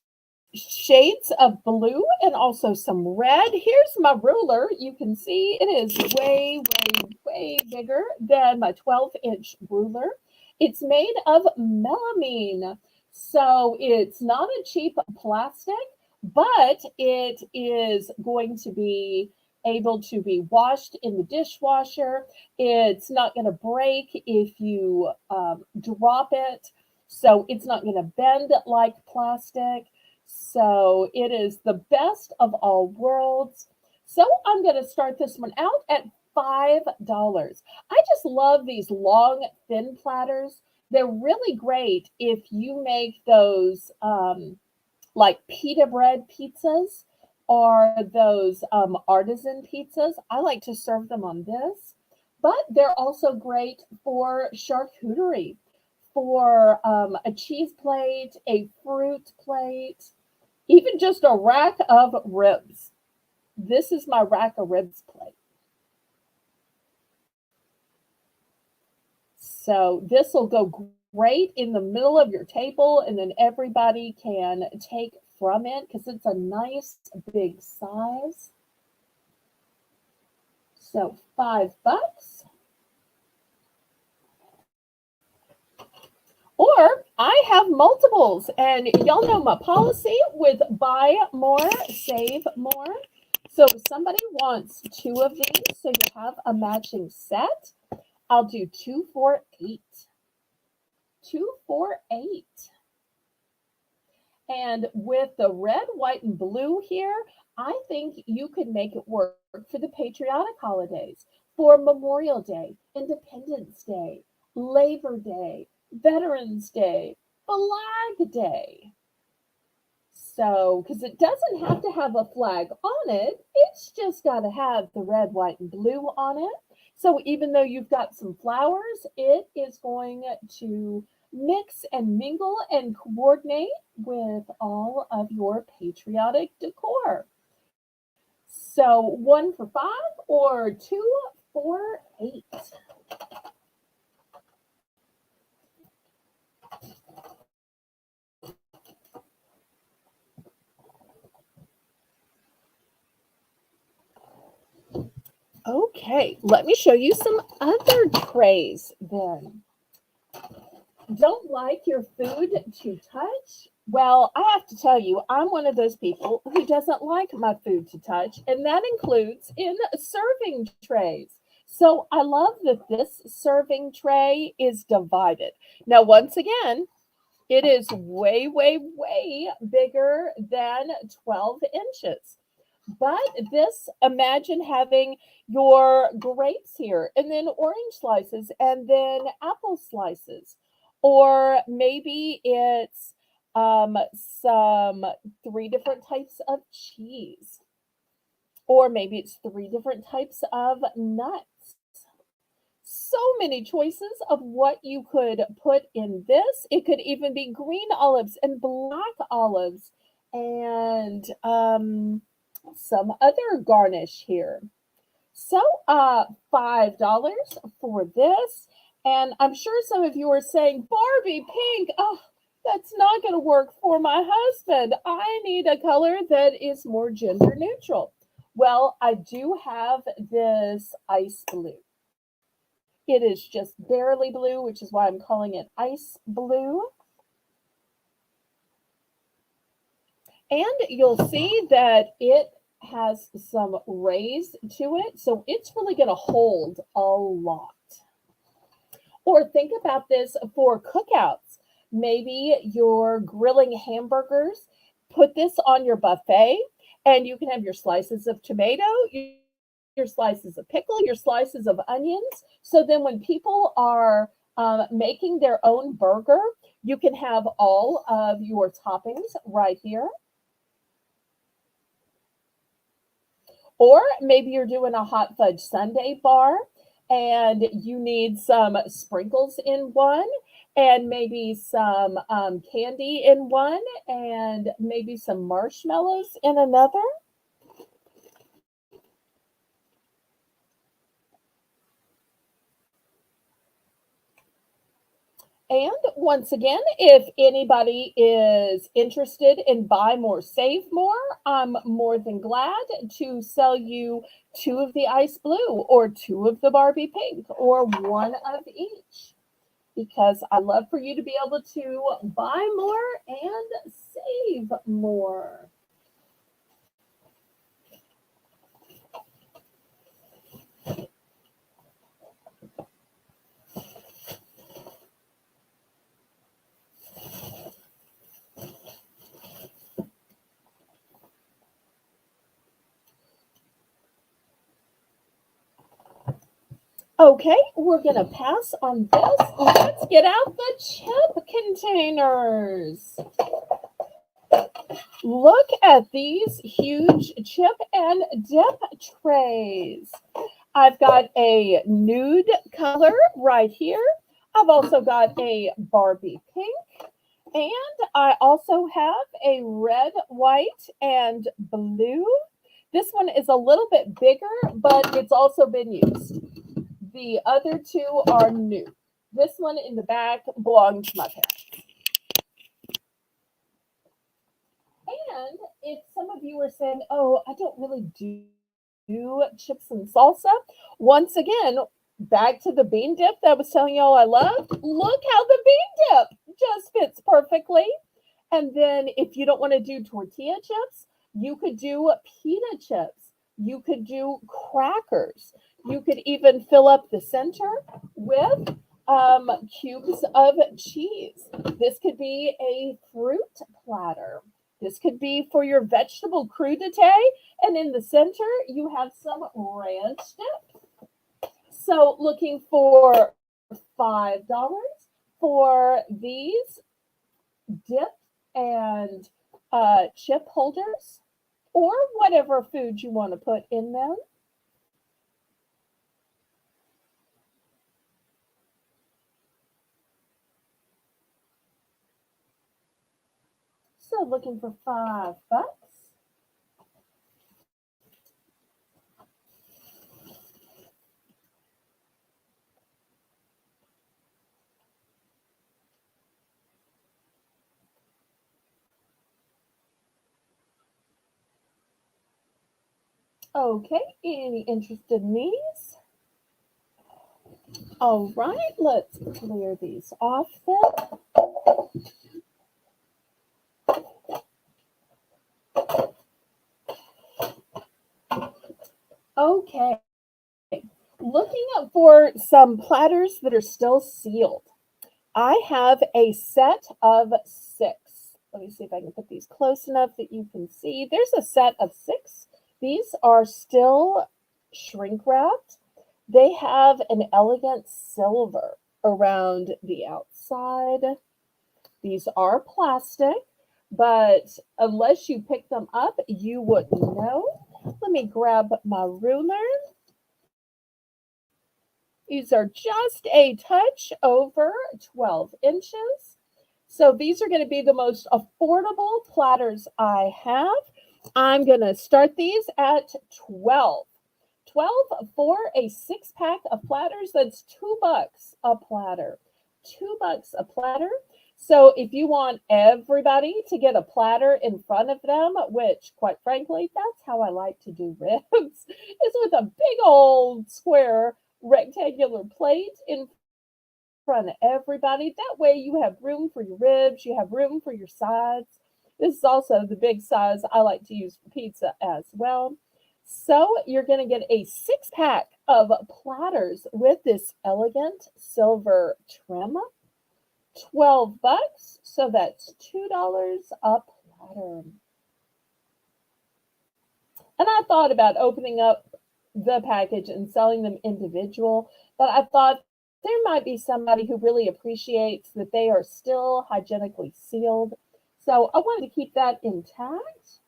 shades of blue and also some red. Here's my ruler. You can see it is way, way, way bigger than my 12-inch ruler. It's made of melamine. So it's not a cheap plastic, but it is going to be able to be washed in the dishwasher. It's not going to break if you drop it. So it's not going to bend like plastic. So it is the best of all worlds. So I'm going to start this one out at $5. I just love these long, thin platters. They're really great if you make those like pita bread pizzas or those artisan pizzas. I like to serve them on this, but they're also great for charcuterie, for a cheese plate, a fruit plate, even just a rack of ribs. This is my rack of ribs plate. So this will go great in the middle of your table, and then everybody can take from it because it's a nice big size. So $5. Or I have multiples, and y'all know my policy with buy more, save more. So if somebody wants 2 of these, so you have a matching set, I'll do 2 for $8. 2 for $8. And with the red, white, and blue here, I think you could make it work for the patriotic holidays, for Memorial Day, Independence Day, Labor Day, Veterans Day, Flag Day. So, because it doesn't have to have a flag on it, it's just got to have the red, white, and blue on it. So even though you've got some flowers, it is going to mix and mingle and coordinate with all of your patriotic decor. So 1 for $5 or 2 for $8. Okay, let me show you some other trays then. Don't like your food to touch? Well, I have to tell you, I'm one of those people who doesn't like my food to touch, and that includes in serving trays. So I love that this serving tray is divided. Now, once again, it is way, way, way bigger than 12 inches. But this, imagine having your grapes here, and then orange slices, and then apple slices. Or maybe it's some 3 different types of cheese. Or maybe it's 3 different types of nuts. So many choices of what you could put in this. It could even be green olives and black olives and some other garnish here. So $5 for this. And I'm sure some of you are saying, Barbie, pink, oh, that's not going to work for my husband. I need a color that is more gender neutral. Well, I do have this ice blue. It is just barely blue, which is why I'm calling it ice blue. And you'll see that it has some rays to it, so it's really going to hold a lot. Or think about this for cookouts. Maybe you're grilling hamburgers, put this on your buffet, and you can have your slices of tomato, your slices of pickle, your slices of onions. So then when people are making their own burger, you can have all of your toppings right here. Or maybe you're doing a hot fudge sundae bar and you need some sprinkles in one, and maybe some candy in one, and maybe some marshmallows in another. And once again, if anybody is interested in buy more, save more, I'm more than glad to sell you 2 of the ice blue or 2 of the Barbie pink or 1 of each, because I love for you to be able to buy more and save more. Okay, we're going to pass on this. Let's get out the chip containers. Look at these huge chip and dip trays. I've got a nude color right here. I've also got a Barbie pink. And I also have a red, white, and blue. This one is a little bit bigger, but it's also been used. The other two are new. This one in the back belongs to my parents. And if some of you are saying, oh, I don't really do chips and salsa, once again, back to the bean dip that I was telling y'all I loved. Look how the bean dip just fits perfectly. And then if you don't want to do tortilla chips, you could do pita chips. You could do crackers. You could even fill up the center with cubes of cheese. This could be a fruit platter. This could be for your vegetable crudité. And in the center, you have some ranch dip. So looking for $5 for these dip and chip holders or whatever food you want to put in them. So looking for $5. Okay, any interest in these? All right, let's clear these off then. Okay, looking for some platters that are still sealed. I have a set of 6. Let me see if I can put these close enough that you can see. There's a set of 6. These are still shrink wrapped. They have an elegant silver around the outside. These are plastic, but unless you pick them up, you wouldn't know. Let me grab my ruler. These are just a touch over 12 inches. So these are going to be the most affordable platters I have. I'm going to start these at 12. 12 for a 6-pack of platters. That's $2 a platter. $2 a platter. So if you want everybody to get a platter in front of them, which quite frankly, that's how I like to do ribs, is with a big old square rectangular plate in front of everybody. That way you have room for your ribs, you have room for your sides. This is also the big size I like to use for pizza as well. So you're going to get a 6-pack of platters with this elegant silver trim. $12, so that's $2 a platter. And I thought about opening up the package and selling them individual, but I thought there might be somebody who really appreciates that they are still hygienically sealed. So I wanted to keep that intact.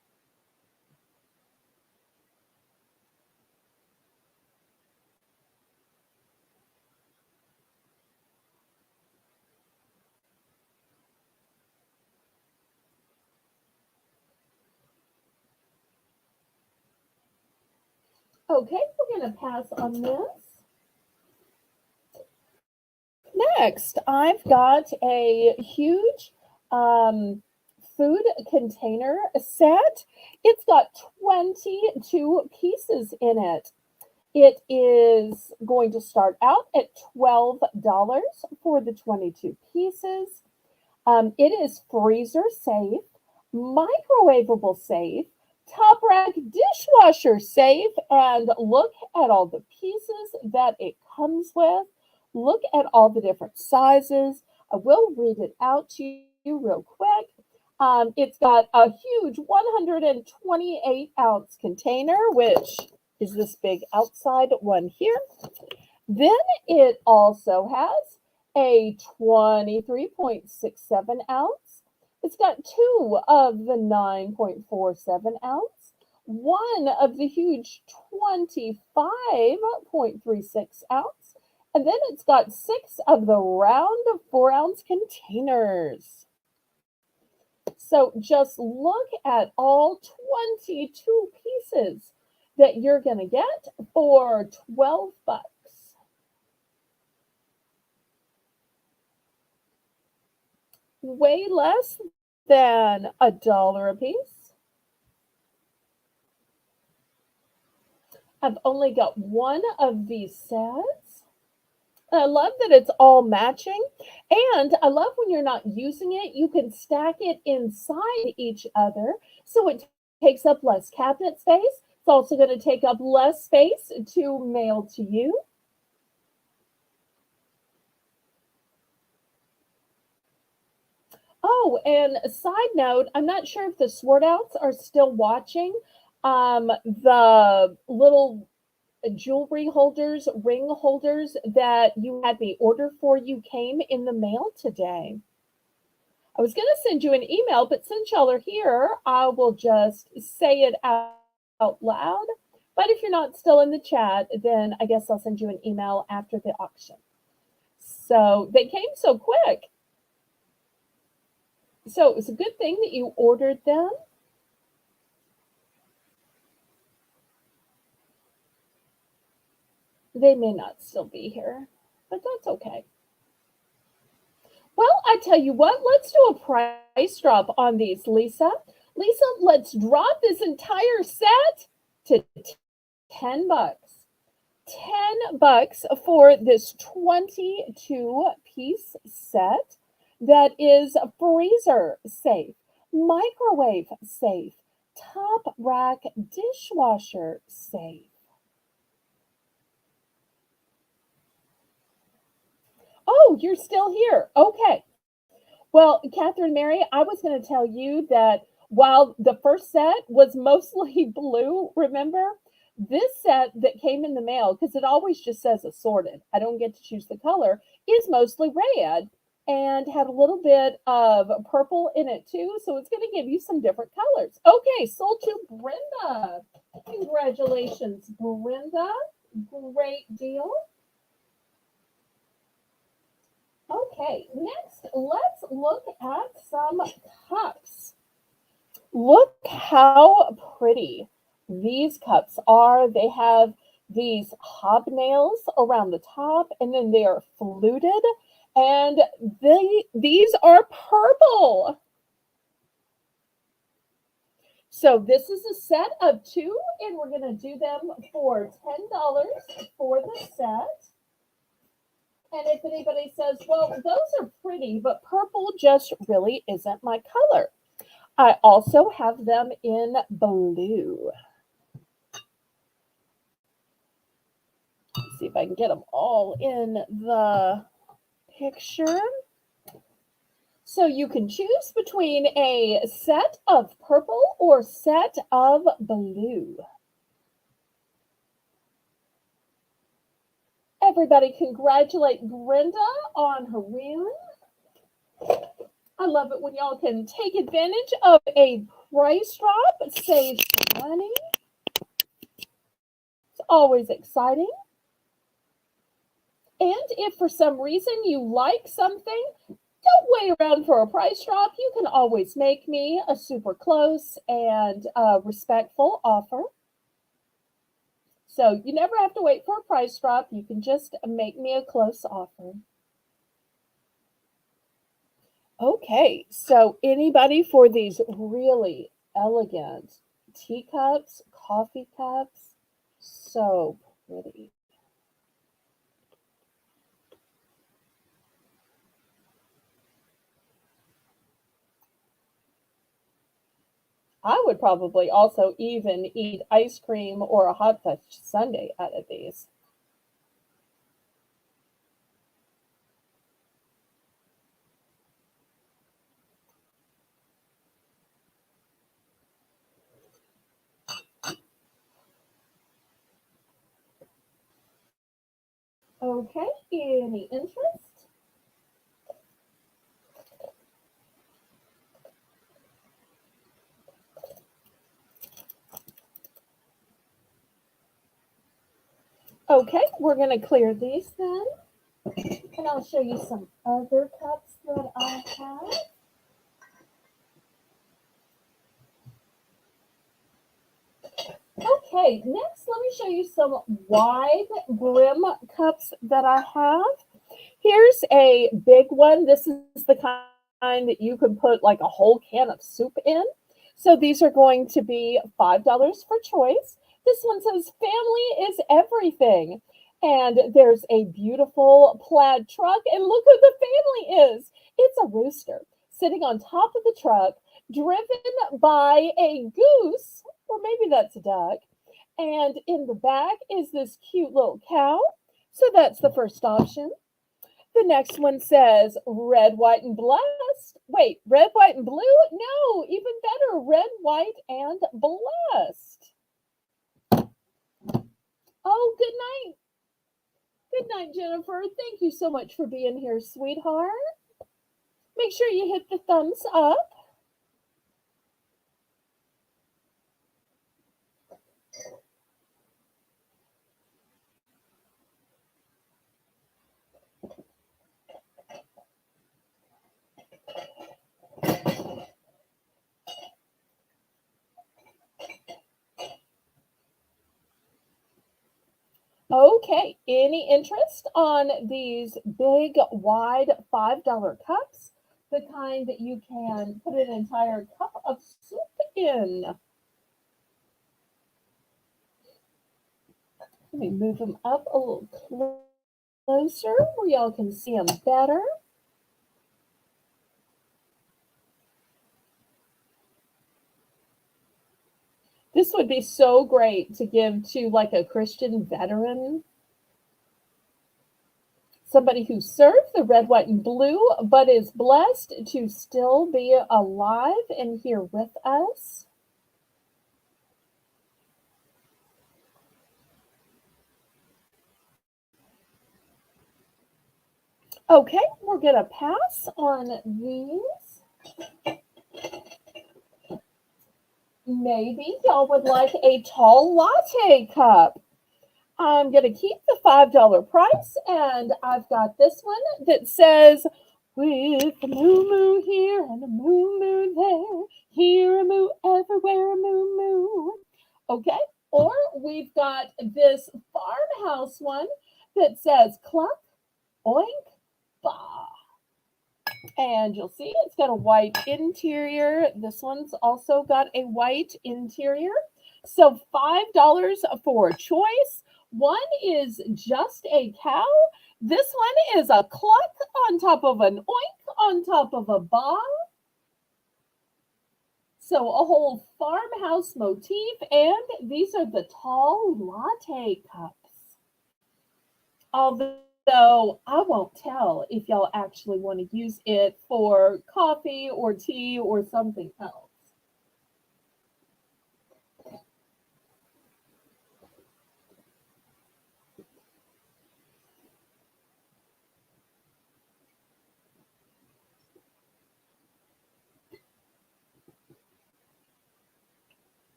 Okay, we're going to pass on this. Next, I've got a huge food container set. It's got 22 pieces in it. It is going to start out at $12 for the 22 pieces. It is freezer safe, microwavable safe, top rack dishwasher safe, and look at all the pieces that it comes with. Look at all the different sizes. I will read it out to you real quick. It's got a huge 128-ounce container, which is this big outside one here. Then it also has a 23.67 ounce. It's got 2 of the 9.47 ounce, 1 of the huge 25.36 ounce, And then it's got 6 of the round 4-ounce containers. So just look at all 22 pieces that you're going to get for 12 bucks. Way less than $1 a piece. I've only got one of these sets. I love that it's all matching, and I love when you're not using it, you can stack it inside each other so it takes up less cabinet space. It's also going to take up less space to mail to you. Oh, and a side note, I'm not sure if the sword outs are still watching. The little jewelry holders, ring holders that you had me order for you came in the mail today. I was going to send you an email, but since y'all are here, I will just say it out loud. But if you're not still in the chat, then I guess I'll send you an email after the auction. So they came so quick. So it was a good thing that you ordered them. They may not still be here, but that's okay. Well, I tell you what, let's do a price drop on these, Lisa. Lisa, let's drop this entire set to 10 bucks. 10 bucks for this 22 piece set that is freezer safe, microwave safe, top rack dishwasher safe. Oh, you're still here. Okay. Well, Catherine Mary, I was going to tell you that while the first set was mostly blue, remember, this set that came in the mail, because it always just says assorted, I don't get to choose the color, is mostly red and had a little bit of purple in it too. So it's going to give you some different colors. Okay, sold to Brenda. Congratulations, Brenda. Great deal. Okay, next, let's look at some cups. Look how pretty these cups are. They have these hobnails around the top, and then they are fluted, and these are purple. So this is a set of 2, and we're going to do them for $10 for the set. And if anybody says, well, those are pretty, but purple just really isn't my color, I also have them in blue. Let's see if I can get them all in the picture. So you can choose between a set of purple or set of blue. Everybody congratulate Brenda on her win. I love it when y'all can take advantage of a price drop, save money. It's always exciting. And if for some reason you like something, don't wait around for a price drop. You can always make me a super close and respectful offer. So you never have to wait for a price drop. You can just make me a close offer. Okay, so anybody for these really elegant teacups, coffee cups, so pretty. I would probably also even eat ice cream or a hot fudge sundae out of these. Okay, any interest? Okay, we're going to clear these then. And I'll show you some other cups that I have. Okay, next let me show you some wide brim cups that I have. Here's a big one. This is the kind that you can put like a whole can of soup in. So these are going to be $5 for choice. This one says family is everything. And there's a beautiful plaid truck. And look who the family is. It's a rooster sitting on top of the truck, driven by a goose, or maybe that's a duck. And in the back is this cute little cow. So that's the first option. The next one says red, white, and blessed. Wait, red, white, and blue? No, even better, red, white, and blessed. Oh, good night. Good night, Jennifer. Thank you so much for being here, sweetheart. Make sure you hit the thumbs up. Okay, any interest on these big, wide $5 cups? The kind that you can put an entire cup of soup in. Let me move them up a little closer where y'all can see them better. This would be so great to give to like a Christian veteran, somebody who served the red, white, and blue, but is blessed to still be alive and here with us. Okay, we're going to pass on these. Maybe y'all would like a tall latte cup. I'm going to keep the $5 price, and I've got this one that says, with a moo moo here and a moo moo there, here a moo, everywhere a moo moo. Okay, or we've got this farmhouse one that says, cluck, oink, bah. And you'll see it's got a white interior. This one's also got a white interior. So $5 for choice. One is just a cow. This one is a cluck on top of an oink on top of a ba. So a whole farmhouse motif. And these are the tall latte cups. Although I won't tell if y'all actually want to use it for coffee or tea or something else.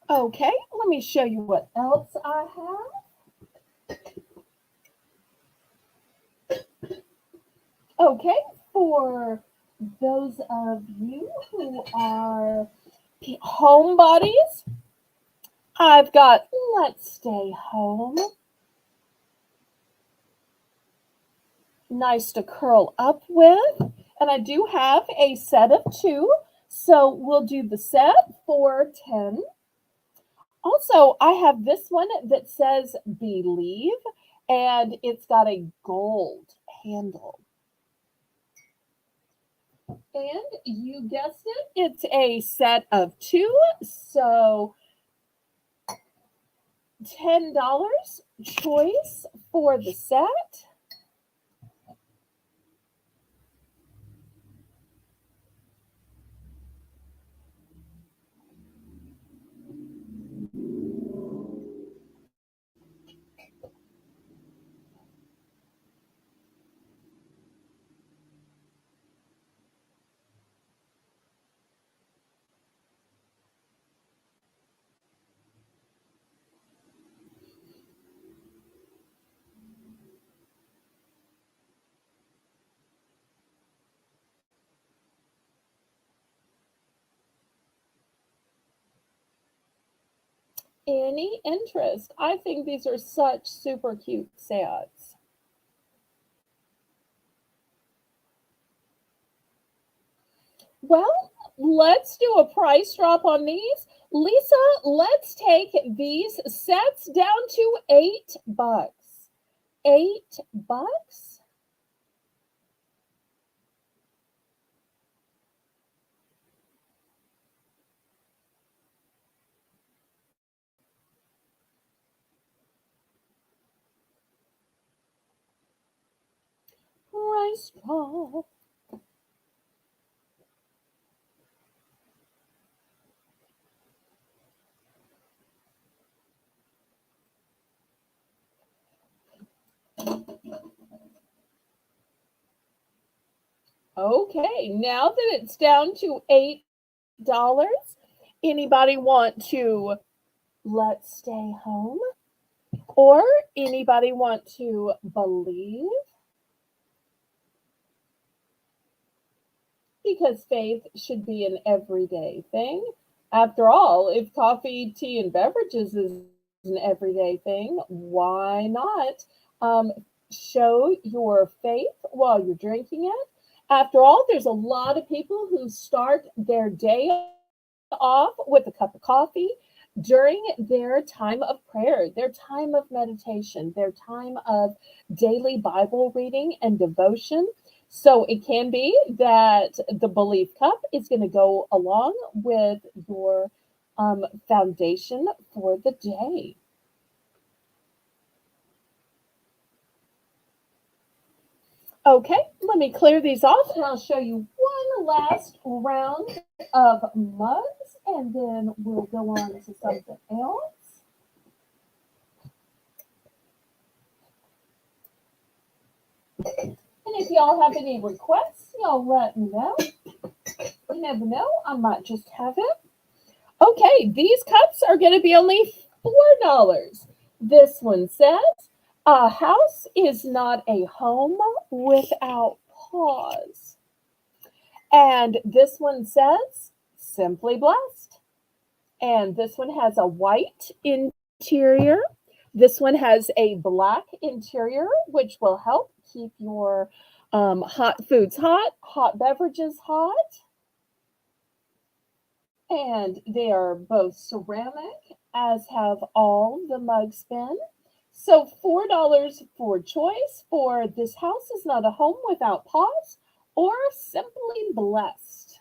Okay, let me show you what else I have. Okay, for those of you who are homebodies, I've got Let's Stay Home. Nice to curl up with. And I do have a set of two, so we'll do the set for 10. Also, I have this one that says Believe, and it's got a gold handle. And you guessed it, it's a set of two, so $10 choice for the set. Any interest? I think these are such super cute sets. Well, let's do a price drop on these. Lisa, let's take these sets down to $8. $8? Price drop. Okay, now that it's down to $8, anybody want to let's stay home? Or anybody want to believe? Because faith should be an everyday thing. After all, if coffee, tea, and beverages is an everyday thing, why not um, show your faith while you're drinking it? After all, there's a lot of people who start their day off with a cup of coffee during their time of prayer, their time of meditation, their time of daily Bible reading and devotion. So it can be that the belief cup is going to go along with your foundation for the day. Okay, let me clear these off and I'll show you one last round of mugs and then we'll go on to something else. And if y'all have any requests, y'all let me know. You never know, I might just have it. Okay, these cups are going to be only $4. This one says, a house is not a home without pause. And this one says, simply blessed. And this one has a white interior. This one has a black interior, which will help keep your hot foods hot, hot beverages hot. And they are both ceramic, as have all the mugs been. So $4 for choice for This House is Not a Home Without Pause or Simply Blessed.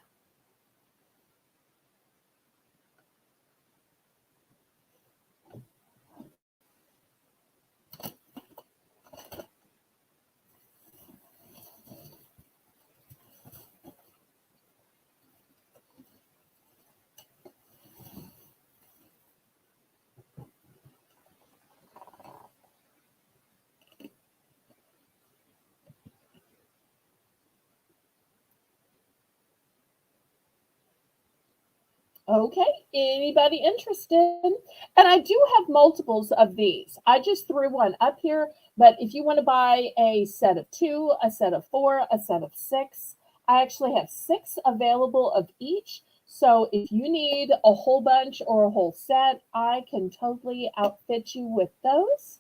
Okay, anybody interested? And I do have multiples of these. I just threw one up here, but if you want to buy a set of two, a set of four, a set of six, I actually have six available of each. So if you need a whole bunch or a whole set, I can totally outfit you with those.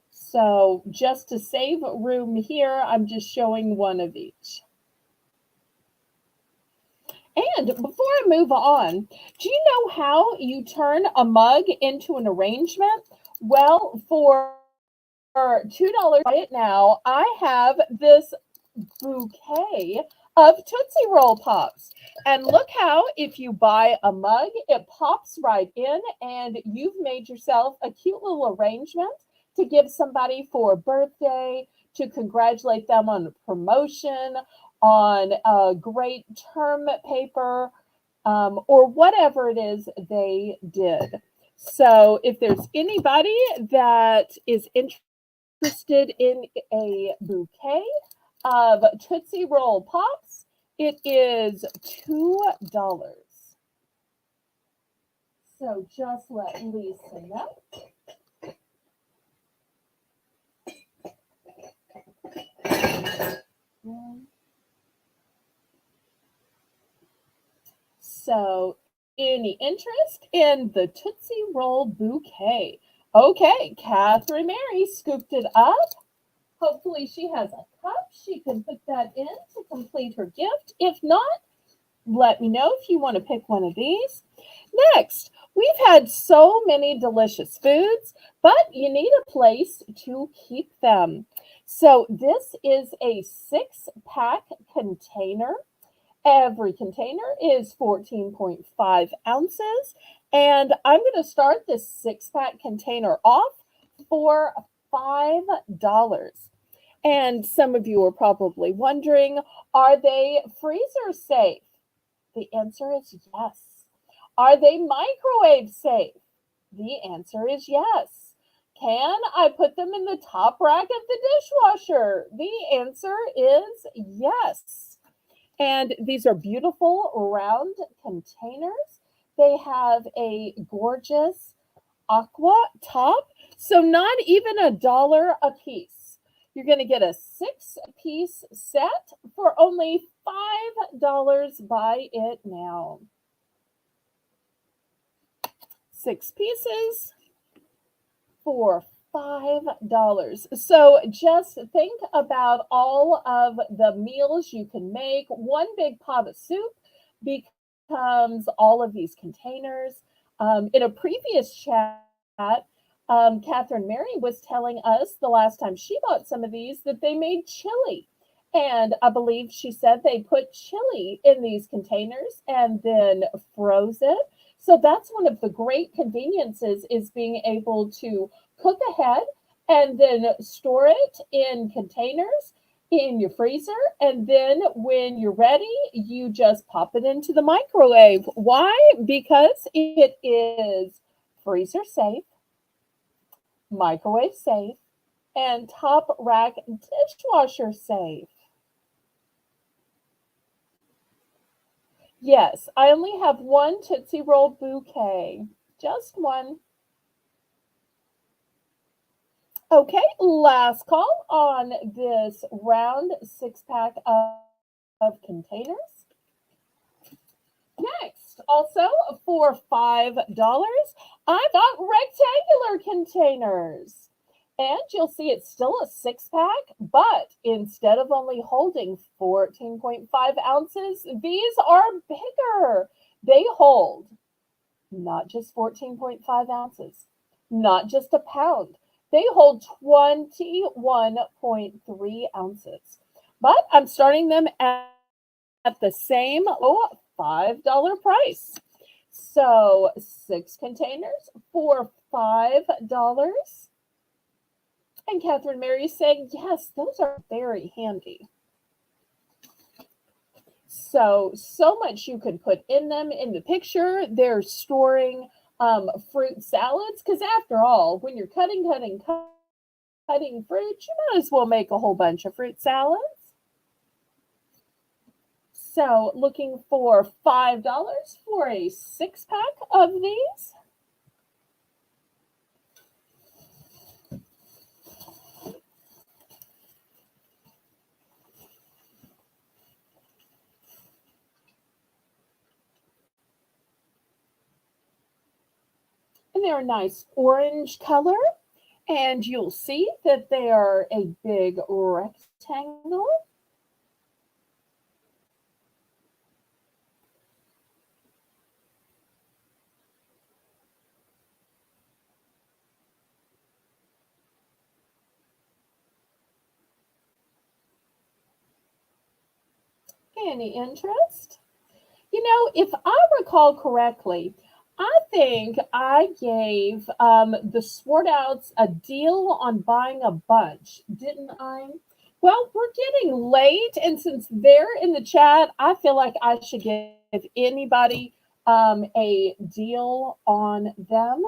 So just to save room here, I'm just showing one of each. And before I move on, do you know how you turn a mug into an arrangement? Well, for $2 right now, I have this bouquet of Tootsie Roll Pops. And look how, if you buy a mug, it pops right in, and you've made yourself a cute little arrangement to give somebody for a birthday, to congratulate them on a promotion, on a great term paper, or whatever it is they did. So if there's anybody that is interested in a bouquet of Tootsie Roll Pops, it is $2. So just let Lisa know. So Any interest in the Tootsie Roll bouquet? Okay, Catherine Mary scooped it up. Hopefully she has a cup. She can put that in to complete her gift. If not, let me know if you want to pick one of these. Next, we've had so many delicious foods, but you need a place to keep them. So this is a 6-pack container. Every container is 14.5 ounces. And I'm going to start this 6-pack container off for $5. And some of you are probably wondering, are they freezer safe? The answer is yes. Are they microwave safe? The answer is yes. Can I put them in the top rack of the dishwasher? The answer is yes. And these are beautiful round containers. They have a gorgeous aqua top, so not even $1 a piece. You're going to get a 6-piece set for only $5. Buy it now. 6 pieces for $5. So just think about all of the meals you can make. One big pot of soup becomes all of these containers. In a previous chat, Catherine Mary was telling us the last time she bought some of these that they made chili. And I believe she said they put chili in these containers and then froze it. So that's one of the great conveniences is being able to cook ahead and then store it in containers in your freezer. And then when you're ready, you just pop it into the microwave. Why? Because it is freezer safe, microwave safe, and top rack dishwasher safe. Yes, I only have one Tootsie Roll bouquet. Just one. Okay, last call on this round 6-pack of containers. Next, also for $5, I've got rectangular containers. And you'll see it's still a 6-pack, but instead of only holding 14.5 ounces, these are bigger. They hold not just 14.5 ounces, not just a pound. They hold 21.3 ounces. But I'm starting them at the same $5 price. So 6 containers for $5. And Catherine Mary saying, yes, those are very handy. So much you can put in them. In the picture, they're storing fruit salads because after all, when you're cutting fruit, you might as well make a whole bunch of fruit salads. So looking for $5 for a 6-pack of these. And they're a nice orange color. And you'll see that they are a big rectangle. Any interest? You know, if I recall correctly, I think I gave the Swartouts a deal on buying a bunch, didn't I? Well, we're getting late, and since they're in the chat, I feel like I should give anybody a deal on them.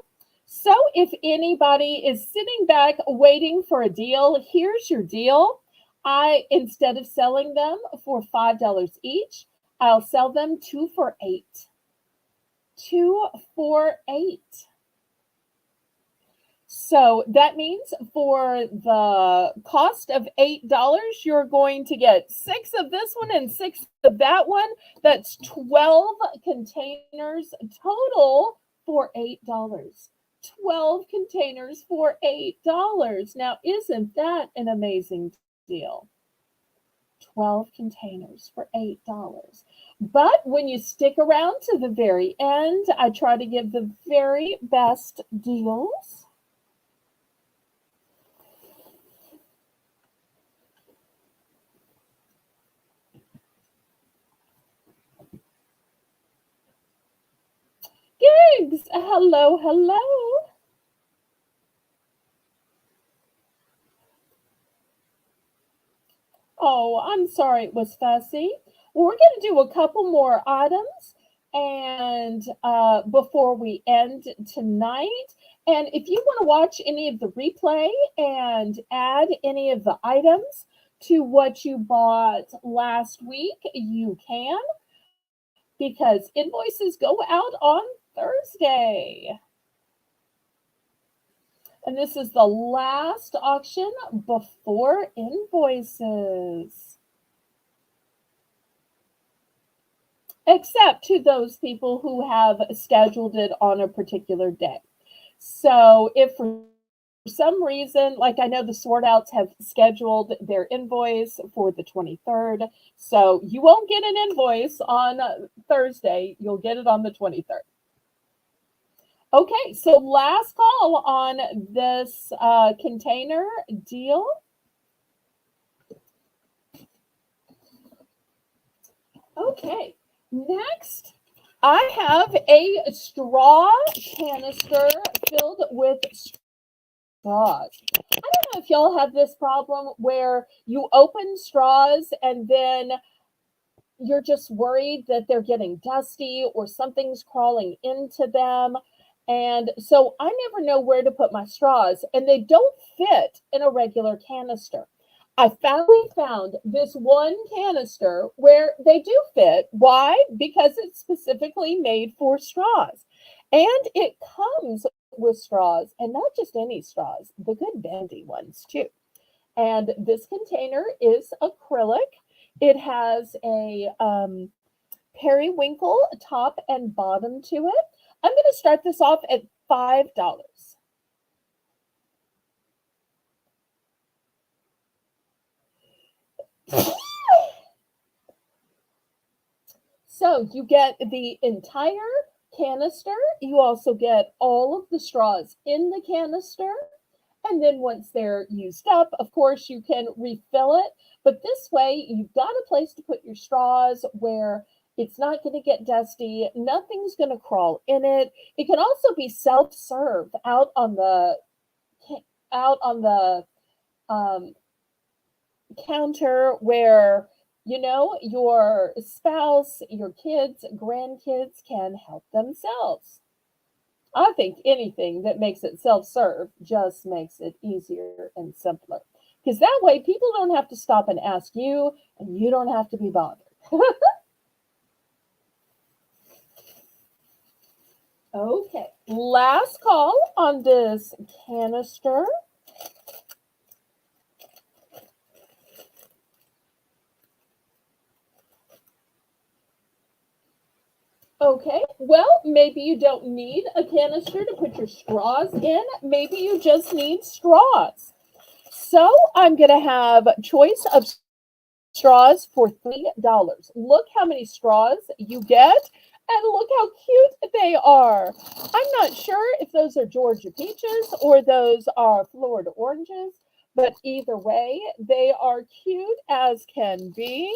So if anybody is sitting back waiting for a deal, here's your deal. Instead of selling them for $5 each, I'll sell them 2 for $8. 2 for $8. So that means for the cost of $8, you're going to get 6 of this one and 6 of that one. That's 12 containers total for $8. 12 containers for $8. Now, isn't that an amazing deal? 12 containers for $8. But when you stick around to the very end, I try to give the very best deals. Gigs, hello, hello. Oh, I'm sorry it was fussy. Well, we're going to do a couple more items and before we end tonight. And if you want to watch any of the replay and add any of the items to what you bought last week, you can, because invoices go out on Thursday. And this is the last auction before invoices. Except to those people who have scheduled it on a particular day. So if for some reason, like I know the sort outs have scheduled their invoice for the 23rd, so you won't get an invoice on Thursday, you'll get it on the 23rd. Okay, so last call on this container deal. Okay, next I have a straw canister filled with straws. I don't know if y'all have this problem where you open straws and then you're just worried that they're getting dusty or something's crawling into them. And so I never know where to put my straws, and they don't fit in a regular canister. I finally found this one canister where they do fit. Why? Because it's specifically made for straws. And it comes with straws, and not just any straws, the good bendy ones too. And this container is acrylic. It has a periwinkle top and bottom to it. I'm going to start this off at $5. So you get the entire canister. You also get all of the straws in the canister. And then once they're used up, of course, you can refill it. But this way, you've got a place to put your straws where it's not going to get dusty. Nothing's going to crawl in it. It can also be self-serve out on the um, counter where your spouse, your kids, grandkids can help themselves. I think anything that makes it self-serve just makes it easier and simpler. Because that way people don't have to stop and ask you, and you don't have to be bothered. Okay, last call on this canister. Okay, well, maybe you don't need a canister to put your straws in. Maybe you just need straws. So I'm going to have choice of straws for $3. Look how many straws you get, and look how cute they are. I'm not sure if those are Georgia peaches or those are Florida oranges, but either way, they are cute as can be.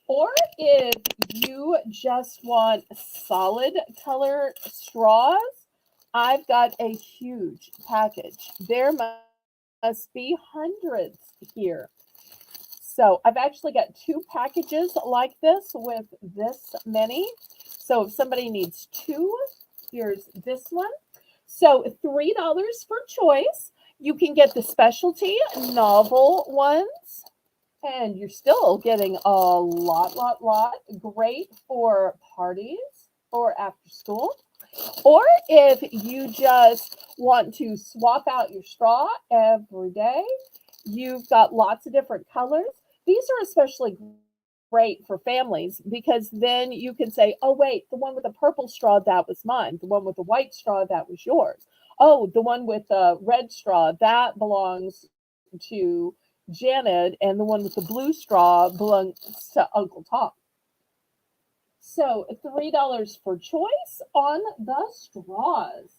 Or if you just want solid color straws, I've got a huge package. There must be hundreds here. So I've actually got 2 packages like this with this many. So if somebody needs 2, here's this one. So $3 for choice. You can get the specialty novel ones. And you're still getting a lot. Great for parties or after school. Or if you just want to swap out your straw every day, you've got lots of different colors. These are especially great for families because then you can say, oh, wait, the one with the purple straw, that was mine. The one with the white straw, that was yours. Oh, the one with the red straw, that belongs to Janet, and the one with the blue straw belongs to Uncle Tom. So $3 for choice on the straws.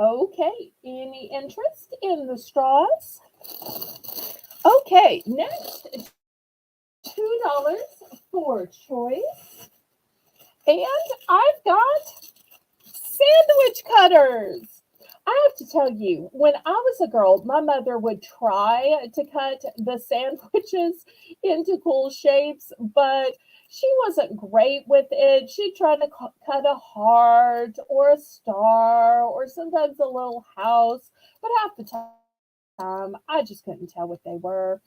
Okay, any interest in the straws? Okay, next, $2 for choice. And I've got sandwich cutters. I have to tell you, when I was a girl, my mother would try to cut the sandwiches into cool shapes, but she wasn't great with it. She'd try to cut a heart or a star or sometimes a little house, but half the I just couldn't tell what they were.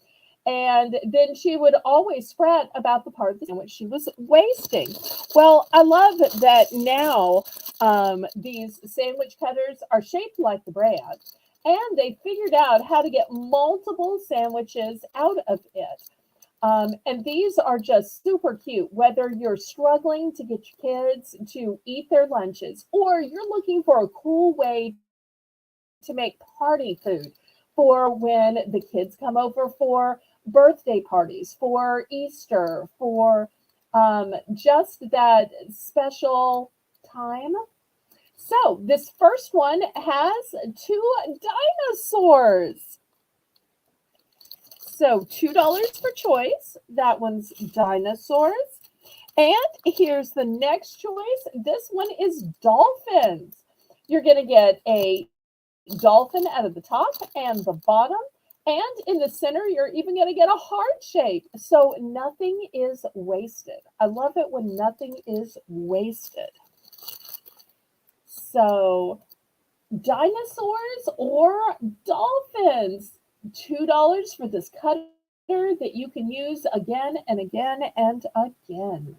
And then she would always fret about the part of the sandwich she was wasting. Well, I love that now these sandwich cutters are shaped like the bread, and they figured out how to get multiple sandwiches out of it. And these are just super cute, whether you're struggling to get your kids to eat their lunches or you're looking for a cool way to make party food for when the kids come over for birthday parties, for Easter, for just that special time. So this first one has two dinosaurs. So $2 for choice. That one's dinosaurs. And here's the next choice. This one is dolphins. You're going to get a dolphin out of the top and the bottom. And in the center, you're even going to get a heart shape. So nothing is wasted. I love it when nothing is wasted. So dinosaurs or dolphins, $2 for this cutter that you can use again and again and again.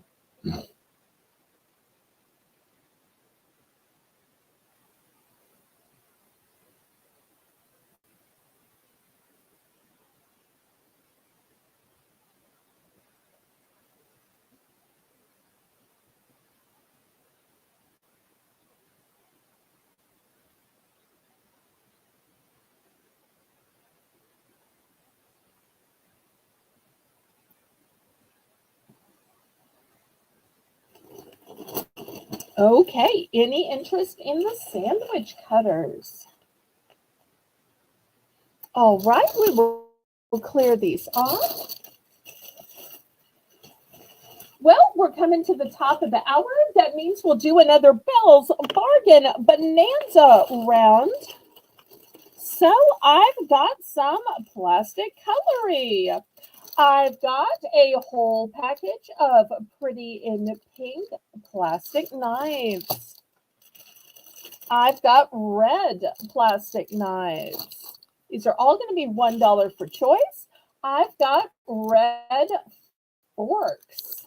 Okay, any interest in the sandwich cutters? All right, we will clear these off. Well, we're coming to the top of the hour. That means we'll do another Belle's Bargain Bonanza round. So I've got some plastic cutlery. I've got a whole package of pretty in pink plastic knives. I've got red plastic knives. These are all going to be $1 for choice. I've got red forks.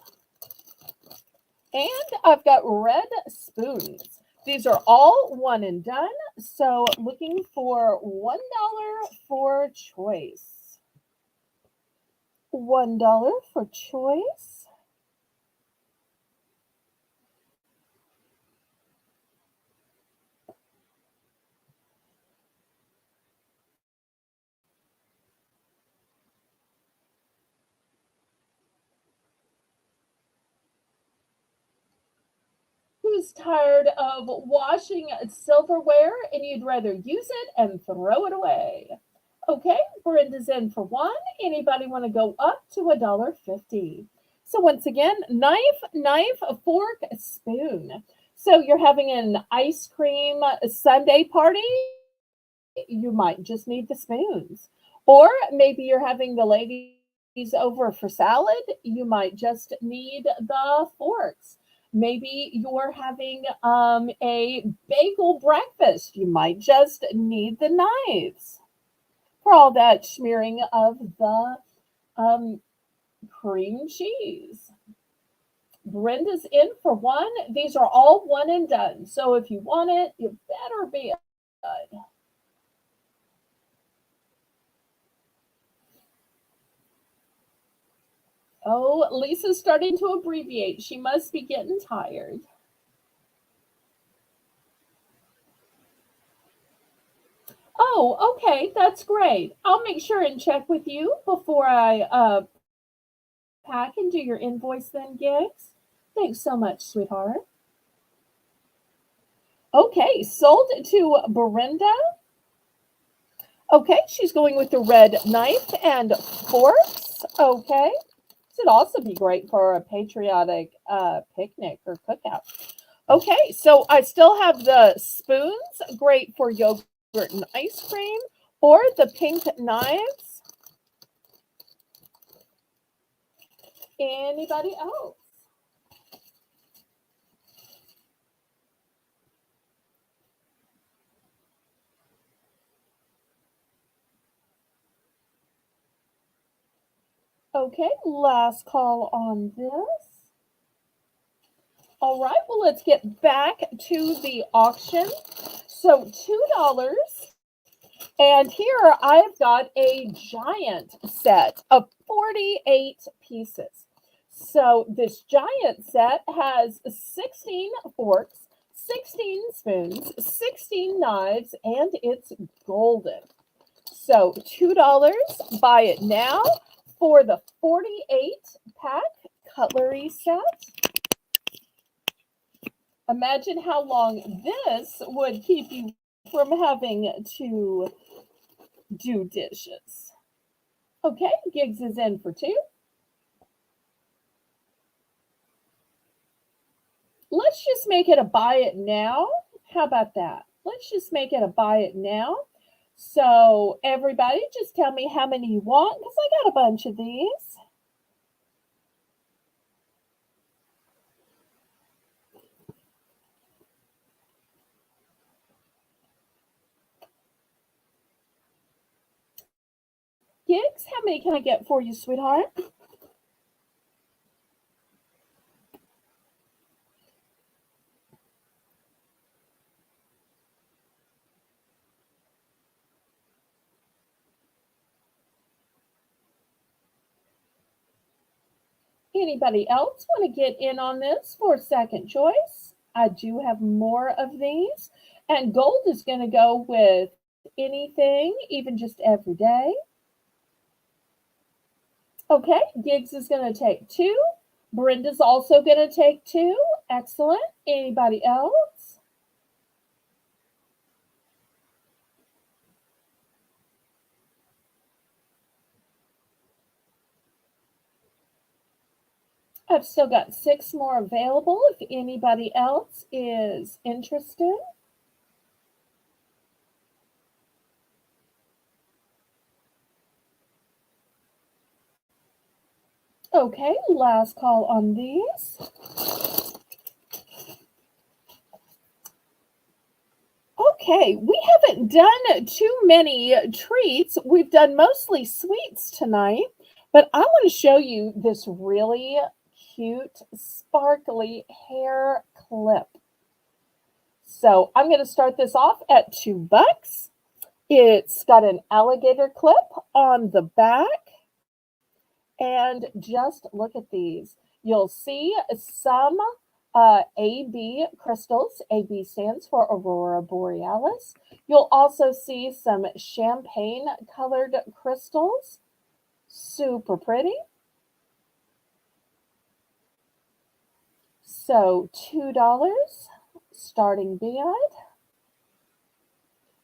And I've got red spoons. These are all one and done. So looking for $1 for choice. $1 for choice. Who's tired of washing silverware and you'd rather use it and throw it away? Okay, Brenda's in for one. Anybody want to go up to $1.50? So once again, knife, fork, spoon. So you're having an ice cream sundae party, you might just need the spoons. Or maybe you're having the ladies over for salad, you might just need the forks. Maybe you're having a bagel breakfast, you might just need the knives for all that smearing of the um, cream cheese. Brenda's in for one. These are all one and done. So if you want it, you better be good. Oh, Lisa's starting to abbreviate. She must be getting tired. Oh, okay, that's great. I'll make sure and check with you before I pack and do your invoice then, Gigs. Thanks so much, sweetheart. Okay, sold to Brenda. Okay, she's going with the red knife and forks. Okay. This would also be great for a patriotic picnic or cookout. Okay, so I still have the spoons, great for yogurt and ice cream, or the pink knives. Anybody else? Okay, last call on this. All right, well, let's get back to the auction. So $2. And here I've got a giant set of 48 pieces. So this giant set has 16 forks, 16 spoons, 16 knives, and it's golden. So $2, buy it now for the 48 pack cutlery set. Imagine how long this would keep you from having to do dishes. Okay, Gigs is in for two. Let's just make it a buy it now. How about that? Let's just make it a buy it now. So, everybody, just tell me how many you want because I got a bunch of these. Gigs, how many can I get for you, sweetheart? Anybody else want to get in on this for second choice? I do have more of these. And gold is going to go with anything, even just every day. Okay, Gigs is going to take two. Brenda's also going to take two. Excellent. Anybody else? I've still got six more available if anybody else is interested. Okay, last call on these. Okay, we haven't done too many treats. We've done mostly sweets tonight, but I want to show you this really cute, sparkly hair clip. So I'm going to start this off at $2. It's got an alligator clip on the back. And just look at these. You'll see some AB crystals. AB stands for Aurora Borealis. You'll also see some champagne colored crystals. Super pretty. So $2 starting bid.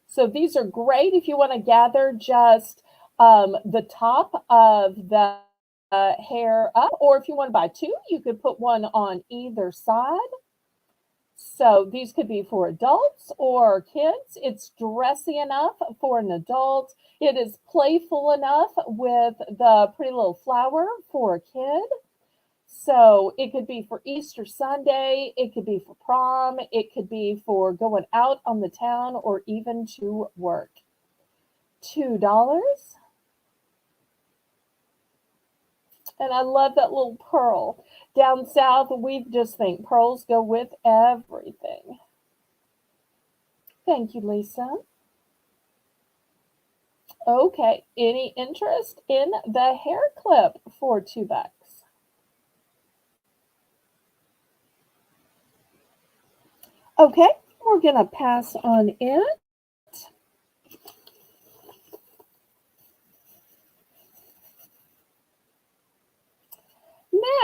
So these are great if you want to gather just the top of the hair up, or if you want to buy two, you could put one on either side. So these could be for adults or kids. It's dressy enough for an adult. It is playful enough with the pretty little flower for a kid. So it could be for Easter Sunday, it could be for prom, it could be for going out on the town or even to work. $2. And I love that little pearl. Down south, we just think pearls go with everything. Thank you, Lisa. Okay, any interest in the hair clip for $2? Okay, we're gonna pass on it.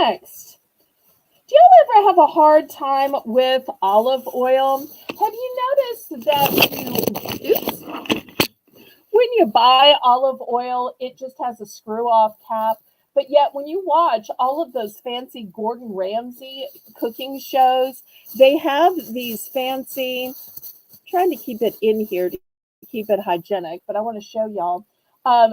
Next, do y'all ever have a hard time with olive oil? Have you noticed that when you buy olive oil, it just has a screw off cap? But yet, when you watch all of those fancy Gordon Ramsay cooking shows, they have these fancy, trying to keep it in here to keep it hygienic, but I want to show y'all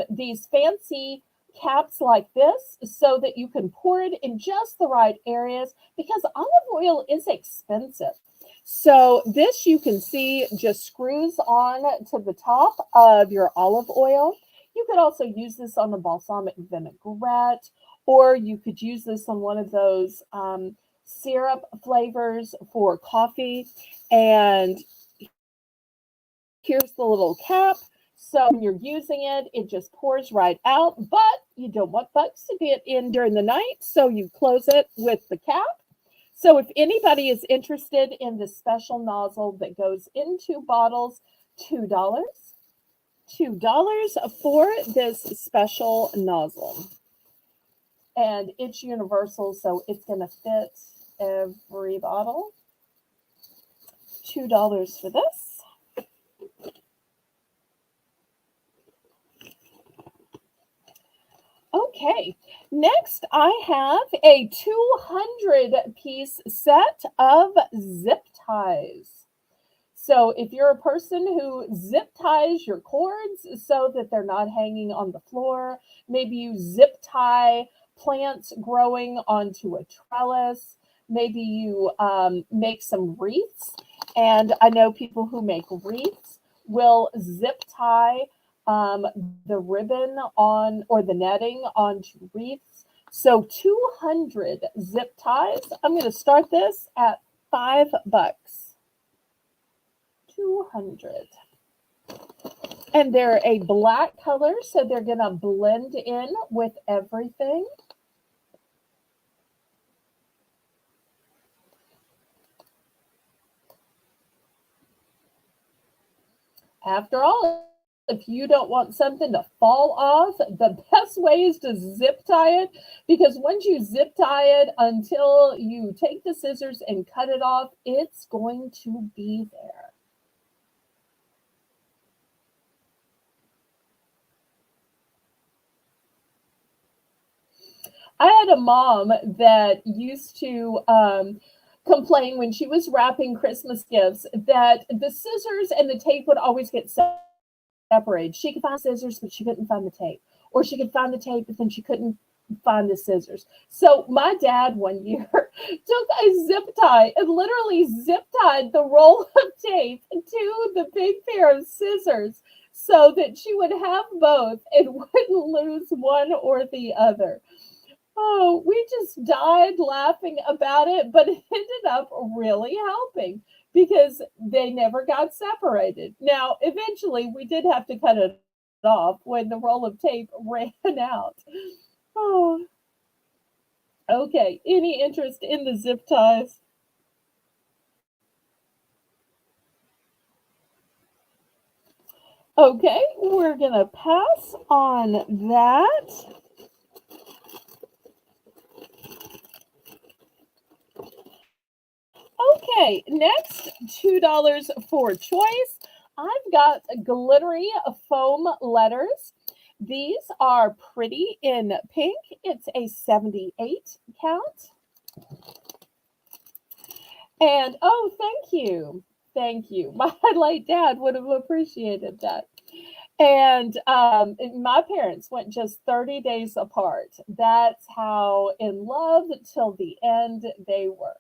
these fancy caps like this so that you can pour it in just the right areas because olive oil is expensive. So this you can see just screws on to the top of your olive oil. You could also use this on the balsamic vinaigrette, or you could use this on one of those syrup flavors for coffee. And here's the little cap. So when you're using it, it just pours right out, but you don't want bugs to get in during the night, so you close it with the cap. So if anybody is interested in the special nozzle that goes into bottles, $2. $2 for this special nozzle. And it's universal, so it's going to fit every bottle. $2 for this. Okay, next I have a 200-piece set of zip ties. So if you're a person who zip ties your cords so that they're not hanging on the floor, maybe you zip tie plants growing onto a trellis, maybe you make some wreaths. And I know people who make wreaths will zip tie the ribbon on or the netting onto wreaths. So 200 zip ties. I'm going to start this at $5. 200. And they're a black color, so they're going to blend in with everything. After all, if you don't want something to fall off, the best way is to zip tie it, because once you zip tie it until you take the scissors and cut it off, it's going to be there. I had a mom that used to complain when she was wrapping Christmas gifts that the scissors and the tape would always get separated. She could find scissors, but she couldn't find the tape. Or she could find the tape, but then she couldn't find the scissors. So my dad one year took a zip tie and literally zip tied the roll of tape to the big pair of scissors so that she would have both and wouldn't lose one or the other. Oh, we just died laughing about it, but it ended up really helping because they never got separated. Now, eventually, we did have to cut it off when the roll of tape ran out. Oh, okay. Any interest in the zip ties? Okay, we're going to pass on that. Okay, next, $2 for choice. I've got glittery foam letters. These are pretty in pink. It's a 78 count. And oh, thank you. Thank you. My late dad would have appreciated that. And my parents went just 30 days apart. That's how in love till the end they were.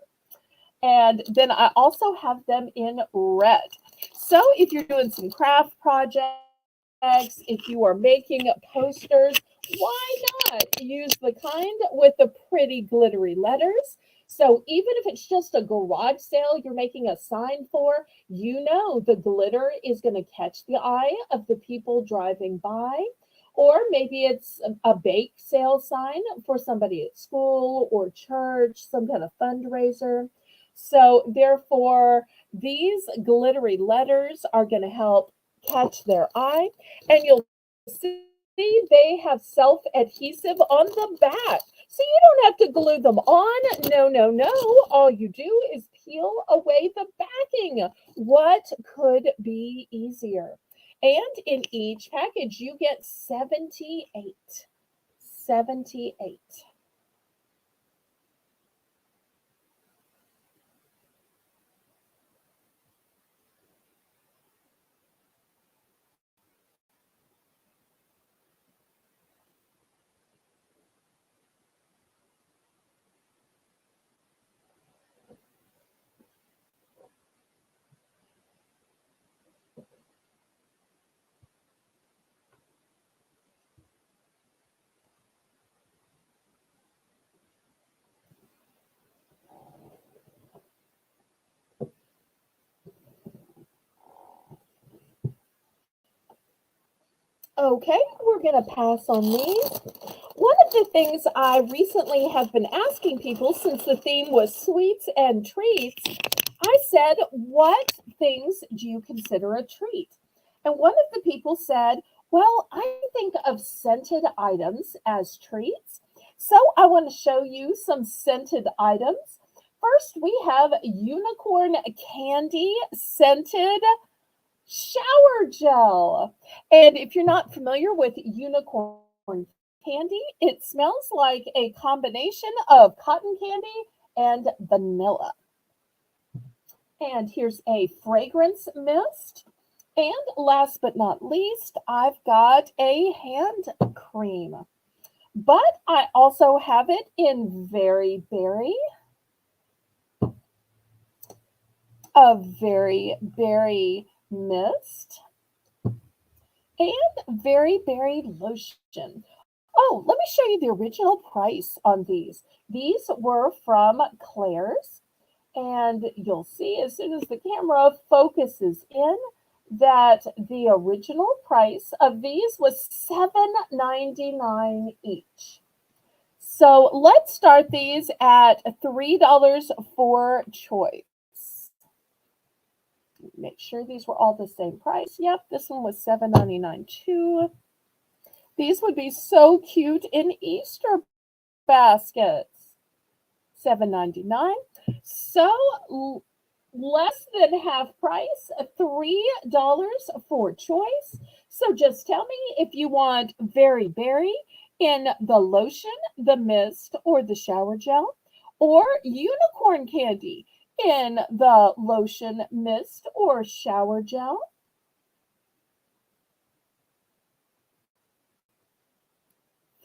And then I also have them in red. So if you're doing some craft projects, if you are making posters, why not use the kind with the pretty glittery letters? So even if it's just a garage sale you're making a sign for, you know the glitter is going to catch the eye of the people driving by. Or maybe it's a bake sale sign for somebody at school or church, some kind of fundraiser. So, therefore, these glittery letters are going to help catch their eye, and you'll see they have self adhesive on the back. So, you don't have to glue them on. No, no, no. All you do is peel away the backing. What could be easier? And in each package, you get 78. 78. Okay, we're going to pass on these. One of the things I recently have been asking people since the theme was sweets and treats, I said, what things do you consider a treat? And one of the people said, well, I think of scented items as treats. So I want to show you some scented items. First, we have unicorn candy scented shower gel. And if you're not familiar with unicorn candy, it smells like a combination of cotton candy and vanilla. And here's a fragrance mist. And last but not least, I've got a hand cream. But I also have it in very berry, a very berry mist, and very berry lotion. Oh, let me show you the original price on these. These were from Claire's, and you'll see as soon as the camera focuses in that the original price of these was $7.99 each. So let's start these at $3 for choice. Make sure these were all the same price. Yep, this one was $7.99 too. These would be so cute in Easter baskets. $7.99. So less than half price, $3 for choice. So just tell me if you want very berry in the lotion, the mist, or the shower gel, or unicorn candy in the lotion, mist, or shower gel.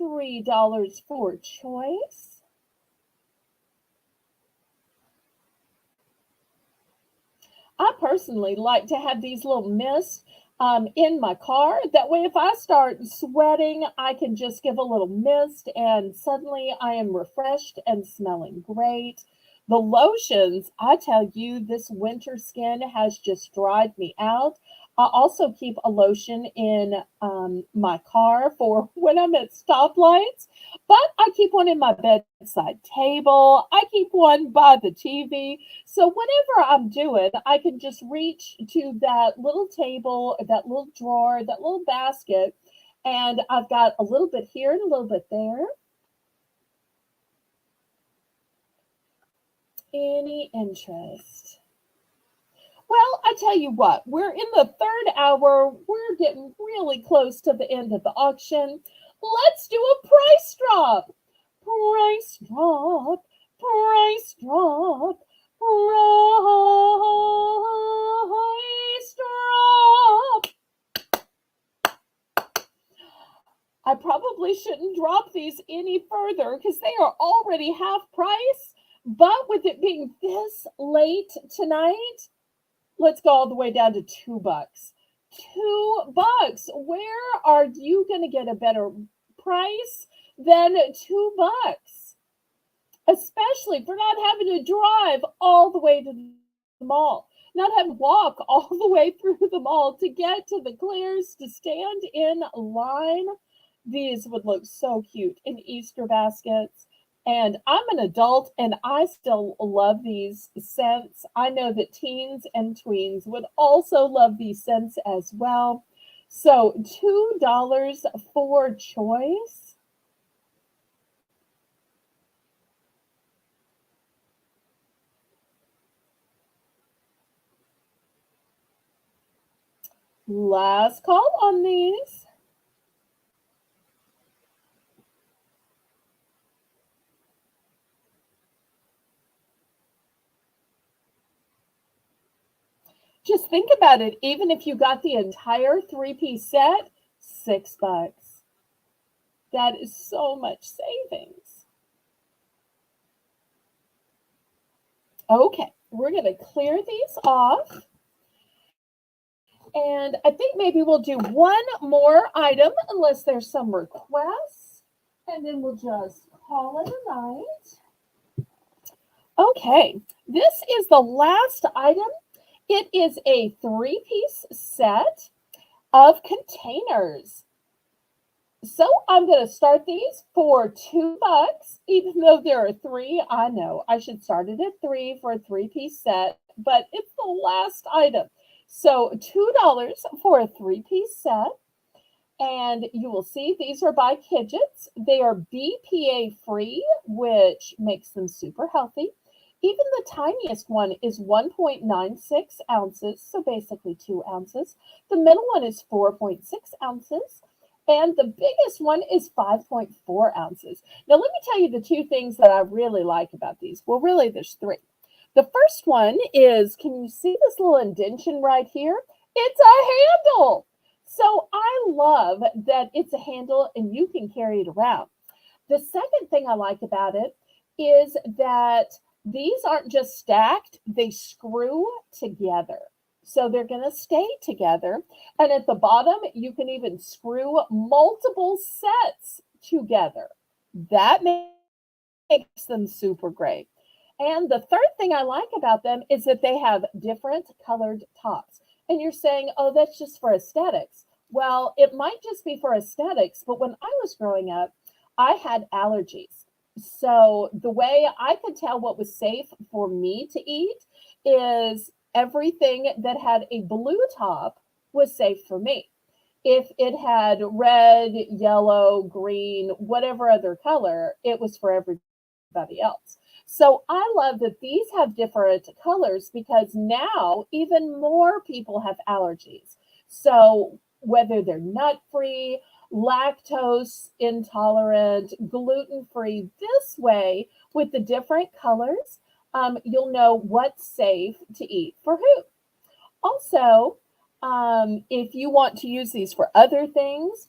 $3 for choice. I personally like to have these little mists in my car. That way, if I start sweating, I can just give a little mist and suddenly I am refreshed and smelling great. The lotions, I tell you, this winter skin has just dried me out. I also keep a lotion in my car for when I'm at stoplights, but I keep one in my bedside table. I keep one by the TV. So whatever I'm doing, I can just reach to that little table, that little drawer, that little basket, and I've got a little bit here and a little bit there. Any interest? Well, I tell you what, we're in the third hour. We're getting really close to the end of the auction. Let's do a price drop. Price drop. Price drop. Price drop. I probably shouldn't drop these any further because they are already half price. But with it being this late tonight, let's go all the way down to $2. $2. Where are you going to get a better price than $2? Especially for not having to drive all the way to the mall, not having to walk all the way through the mall to get to the clears to stand in line. These would look so cute in Easter baskets. And I'm an adult and I still love these scents. I know that teens and tweens would also love these scents as well. So $2 for choice. Last call on these. Just think about it. Even if you got the entire three-piece set, $6. That is so much savings. Okay, we're going to clear these off. And I think maybe we'll do one more item unless there's some requests. And then we'll just call it a night. Okay, this is the last item. It is a three-piece set of containers. So I'm going to start these for $2, even though there are three. I know I should start it at $3 for a three-piece set, but it's the last item. So $2 for a three-piece set. And you will see these are by Kidgets. They are BPA free, which makes them super healthy. Even the tiniest one is 1.96 ounces, so basically 2 ounces. The middle one is 4.6 ounces. And the biggest one is 5.4 ounces. Now, let me tell you the two things that I really like about these. Well, really, there's three. The first one is, can you see this little indentation right here? It's a handle. So I love that it's a handle and you can carry it around. The second thing I like about it is that these aren't just stacked, they screw together. So they're going to stay together. And at the bottom, you can even screw multiple sets together. That makes them super great. And the third thing I like about them is that they have different colored tops. And you're saying, oh, that's just for aesthetics. Well, it might just be for aesthetics, but when I was growing up, I had allergies. So the way I could tell what was safe for me to eat is everything that had a blue top was safe for me. If it had red, yellow, green, whatever other color, it was for everybody else. So I love that these have different colors because now even more people have allergies. So whether they're nut free, lactose intolerant, gluten free, this way with the different colors, you'll know what's safe to eat for who. Also, if you want to use these for other things,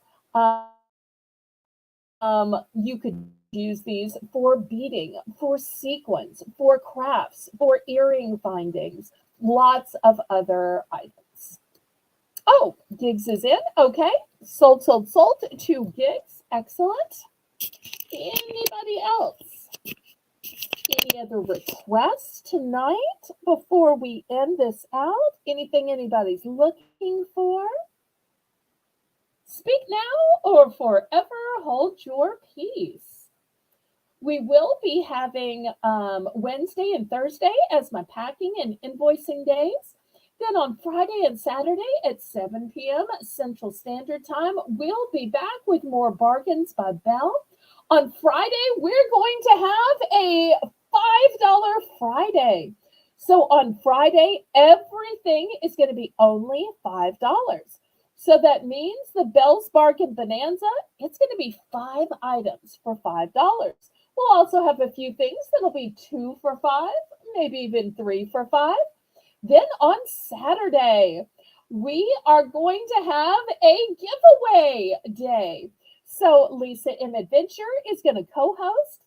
you could use these for beading, for sequins, for crafts, for earring findings, lots of other items. Oh, Gigs is in. Okay. Sold, sold, sold to Gigs. Excellent. Anybody else? Any other requests tonight before we end this out? Anything anybody's looking for? Speak now or forever hold your peace. We will be having Wednesday and Thursday as my packing and invoicing days. Then on Friday and Saturday at 7 p.m. Central Standard Time, we'll be back with more Bargains by Belle. On Friday, we're going to have a $5 Friday. So on Friday, everything is going to be only $5. So that means the Bell's Bargain Bonanza, it's going to be 5 items for $5. We'll also have a few things that'll be 2 for $5, maybe even 3 for $5. Then on Saturday, we are going to have a giveaway day. So Lisa in Adventure is going to co-host,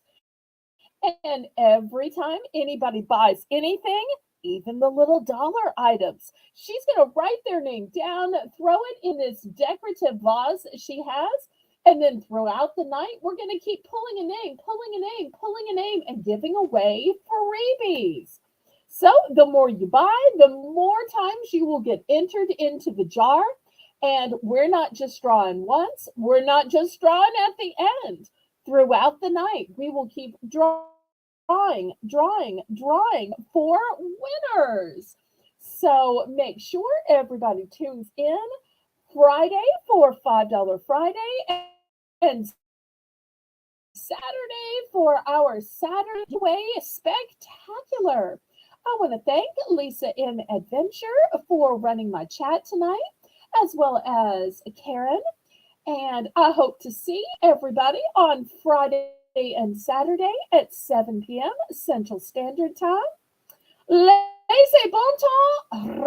and every time anybody buys anything, even the little dollar items, she's going to write their name down, throw it in this decorative vase she has. And then throughout the night, we're going to keep pulling a name, pulling a name, pulling a name, and giving away freebies. So the more you buy, the more times you will get entered into the jar. And we're not just drawing once, we're not just drawing at the end. Throughout the night, we will keep drawing for winners. So make sure everybody tunes in Friday for $5 Friday and Saturday for our Saturday giveaway spectacular. I want to thank Lisa in Adventure for running my chat tonight, as well as Karen. And I hope to see everybody on Friday and Saturday at 7 p.m. Central Standard Time. Laissez bon temps,